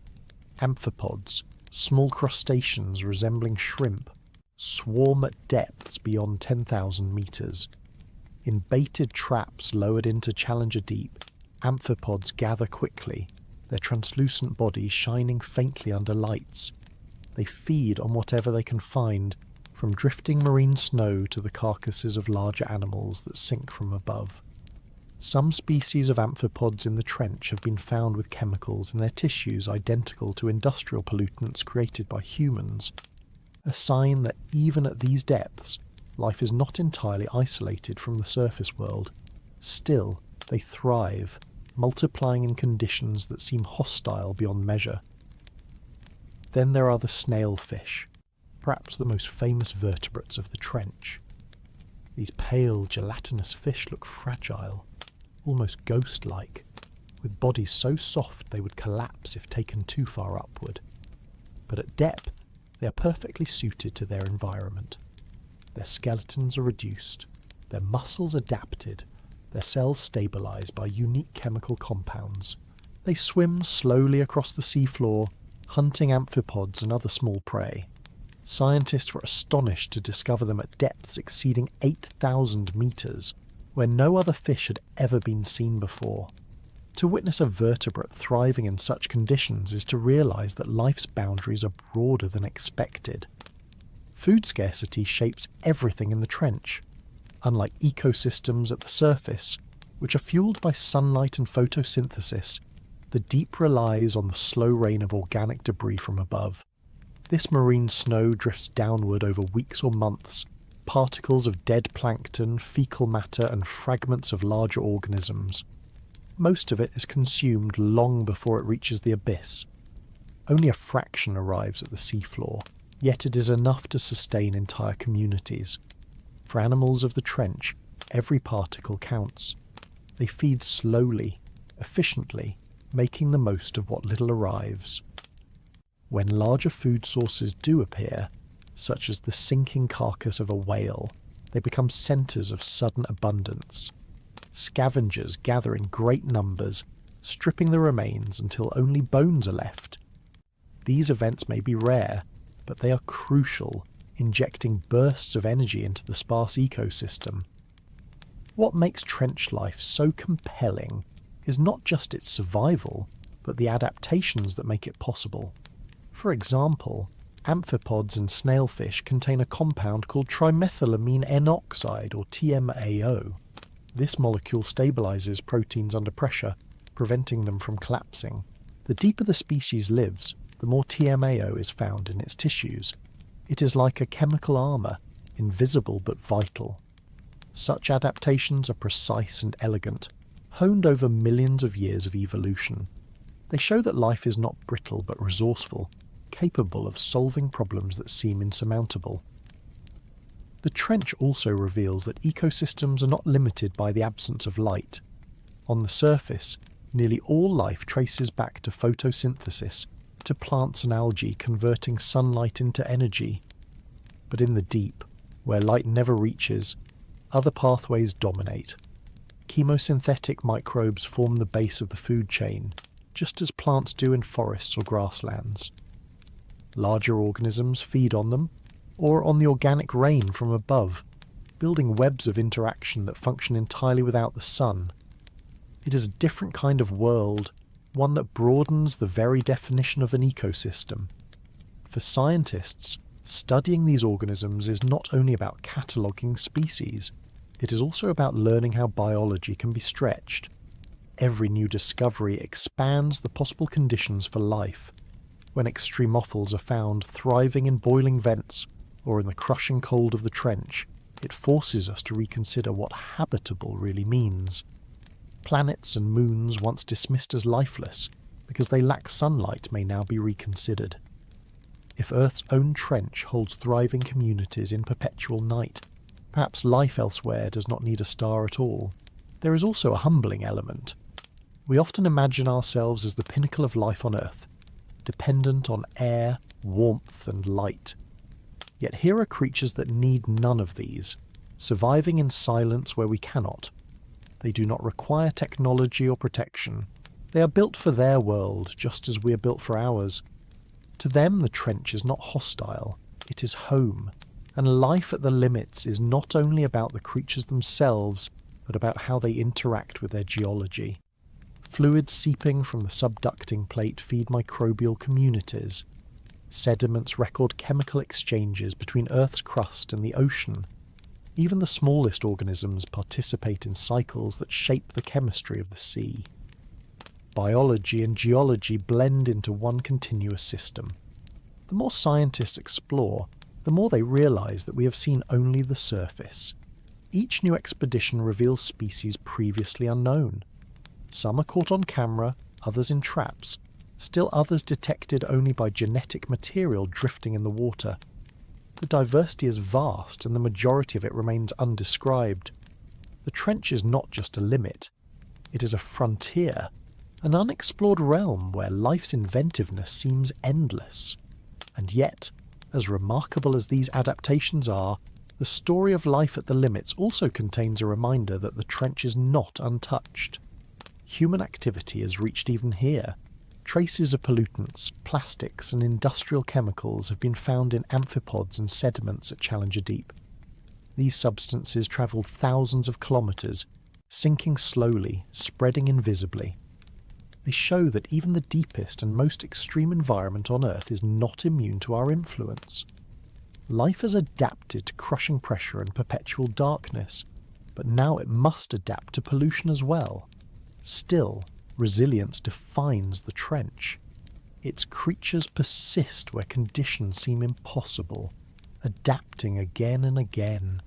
Amphipods, small crustaceans resembling shrimp, swarm at depths beyond 10,000 meters. In baited traps lowered into Challenger Deep, amphipods gather quickly, their translucent bodies shining faintly under lights. They feed on whatever they can find, from drifting marine snow to the carcasses of larger animals that sink from above. Some species of amphipods in the trench have been found with chemicals in their tissues identical to industrial pollutants created by humans, a sign that even at these depths, life is not entirely isolated from the surface world. Still, they thrive, multiplying in conditions that seem hostile beyond measure. Then there are the snailfish, perhaps the most famous vertebrates of the trench. These pale, gelatinous fish look fragile, almost ghost-like, with bodies so soft they would collapse if taken too far upward. But at depth, they are perfectly suited to their environment. Their skeletons are reduced, their muscles adapted, their cells stabilized by unique chemical compounds. They swim slowly across the seafloor, hunting amphipods and other small prey. Scientists were astonished to discover them at depths exceeding 8,000 meters, where no other fish had ever been seen before. To witness a vertebrate thriving in such conditions is to realize that life's boundaries are broader than expected. Food scarcity shapes everything in the trench. Unlike ecosystems at the surface, which are fueled by sunlight and photosynthesis, the deep relies on the slow rain of organic debris from above. This marine snow drifts downward over weeks or months, particles of dead plankton, fecal matter, and fragments of larger organisms. Most of it is consumed long before it reaches the abyss. Only a fraction arrives at the seafloor, yet it is enough to sustain entire communities. For animals of the trench, every particle counts. They feed slowly, efficiently, making the most of what little arrives. When larger food sources do appear, such as the sinking carcass of a whale, they become centres of sudden abundance. Scavengers gather in great numbers, stripping the remains until only bones are left. These events may be rare, but they are crucial, injecting bursts of energy into the sparse ecosystem. What makes trench life so compelling is not just its survival, but the adaptations that make it possible. For example, amphipods and snailfish contain a compound called trimethylamine N oxide, or TMAO. This molecule stabilizes proteins under pressure, preventing them from collapsing. The deeper the species lives, the more TMAO is found in its tissues. It is like a chemical armour, invisible but vital. Such adaptations are precise and elegant, honed over millions of years of evolution. They show that life is not brittle but resourceful, capable of solving problems that seem insurmountable. The trench also reveals that ecosystems are not limited by the absence of light. On the surface, nearly all life traces back to photosynthesis, to plants and algae converting sunlight into energy. But in the deep, where light never reaches, other pathways dominate. Chemosynthetic microbes form the base of the food chain, just as plants do in forests or grasslands. Larger organisms feed on them, or on the organic rain from above, building webs of interaction that function entirely without the sun. It is a different kind of world, one that broadens the very definition of an ecosystem. For scientists, studying these organisms is not only about cataloguing species, it is also about learning how biology can be stretched. Every new discovery expands the possible conditions for life. When extremophils are found thriving in boiling vents or in the crushing cold of the trench, it forces us to reconsider what habitable really means. Planets and moons once dismissed as lifeless because they lack sunlight may now be reconsidered. If Earth's own trench holds thriving communities in perpetual night, perhaps life elsewhere does not need a star at all. There is also a humbling element. We often imagine ourselves as the pinnacle of life on Earth, dependent on air, warmth, and light. Yet here are creatures that need none of these, surviving in silence where we cannot. They do not require technology or protection. They are built for their world, just as we are built for ours. To them, the trench is not hostile, it is home, and life at the limits is not only about the creatures themselves, but about how they interact with their geology. Fluids seeping from the subducting plate feed microbial communities. Sediments record chemical exchanges between Earth's crust and the ocean. Even the smallest organisms participate in cycles that shape the chemistry of the sea. Biology and geology blend into one continuous system. The more scientists explore, the more they realise that we have seen only the surface. Each new expedition reveals species previously unknown. Some are caught on camera, others in traps, still others detected only by genetic material drifting in the water. The diversity is vast and the majority of it remains undescribed. The trench is not just a limit, it is a frontier, an unexplored realm where life's inventiveness seems endless. And yet, as remarkable as these adaptations are, the story of life at the limits also contains a reminder that the trench is not untouched. Human activity has reached even here. Traces of pollutants, plastics and industrial chemicals have been found in amphipods and sediments at Challenger Deep. These substances travel thousands of kilometres, sinking slowly, spreading invisibly. They show that even the deepest and most extreme environment on Earth is not immune to our influence. Life has adapted to crushing pressure and perpetual darkness, but now it must adapt to pollution as well. Still, resilience defines the trench. Its creatures persist where conditions seem impossible, adapting again and again.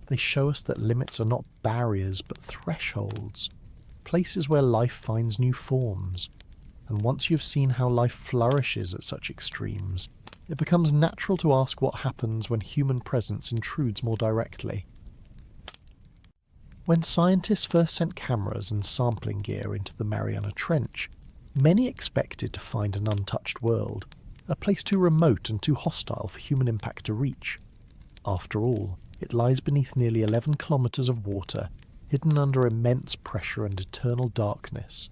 They show us that limits are not barriers but thresholds, places where life finds new forms. And once you've seen how life flourishes at such extremes, it becomes natural to ask what happens when human presence intrudes more directly. When scientists first sent cameras and sampling gear into the Mariana Trench, many expected to find an untouched world, a place too remote and too hostile for human impact to reach. After all, it lies beneath nearly 11 kilometres of water, hidden under immense pressure and eternal darkness.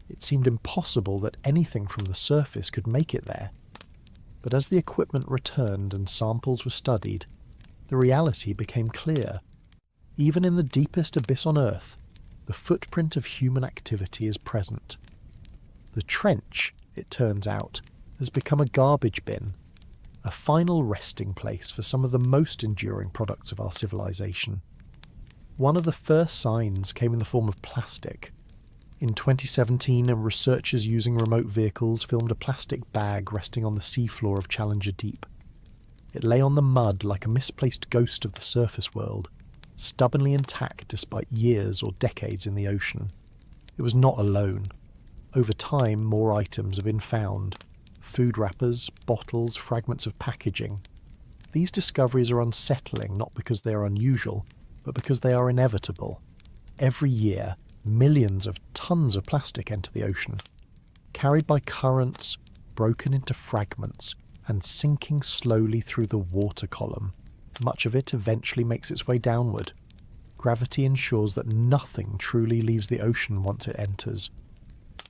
It seemed impossible that anything from the surface could make it there. But as the equipment returned and samples were studied, the reality became clear. Even in the deepest abyss on Earth, the footprint of human activity is present. The trench, it turns out, has become a garbage bin, a final resting place for some of the most enduring products of our civilization. One of the first signs came in the form of plastic. In 2017, researchers using remote vehicles filmed a plastic bag resting on the seafloor of Challenger Deep. It lay on the mud like a misplaced ghost of the surface world, stubbornly intact despite years or decades in the ocean. It was not alone. Over time, more items have been found. Food wrappers, bottles, fragments of packaging. These discoveries are unsettling not because they are unusual, but because they are inevitable. Every year, millions of tons of plastic enter the ocean, carried by currents, broken into fragments, and sinking slowly through the water column. Much of it eventually makes its way downward. Gravity ensures that nothing truly leaves the ocean once it enters.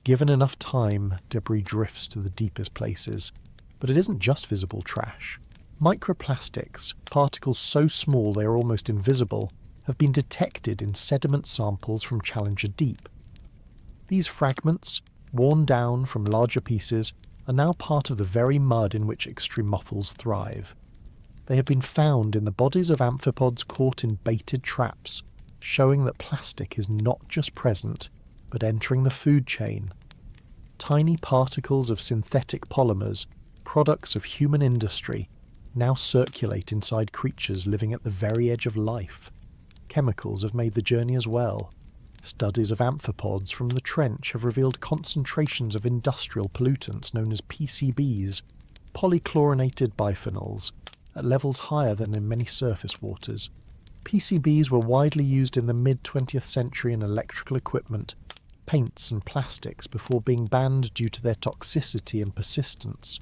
Given enough time, debris drifts to the deepest places. But it isn't just visible trash. Microplastics, particles so small they are almost invisible, have been detected in sediment samples from Challenger Deep. These fragments, worn down from larger pieces, are now part of the very mud in which extremophils thrive. They have been found in the bodies of amphipods caught in baited traps, showing that plastic is not just present, but entering the food chain. Tiny particles of synthetic polymers, products of human industry, now circulate inside creatures living at the very edge of life. Chemicals have made the journey as well. Studies of amphipods from the trench have revealed concentrations of industrial pollutants known as PCBs, polychlorinated biphenyls, at levels higher than in many surface waters. PCBs were widely used in the mid-20th century in electrical equipment, paints and plastics before being banned due to their toxicity and persistence.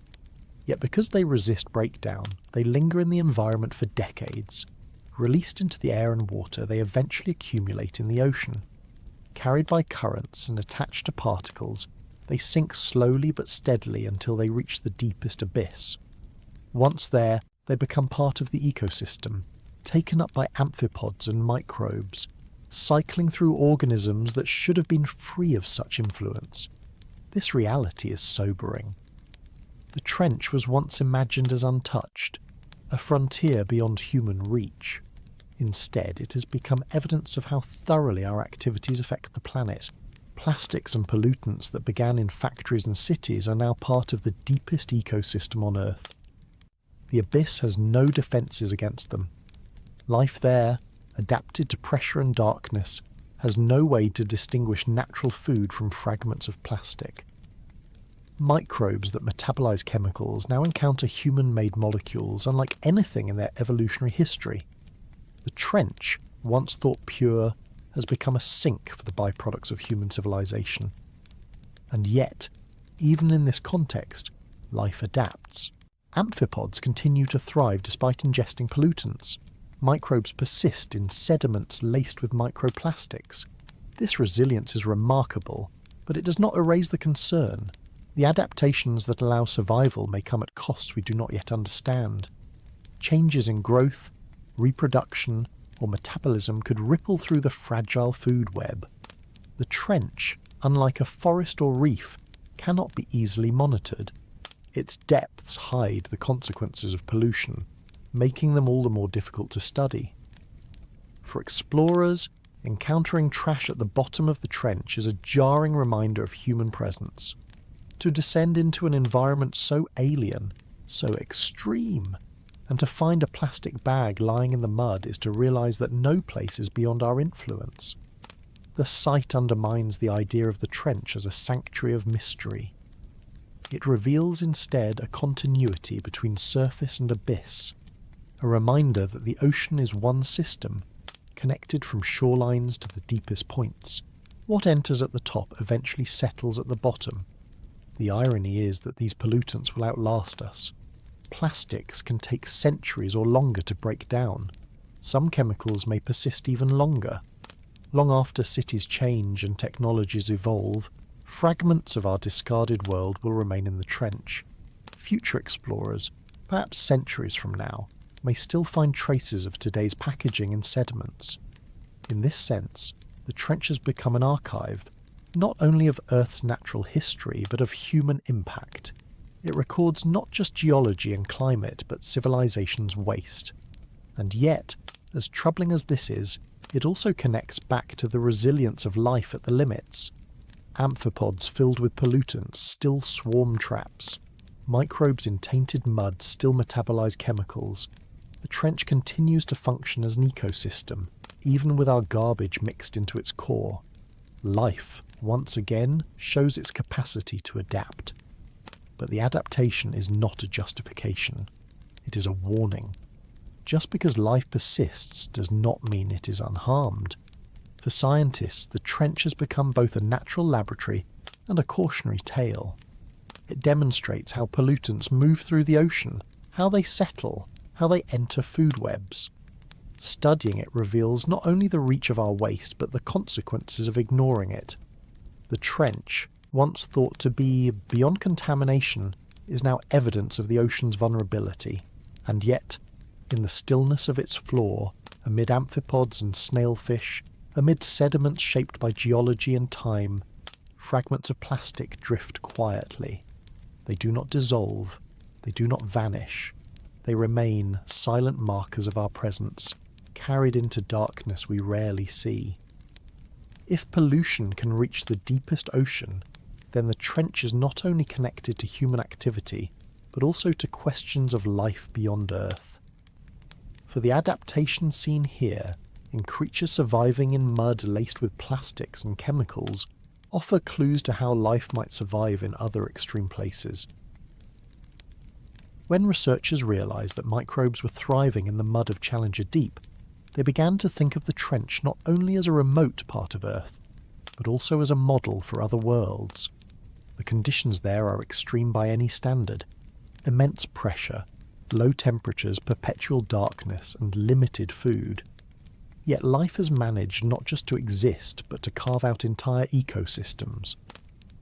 Yet because they resist breakdown, they linger in the environment for decades. Released into the air and water, they eventually accumulate in the ocean. Carried by currents and attached to particles, they sink slowly but steadily until they reach the deepest abyss. Once there, they become part of the ecosystem, taken up by amphipods and microbes, cycling through organisms that should have been free of such influence. This reality is sobering. The trench was once imagined as untouched, a frontier beyond human reach. Instead, it has become evidence of how thoroughly our activities affect the planet. Plastics and pollutants that began in factories and cities are now part of the deepest ecosystem on Earth. The abyss has no defences against them. Life there, adapted to pressure and darkness, has no way to distinguish natural food from fragments of plastic. Microbes that metabolize chemicals now encounter human-made molecules unlike anything in their evolutionary history. The trench, once thought pure, has become a sink for the byproducts of human civilization. And yet, even in this context, life adapts. Amphipods continue to thrive despite ingesting pollutants. Microbes persist in sediments laced with microplastics. This resilience is remarkable, but it does not erase the concern. The adaptations that allow survival may come at costs we do not yet understand. Changes in growth, reproduction, or metabolism could ripple through the fragile food web. The trench, unlike a forest or reef, cannot be easily monitored. Its depths hide the consequences of pollution, making them all the more difficult to study. For explorers, encountering trash at the bottom of the trench is a jarring reminder of human presence. To descend into an environment so alien, so extreme, and to find a plastic bag lying in the mud is to realise that no place is beyond our influence. The sight undermines the idea of the trench as a sanctuary of mystery. It reveals instead a continuity between surface and abyss, a reminder that the ocean is one system, connected from shorelines to the deepest points. What enters at the top eventually settles at the bottom. The irony is that these pollutants will outlast us. Plastics can take centuries or longer to break down. Some chemicals may persist even longer. Long after cities change and technologies evolve, fragments of our discarded world will remain in the trench. Future explorers, perhaps centuries from now, may still find traces of today's packaging in sediments. In this sense, the trench has become an archive, not only of Earth's natural history, but of human impact. It records not just geology and climate, but civilization's waste. And yet, as troubling as this is, it also connects back to the resilience of life at the limits. Amphipods filled with pollutants still swarm traps. Microbes in tainted mud still metabolize chemicals. The trench continues to function as an ecosystem, even with our garbage mixed into its core. Life, once again, shows its capacity to adapt. But the adaptation is not a justification. It is a warning. Just because life persists does not mean it is unharmed. For scientists, the trench has become both a natural laboratory and a cautionary tale. It demonstrates how pollutants move through the ocean, how they settle, how they enter food webs. Studying it reveals not only the reach of our waste, but the consequences of ignoring it. The trench, once thought to be beyond contamination, is now evidence of the ocean's vulnerability. And yet, in the stillness of its floor, amid amphipods and snailfish, amid sediments shaped by geology and time, fragments of plastic drift quietly. They do not dissolve, they do not vanish. They remain silent markers of our presence, carried into darkness we rarely see. If pollution can reach the deepest ocean, then the trench is not only connected to human activity, but also to questions of life beyond Earth. For the adaptations seen here, in creatures surviving in mud laced with plastics and chemicals, offer clues to how life might survive in other extreme places. When researchers realised that microbes were thriving in the mud of Challenger Deep, they began to think of the trench not only as a remote part of Earth, but also as a model for other worlds. The conditions there are extreme by any standard: immense pressure, low temperatures, perpetual darkness, and limited food. Yet life has managed not just to exist, but to carve out entire ecosystems.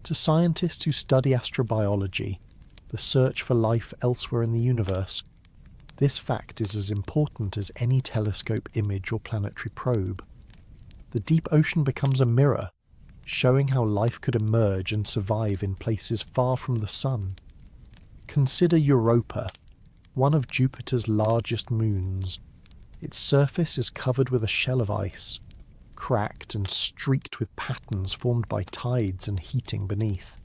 To scientists who study astrobiology, the search for life elsewhere in the universe, this fact is as important as any telescope image or planetary probe. The deep ocean becomes a mirror, showing how life could emerge and survive in places far from the sun. Consider Europa, one of Jupiter's largest moons. Its surface is covered with a shell of ice, cracked and streaked with patterns formed by tides and heating beneath.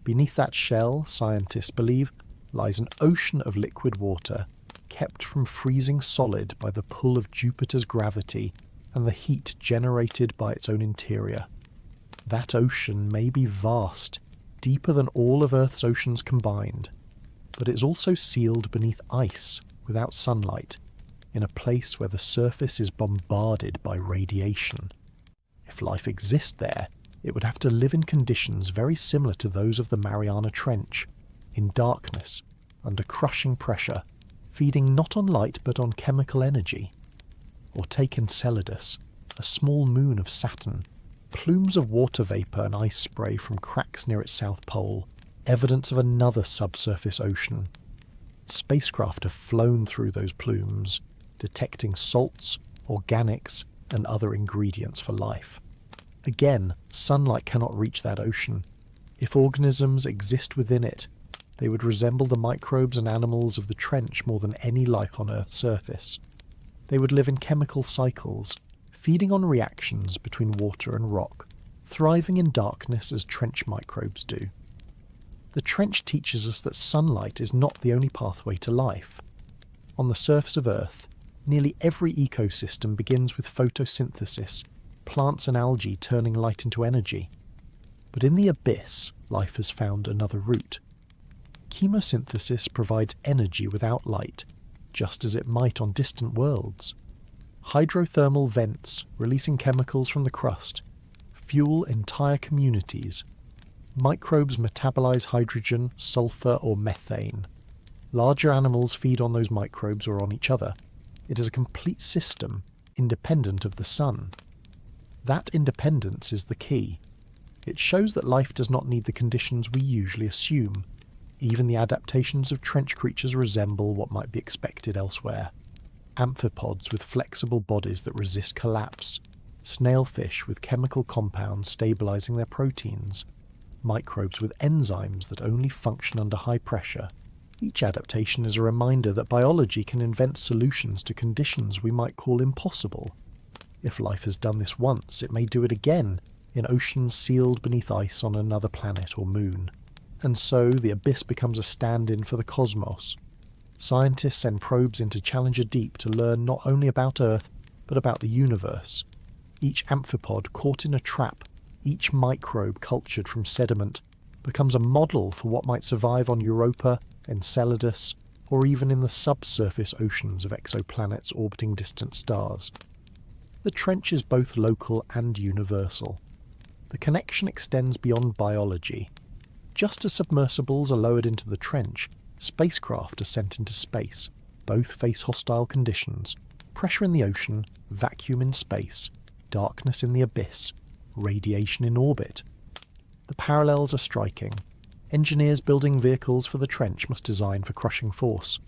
Beneath that shell, scientists believe, lies an ocean of liquid water, kept from freezing solid by the pull of Jupiter's gravity and the heat generated by its own interior. That ocean may be vast, deeper than all of Earth's oceans combined, but it's also sealed beneath ice, without sunlight, in a place where the surface is bombarded by radiation. If life exists there, it would have to live in conditions very similar to those of the Mariana Trench, in darkness, under crushing pressure, feeding not on light but on chemical energy. Or take Enceladus, a small moon of Saturn, plumes of water vapour and ice spray from cracks near its south pole, evidence of another subsurface ocean. Spacecraft have flown through those plumes, detecting salts, organics, and other ingredients for life. Again, sunlight cannot reach that ocean. If organisms exist within it, they would resemble the microbes and animals of the trench more than any life on Earth's surface. They would live in chemical cycles, feeding on reactions between water and rock, thriving in darkness as trench microbes do. The trench teaches us that sunlight is not the only pathway to life. On the surface of Earth, nearly every ecosystem begins with photosynthesis, plants and algae turning light into energy. But in the abyss, life has found another route. Chemosynthesis provides energy without light, just as it might on distant worlds. Hydrothermal vents, releasing chemicals from the crust, fuel entire communities. Microbes metabolize hydrogen, sulfur, or methane. Larger animals feed on those microbes or on each other. It is a complete system, independent of the sun. That independence is the key. It shows that life does not need the conditions we usually assume. Even the adaptations of trench creatures resemble what might be expected elsewhere. Amphipods with flexible bodies that resist collapse, snailfish with chemical compounds stabilizing their proteins, microbes with enzymes that only function under high pressure. Each adaptation is a reminder that biology can invent solutions to conditions we might call impossible. If life has done this once, it may do it again in oceans sealed beneath ice on another planet or moon. And so the abyss becomes a stand-in for the cosmos. Scientists send probes into Challenger Deep to learn not only about Earth, but about the universe. Each amphipod caught in a trap, each microbe cultured from sediment, becomes a model for what might survive on Europa, Enceladus, or even in the subsurface oceans of exoplanets orbiting distant stars. The trench is both local and universal. The connection extends beyond biology. Just as submersibles are lowered into the trench, spacecraft are sent into space. Both face hostile conditions: pressure in the ocean, vacuum in space, darkness in the abyss, radiation in orbit. The parallels are striking. Engineers building vehicles for the trench must design for crushing force.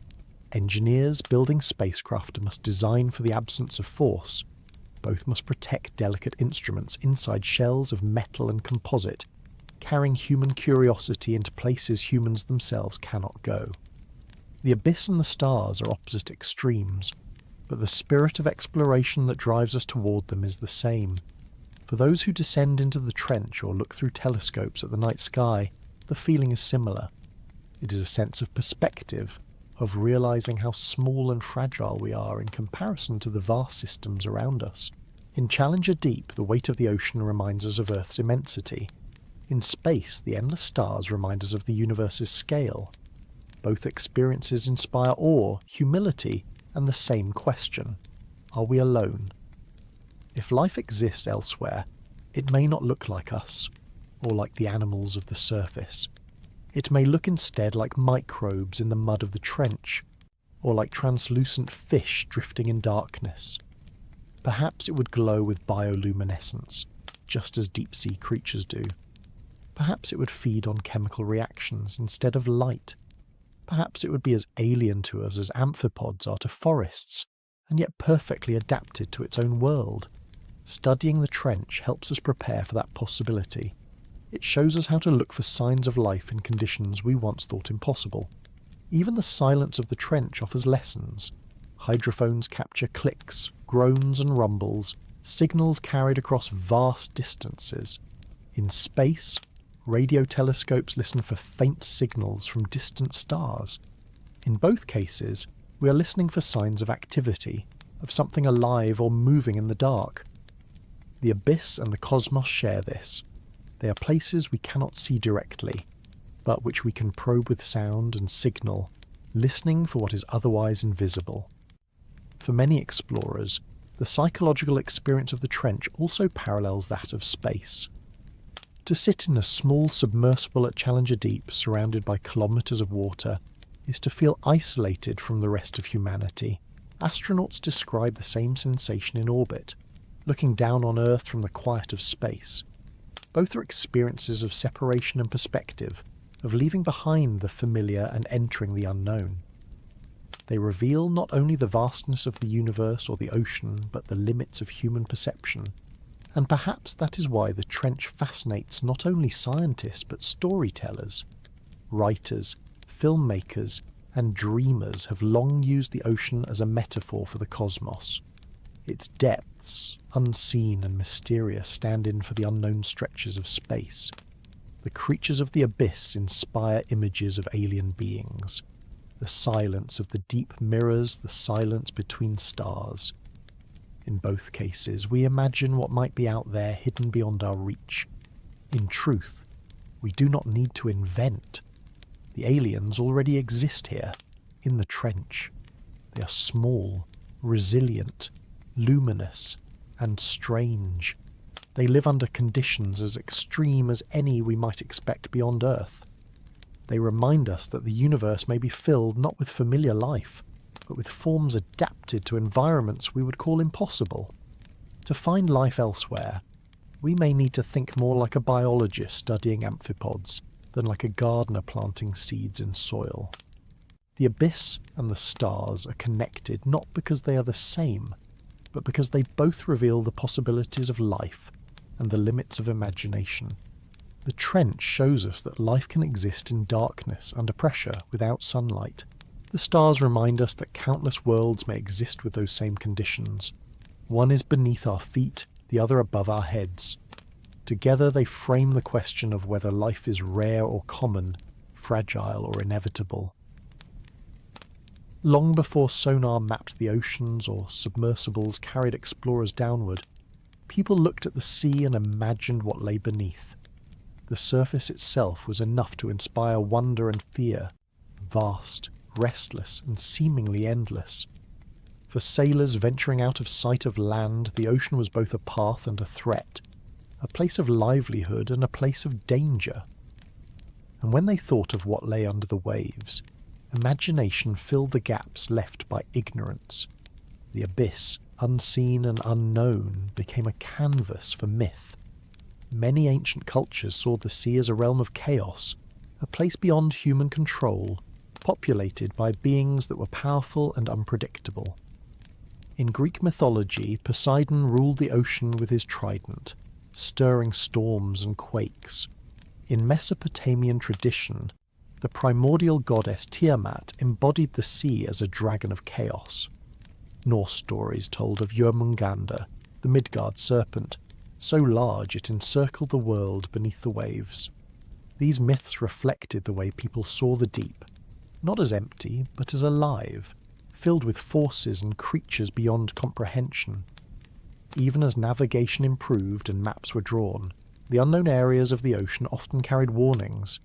Engineers building spacecraft must design for the absence of force. Both must protect delicate instruments inside shells of metal and composite, carrying human curiosity into places humans themselves cannot go. The abyss and the stars are opposite extremes, but the spirit of exploration that drives us toward them is the same. For those who descend into the trench or look through telescopes at the night sky, the feeling is similar. It is a sense of perspective, of realizing how small and fragile we are in comparison to the vast systems around us. In Challenger Deep, the weight of the ocean reminds us of Earth's immensity. In space, the endless stars remind us of the universe's scale. Both experiences inspire awe, humility, and the same question: are we alone? If life exists elsewhere, it may not look like us, or like the animals of the surface. It may look instead like microbes in the mud of the trench, or like translucent fish drifting in darkness. Perhaps it would glow with bioluminescence, just as deep-sea creatures do. Perhaps it would feed on chemical reactions instead of light. Perhaps it would be as alien to us as amphipods are to forests, and yet perfectly adapted to its own world. Studying the trench helps us prepare for that possibility. It shows us how to look for signs of life in conditions we once thought impossible. Even the silence of the trench offers lessons. Hydrophones capture clicks, groans and rumbles, signals carried across vast distances. In space, radio telescopes listen for faint signals from distant stars. In both cases, we are listening for signs of activity, of something alive or moving in the dark. The abyss and the cosmos share this. They are places we cannot see directly, but which we can probe with sound and signal, listening for what is otherwise invisible. For many explorers, the psychological experience of the trench also parallels that of space. To sit in a small submersible at Challenger Deep, surrounded by kilometres of water, is to feel isolated from the rest of humanity. Astronauts describe the same sensation in orbit, looking down on Earth from the quiet of space. Both are experiences of separation and perspective, of leaving behind the familiar and entering the unknown. They reveal not only the vastness of the universe or the ocean, but the limits of human perception. And perhaps that is why the trench fascinates not only scientists but storytellers. Writers, filmmakers, and dreamers have long used the ocean as a metaphor for the cosmos. Its depths, unseen and mysterious, stand in for the unknown stretches of space. The creatures of the abyss inspire images of alien beings. The silence of the deep mirrors the silence between stars. In both cases, we imagine what might be out there hidden beyond our reach. In truth, we do not need to invent. The aliens already exist here, in the trench. They are small, resilient, luminous, and strange. They live under conditions as extreme as any we might expect beyond Earth. They remind us that the universe may be filled not with familiar life, but with forms adapted to environments we would call impossible. To find life elsewhere, we may need to think more like a biologist studying amphipods than like a gardener planting seeds in soil. The abyss and the stars are connected not because they are the same, but because they both reveal the possibilities of life and the limits of imagination. The trench shows us that life can exist in darkness under pressure without sunlight. The stars remind us that countless worlds may exist with those same conditions. One is beneath our feet, the other above our heads. Together they frame the question of whether life is rare or common, fragile or inevitable. Long before sonar mapped the oceans or submersibles carried explorers downward, people looked at the sea and imagined what lay beneath. The surface itself was enough to inspire wonder and fear, vast, restless, and seemingly endless. For sailors venturing out of sight of land, the ocean was both a path and a threat, a place of livelihood and a place of danger. And when they thought of what lay under the waves, imagination filled the gaps left by ignorance. The abyss, unseen and unknown, became a canvas for myth. Many ancient cultures saw the sea as a realm of chaos, a place beyond human control, populated by beings that were powerful and unpredictable. In Greek mythology, Poseidon ruled the ocean with his trident, stirring storms and quakes. In Mesopotamian tradition, the primordial goddess Tiamat embodied the sea as a dragon of chaos. Norse stories told of Jörmungandr, the Midgard serpent, so large it encircled the world beneath the waves. These myths reflected the way people saw the deep, not as empty, but as alive, filled with forces and creatures beyond comprehension. Even as navigation improved and maps were drawn, the unknown areas of the ocean often carried warnings.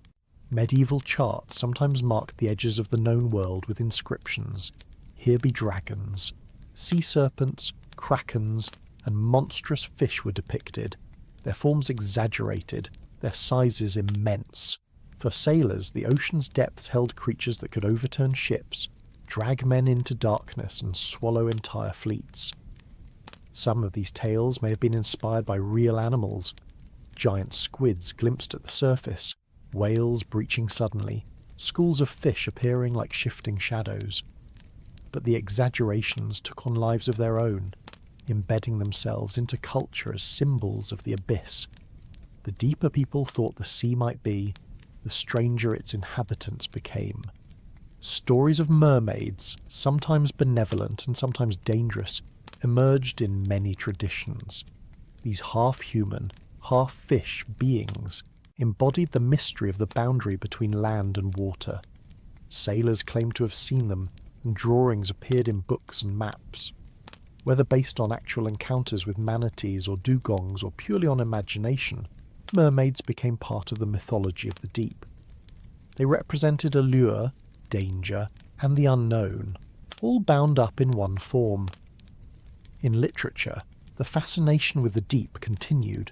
Medieval charts sometimes marked the edges of the known world with inscriptions. Here be dragons. Sea serpents, krakens, and monstrous fish were depicted, their forms exaggerated, their sizes immense. For sailors, the ocean's depths held creatures that could overturn ships, drag men into darkness, and swallow entire fleets. Some of these tales may have been inspired by real animals. Giant squids glimpsed at the surface, whales breaching suddenly, schools of fish appearing like shifting shadows. But the exaggerations took on lives of their own, embedding themselves into culture as symbols of the abyss. The deeper people thought the sea might be, the stranger its inhabitants became. Stories of mermaids, sometimes benevolent and sometimes dangerous, emerged in many traditions. These half-human, half-fish beings embodied the mystery of the boundary between land and water. Sailors claimed to have seen them, and drawings appeared in books and maps. Whether based on actual encounters with manatees or dugongs or purely on imagination, mermaids became part of the mythology of the deep. They represented allure, danger, and the unknown, all bound up in one form. In literature, the fascination with the deep continued.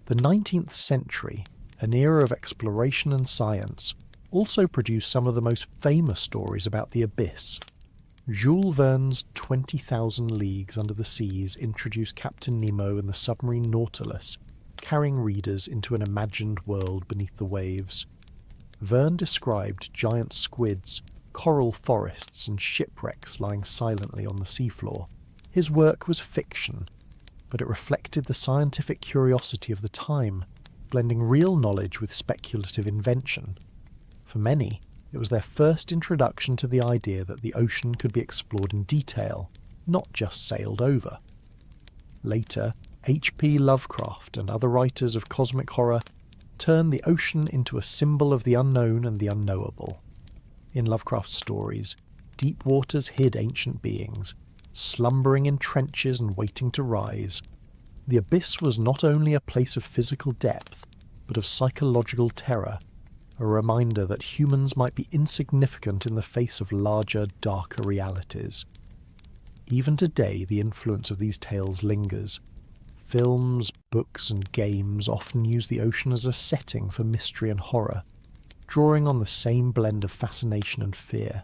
The 19th century, an era of exploration and science, also produced some of the most famous stories about the abyss. Jules Verne's 20,000 Leagues Under the Seas introduced Captain Nemo and the submarine Nautilus, carrying readers into an imagined world beneath the waves. Verne described giant squids, coral forests, and shipwrecks lying silently on the seafloor. His work was fiction, but it reflected the scientific curiosity of the time, blending real knowledge with speculative invention. For many, it was their first introduction to the idea that the ocean could be explored in detail, not just sailed over. Later, H.P. Lovecraft and other writers of cosmic horror turned the ocean into a symbol of the unknown and the unknowable. In Lovecraft's stories, deep waters hid ancient beings, slumbering in trenches and waiting to rise. The abyss was not only a place of physical depth, but of psychological terror, a reminder that humans might be insignificant in the face of larger, darker realities. Even today, the influence of these tales lingers. Films, books, and games often use the ocean as a setting for mystery and horror, drawing on the same blend of fascination and fear.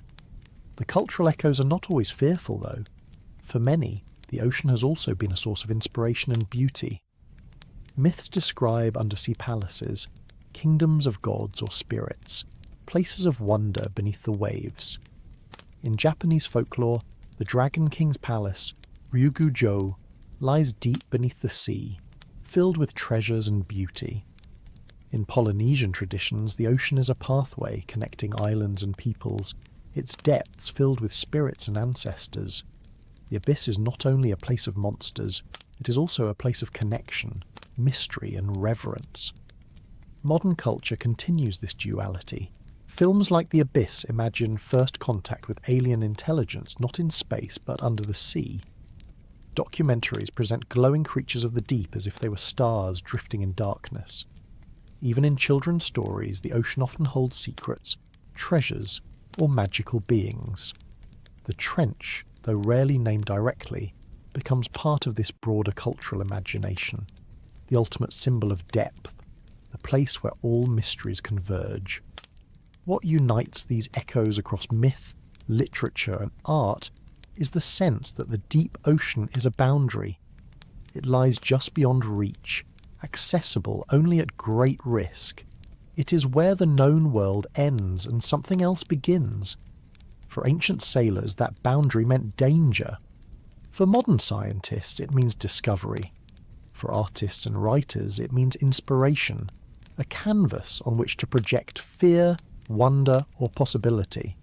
The cultural echoes are not always fearful, though. For many, the ocean has also been a source of inspiration and beauty. Myths describe undersea palaces, kingdoms of gods or spirits, places of wonder beneath the waves. In Japanese folklore, the Dragon King's palace, Ryugu-jo, lies deep beneath the sea, filled with treasures and beauty. In Polynesian traditions, the ocean is a pathway connecting islands and peoples, its depths filled with spirits and ancestors. The abyss is not only a place of monsters, it is also a place of connection, mystery, and reverence. Modern culture continues this duality. Films like The Abyss imagine first contact with alien intelligence not in space but under the sea. Documentaries present glowing creatures of the deep as if they were stars drifting in darkness. Even in children's stories, the ocean often holds secrets, treasures, or magical beings. The trench, though rarely named directly, becomes part of this broader cultural imagination, the ultimate symbol of depth, the place where all mysteries converge. What unites these echoes across myth, literature, and art is the sense that the deep ocean is a boundary. It lies just beyond reach, accessible only at great risk. It is where the known world ends and something else begins. For ancient sailors, that boundary meant danger. For modern scientists, it means discovery. For artists and writers, it means inspiration, a canvas on which to project fear, wonder or possibility.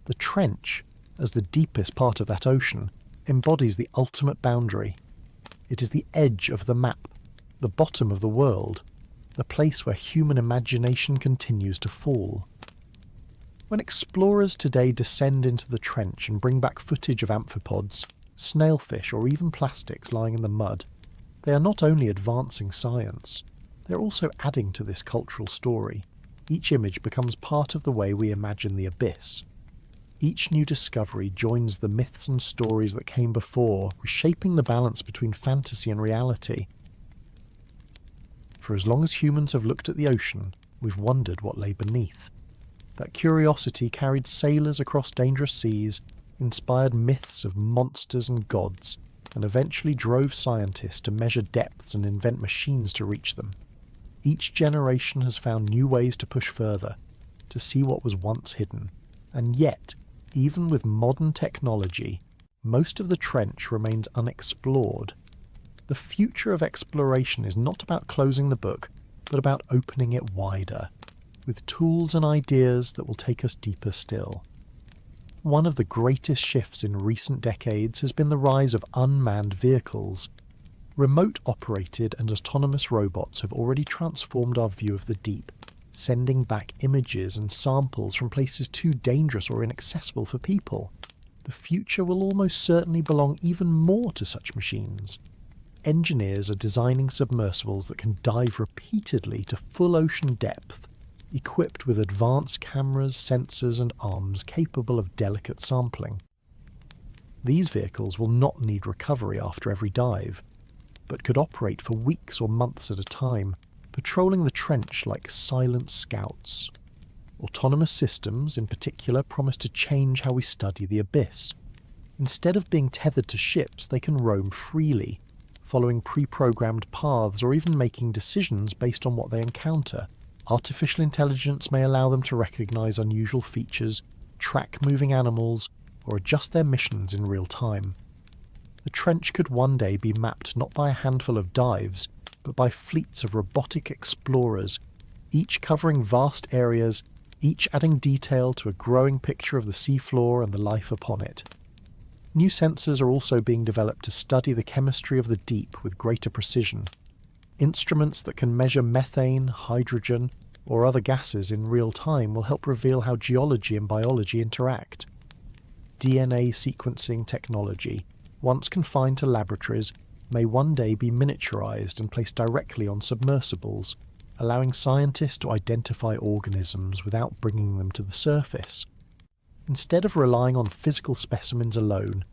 The trench, as the deepest part of that ocean, embodies the ultimate boundary. It is the edge of the map, the bottom of the world, the place where human imagination continues to fall. When explorers today descend into the trench and bring back footage of amphipods, snailfish or even plastics lying in the mud, they are not only advancing science, they are also adding to this cultural story. Each image becomes part of the way we imagine the abyss. Each new discovery joins the myths and stories that came before, reshaping the balance between fantasy and reality. For as long as humans have looked at the ocean, we've wondered what lay beneath. That curiosity carried sailors across dangerous seas, inspired myths of monsters and gods, and eventually drove scientists to measure depths and invent machines to reach them. Each generation has found new ways to push further, to see what was once hidden, and yet, even with modern technology, most of the trench remains unexplored. The future of exploration is not about closing the book, but about opening it wider, with tools and ideas that will take us deeper still. One of the greatest shifts in recent decades has been the rise of unmanned vehicles. Remote-operated and autonomous robots have already transformed our view of the deep, sending back images and samples from places too dangerous or inaccessible for people. The future will almost certainly belong even more to such machines. Engineers are designing submersibles that can dive repeatedly to full ocean depth, equipped with advanced cameras, sensors and arms capable of delicate sampling. These vehicles will not need recovery after every dive, but could operate for weeks or months at a time, patrolling the trench like silent scouts. Autonomous systems, in particular, promise to change how we study the abyss. Instead of being tethered to ships, they can roam freely, following pre-programmed paths or even making decisions based on what they encounter. Artificial intelligence may allow them to recognize unusual features, track moving animals, or adjust their missions in real time. The trench could one day be mapped not by a handful of dives, but by fleets of robotic explorers, each covering vast areas, each adding detail to a growing picture of the seafloor and the life upon it. New sensors are also being developed to study the chemistry of the deep with greater precision. Instruments that can measure methane, hydrogen, or other gases in real time will help reveal how geology and biology interact. DNA sequencing technology, once confined to laboratories, may one day be miniaturized and placed directly on submersibles, allowing scientists to identify organisms without bringing them to the surface. Instead of relying on physical specimens alone,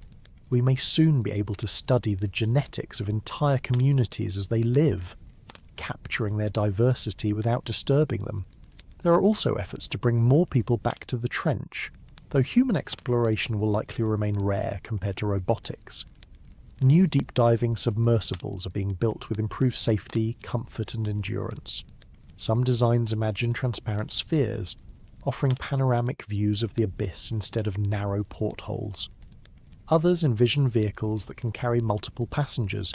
we may soon be able to study the genetics of entire communities as they live, capturing their diversity without disturbing them. There are also efforts to bring more people back to the trench, though human exploration will likely remain rare compared to robotics. New deep-diving submersibles are being built with improved safety, comfort and endurance. Some designs imagine transparent spheres, offering panoramic views of the abyss instead of narrow portholes. Others envision vehicles that can carry multiple passengers,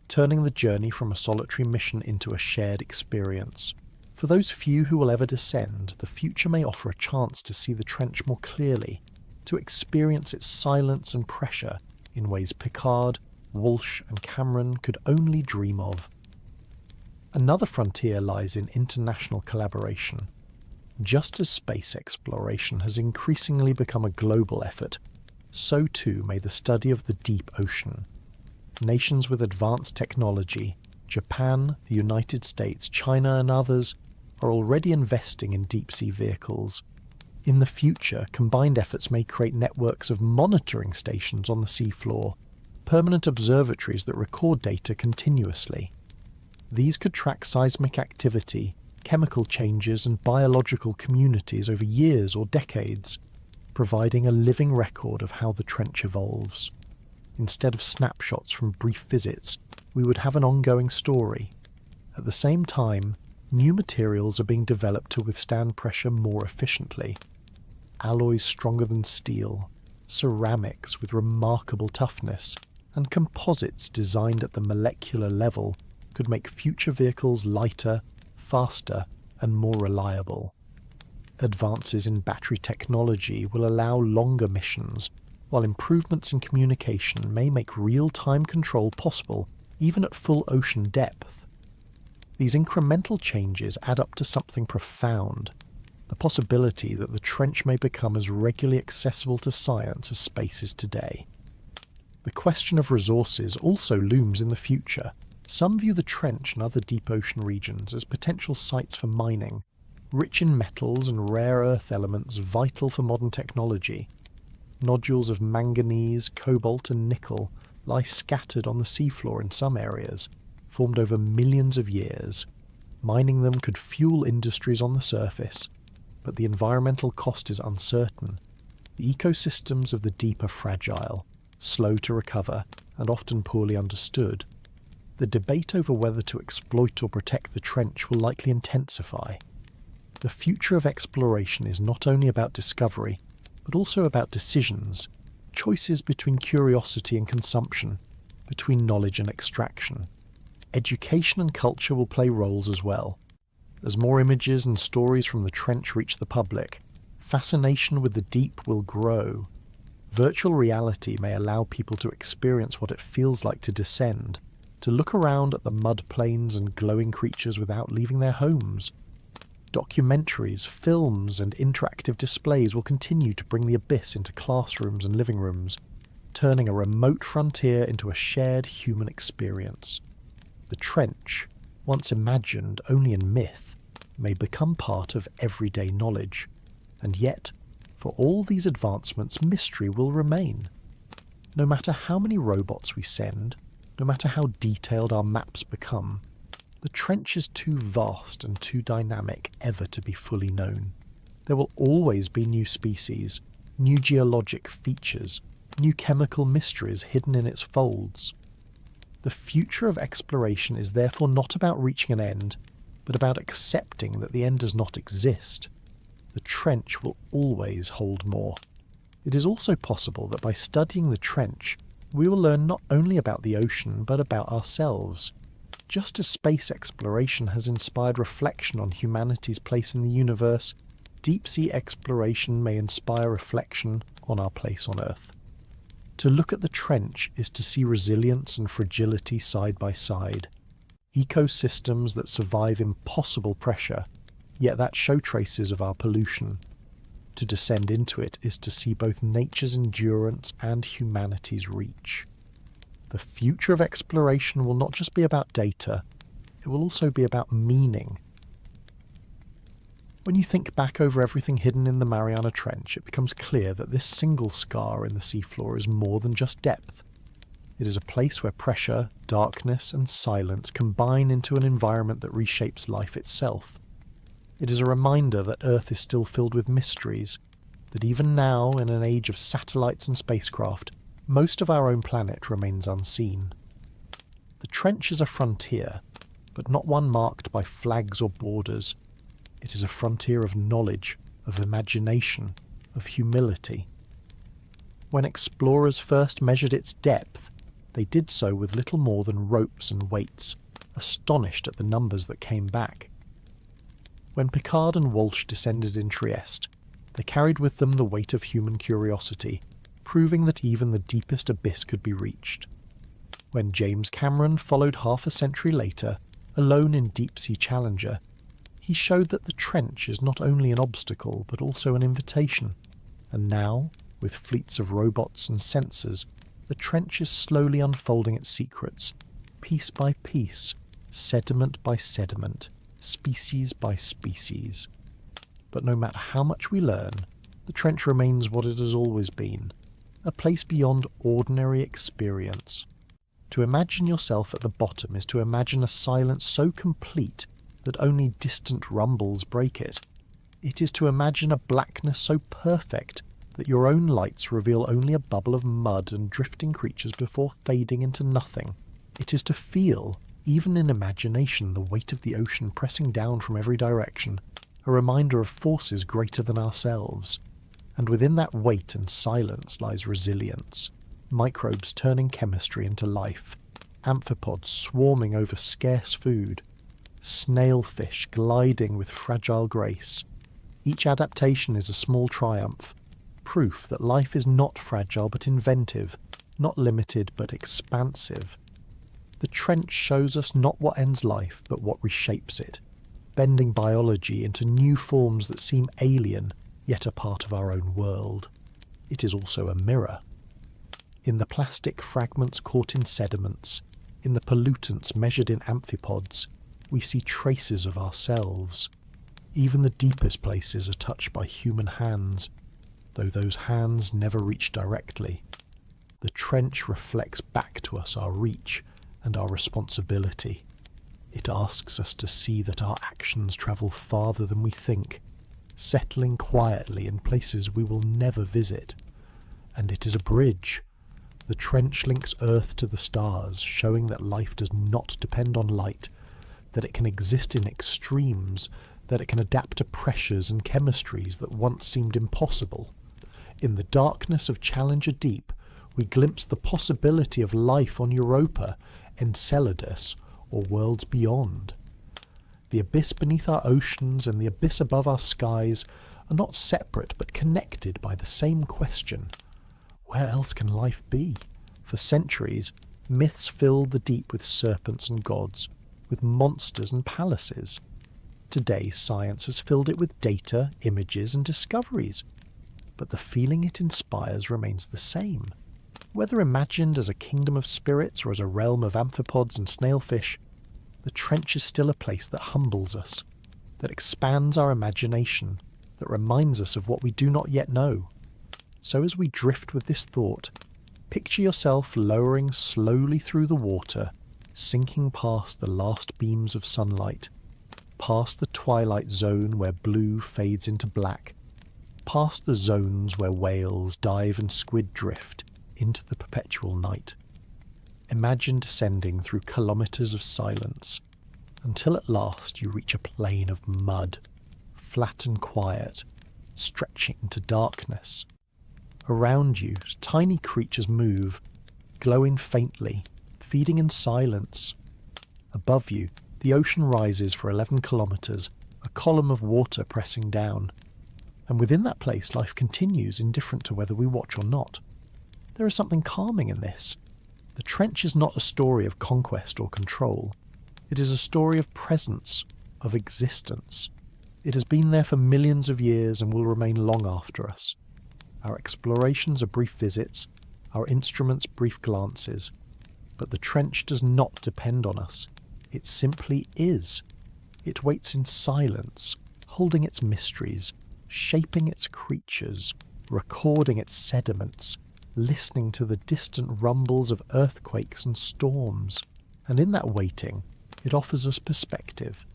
turning the journey from a solitary mission into a shared experience. For those few who will ever descend, the future may offer a chance to see the trench more clearly, to experience its silence and pressure in ways Picard, Walsh and Cameron could only dream of. Another frontier lies in international collaboration. Just as space exploration has increasingly become a global effort, so too may the study of the deep ocean. Nations with advanced technology, Japan, the United States, China and others, are already investing in deep-sea vehicles. In the future, combined efforts may create networks of monitoring stations on the seafloor, permanent observatories that record data continuously. These could track seismic activity, chemical changes and biological communities over years or decades, providing a living record of how the trench evolves. Instead of snapshots from brief visits, we would have an ongoing story. At the same time, new materials are being developed to withstand pressure more efficiently. Alloys stronger than steel, ceramics with remarkable toughness, and composites designed at the molecular level could make future vehicles lighter, faster, and more reliable. advances in battery technology will allow longer missions, while improvements in communication may make real-time control possible even at full ocean depth. These incremental changes add up to something profound: the possibility that the trench may become as regularly accessible to science as space is today. The question of resources also looms in the future. Some view the trench and other deep ocean regions as potential sites for mining, rich in metals and rare earth elements vital for modern technology. Nodules of manganese, cobalt and nickel lie scattered on the seafloor in some areas, formed over millions of years. Mining them could fuel industries on the surface, but the environmental cost is uncertain. The ecosystems of the deep are fragile, slow to recover, and often poorly understood. The debate over whether to exploit or protect the trench will likely intensify. The future of exploration is not only about discovery, but also about decisions, choices between curiosity and consumption, between knowledge and extraction. Education and culture will play roles as well. As more images and stories from the trench reach the public, fascination with the deep will grow. Virtual reality may allow people to experience what it feels like to descend, to look around at the mud plains and glowing creatures without leaving their homes. Documentaries, films, and interactive displays will continue to bring the abyss into classrooms and living rooms, turning a remote frontier into a shared human experience. The trench, once imagined only in myth, may become part of everyday knowledge, and yet, for all these advancements, mystery will remain. No matter how many robots we send, no matter how detailed our maps become, the trench is too vast and too dynamic ever to be fully known. There will always be new species, new geologic features, new chemical mysteries hidden in its folds. The future of exploration is therefore not about reaching an end, but about accepting that the end does not exist. The trench will always hold more. It is also possible that by studying the trench, we will learn not only about the ocean, but about ourselves. Just as space exploration has inspired reflection on humanity's place in the universe, deep-sea exploration may inspire reflection on our place on Earth. To look at the trench is to see resilience and fragility side by side. Ecosystems that survive impossible pressure, yet that show traces of our pollution. To descend into it is to see both nature's endurance and humanity's reach. The future of exploration will not just be about data, it will also be about meaning. When you think back over everything hidden in the Mariana Trench, it becomes clear that this single scar in the seafloor is more than just depth. It is a place where pressure, darkness, and silence combine into an environment that reshapes life itself. It is a reminder that Earth is still filled with mysteries, that even now, in an age of satellites and spacecraft, most of our own planet remains unseen. The trench is a frontier, but not one marked by flags or borders. It is a frontier of knowledge, of imagination, of humility. When explorers first measured its depth, they did so with little more than ropes and weights, astonished at the numbers that came back. When Picard and Walsh descended in Trieste, they carried with them the weight of human curiosity, proving that even the deepest abyss could be reached. When James Cameron followed half a century later, alone in deep-sea Challenger, he showed that the trench is not only an obstacle but also an invitation. And now, with fleets of robots and sensors, the trench is slowly unfolding its secrets, piece by piece, sediment by sediment, species by species. But no matter how much we learn, the trench remains what it has always been, a place beyond ordinary experience. To imagine yourself at the bottom is to imagine a silence so complete that only distant rumbles break it. It is to imagine a blackness so perfect that your own lights reveal only a bubble of mud and drifting creatures before fading into nothing. It is to feel, even in imagination, the weight of the ocean pressing down from every direction, a reminder of forces greater than ourselves. And within that weight and silence lies resilience, microbes turning chemistry into life, amphipods swarming over scarce food, snailfish gliding with fragile grace, Each adaptation is a small triumph, proof that life is not fragile but inventive, not limited but expansive. The trench shows us not what ends life but what reshapes it, bending biology into new forms that seem alien, yet a part of our own world. It is also a mirror. In the plastic fragments caught in sediments, in the pollutants measured in amphipods, we see traces of ourselves. Even the deepest places are touched by human hands, though those hands never reach directly. The trench reflects back to us our reach and our responsibility. It asks us to see that our actions travel farther than we think, settling quietly in places we will never visit. And it is a bridge. The trench links Earth to the stars, showing that life does not depend on light, that it can exist in extremes, that it can adapt to pressures and chemistries that once seemed impossible. In the darkness of Challenger Deep, we glimpse the possibility of life on Europa, Enceladus, or worlds beyond. The abyss beneath our oceans and the abyss above our skies are not separate but connected by the same question. Where else can life be? For centuries, myths filled the deep with serpents and gods, with monsters and palaces. Today, science has filled it with data, images, and discoveries. But the feeling it inspires remains the same. Whether imagined as a kingdom of spirits or as a realm of amphipods and snailfish, the trench is still a place that humbles us, that expands our imagination, that reminds us of what we do not yet know. So as we drift with this thought, picture yourself lowering slowly through the water, sinking past the last beams of sunlight, past the twilight zone where blue fades into black, past the zones where whales dive and squid drift into the perpetual night. Imagine descending through kilometres of silence, until at last you reach a plain of mud, flat and quiet, stretching into darkness. Around you, tiny creatures move, glowing faintly, feeding in silence. Above you, the ocean rises for 11 kilometres, a column of water pressing down. And within that place, life continues, indifferent to whether we watch or not. There is something calming in this. The trench is not a story of conquest or control. It is a story of presence, of existence. It has been there for millions of years and will remain long after us. Our explorations are brief visits, our instruments brief glances, but the trench does not depend on us. It simply is. It waits in silence, holding its mysteries, shaping its creatures, recording its sediments, listening to the distant rumbles of earthquakes and storms. And in that waiting, it offers us perspective.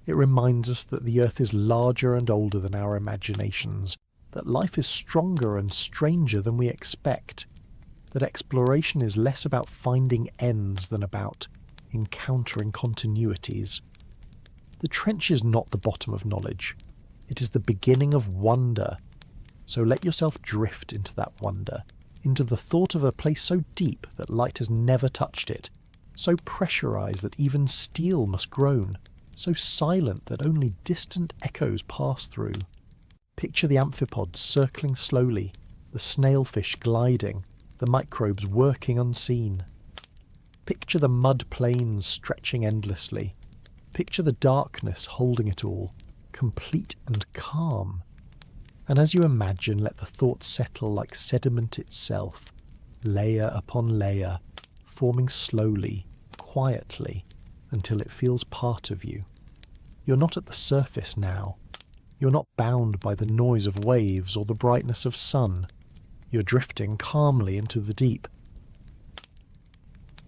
It reminds us that the earth is larger and older than our imaginations, that life is stronger and stranger than we expect, that exploration is less about finding ends than about encountering continuities. The trench is not the bottom of knowledge. It is the beginning of wonder. So let yourself drift into that wonder, into the thought of a place so deep that light has never touched it, so pressurized that even steel must groan, so silent that only distant echoes pass through. Picture the amphipods circling slowly, the snailfish gliding, the microbes working unseen. Picture the mud plains stretching endlessly. Picture the darkness holding it all, complete and calm. And as you imagine, let the thoughts settle like sediment itself, layer upon layer, forming slowly, quietly, until it feels part of you. You're not at the surface now. You're not bound by the noise of waves or the brightness of sun. You're drifting calmly into the deep.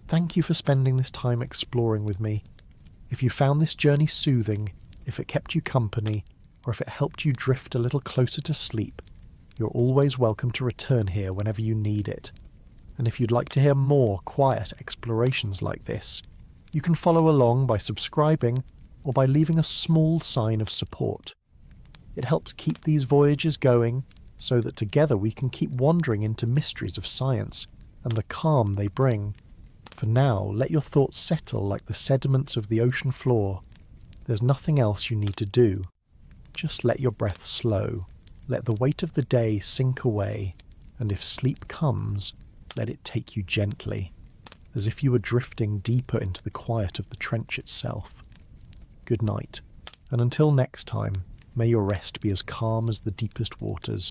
Thank you for spending this time exploring with me. If you found this journey soothing, if it kept you company, or if it helped you drift a little closer to sleep, you're always welcome to return here whenever you need it. And if you'd like to hear more quiet explorations like this, you can follow along by subscribing or by leaving a small sign of support. It helps keep these voyages going so that together we can keep wandering into mysteries of science and the calm they bring. For now, let your thoughts settle like the sediments of the ocean floor. There's nothing else you need to do. Just let your breath slow, let the weight of the day sink away, and if sleep comes, let it take you gently, as if you were drifting deeper into the quiet of the trench itself. Good night, and until next time, may your rest be as calm as the deepest waters,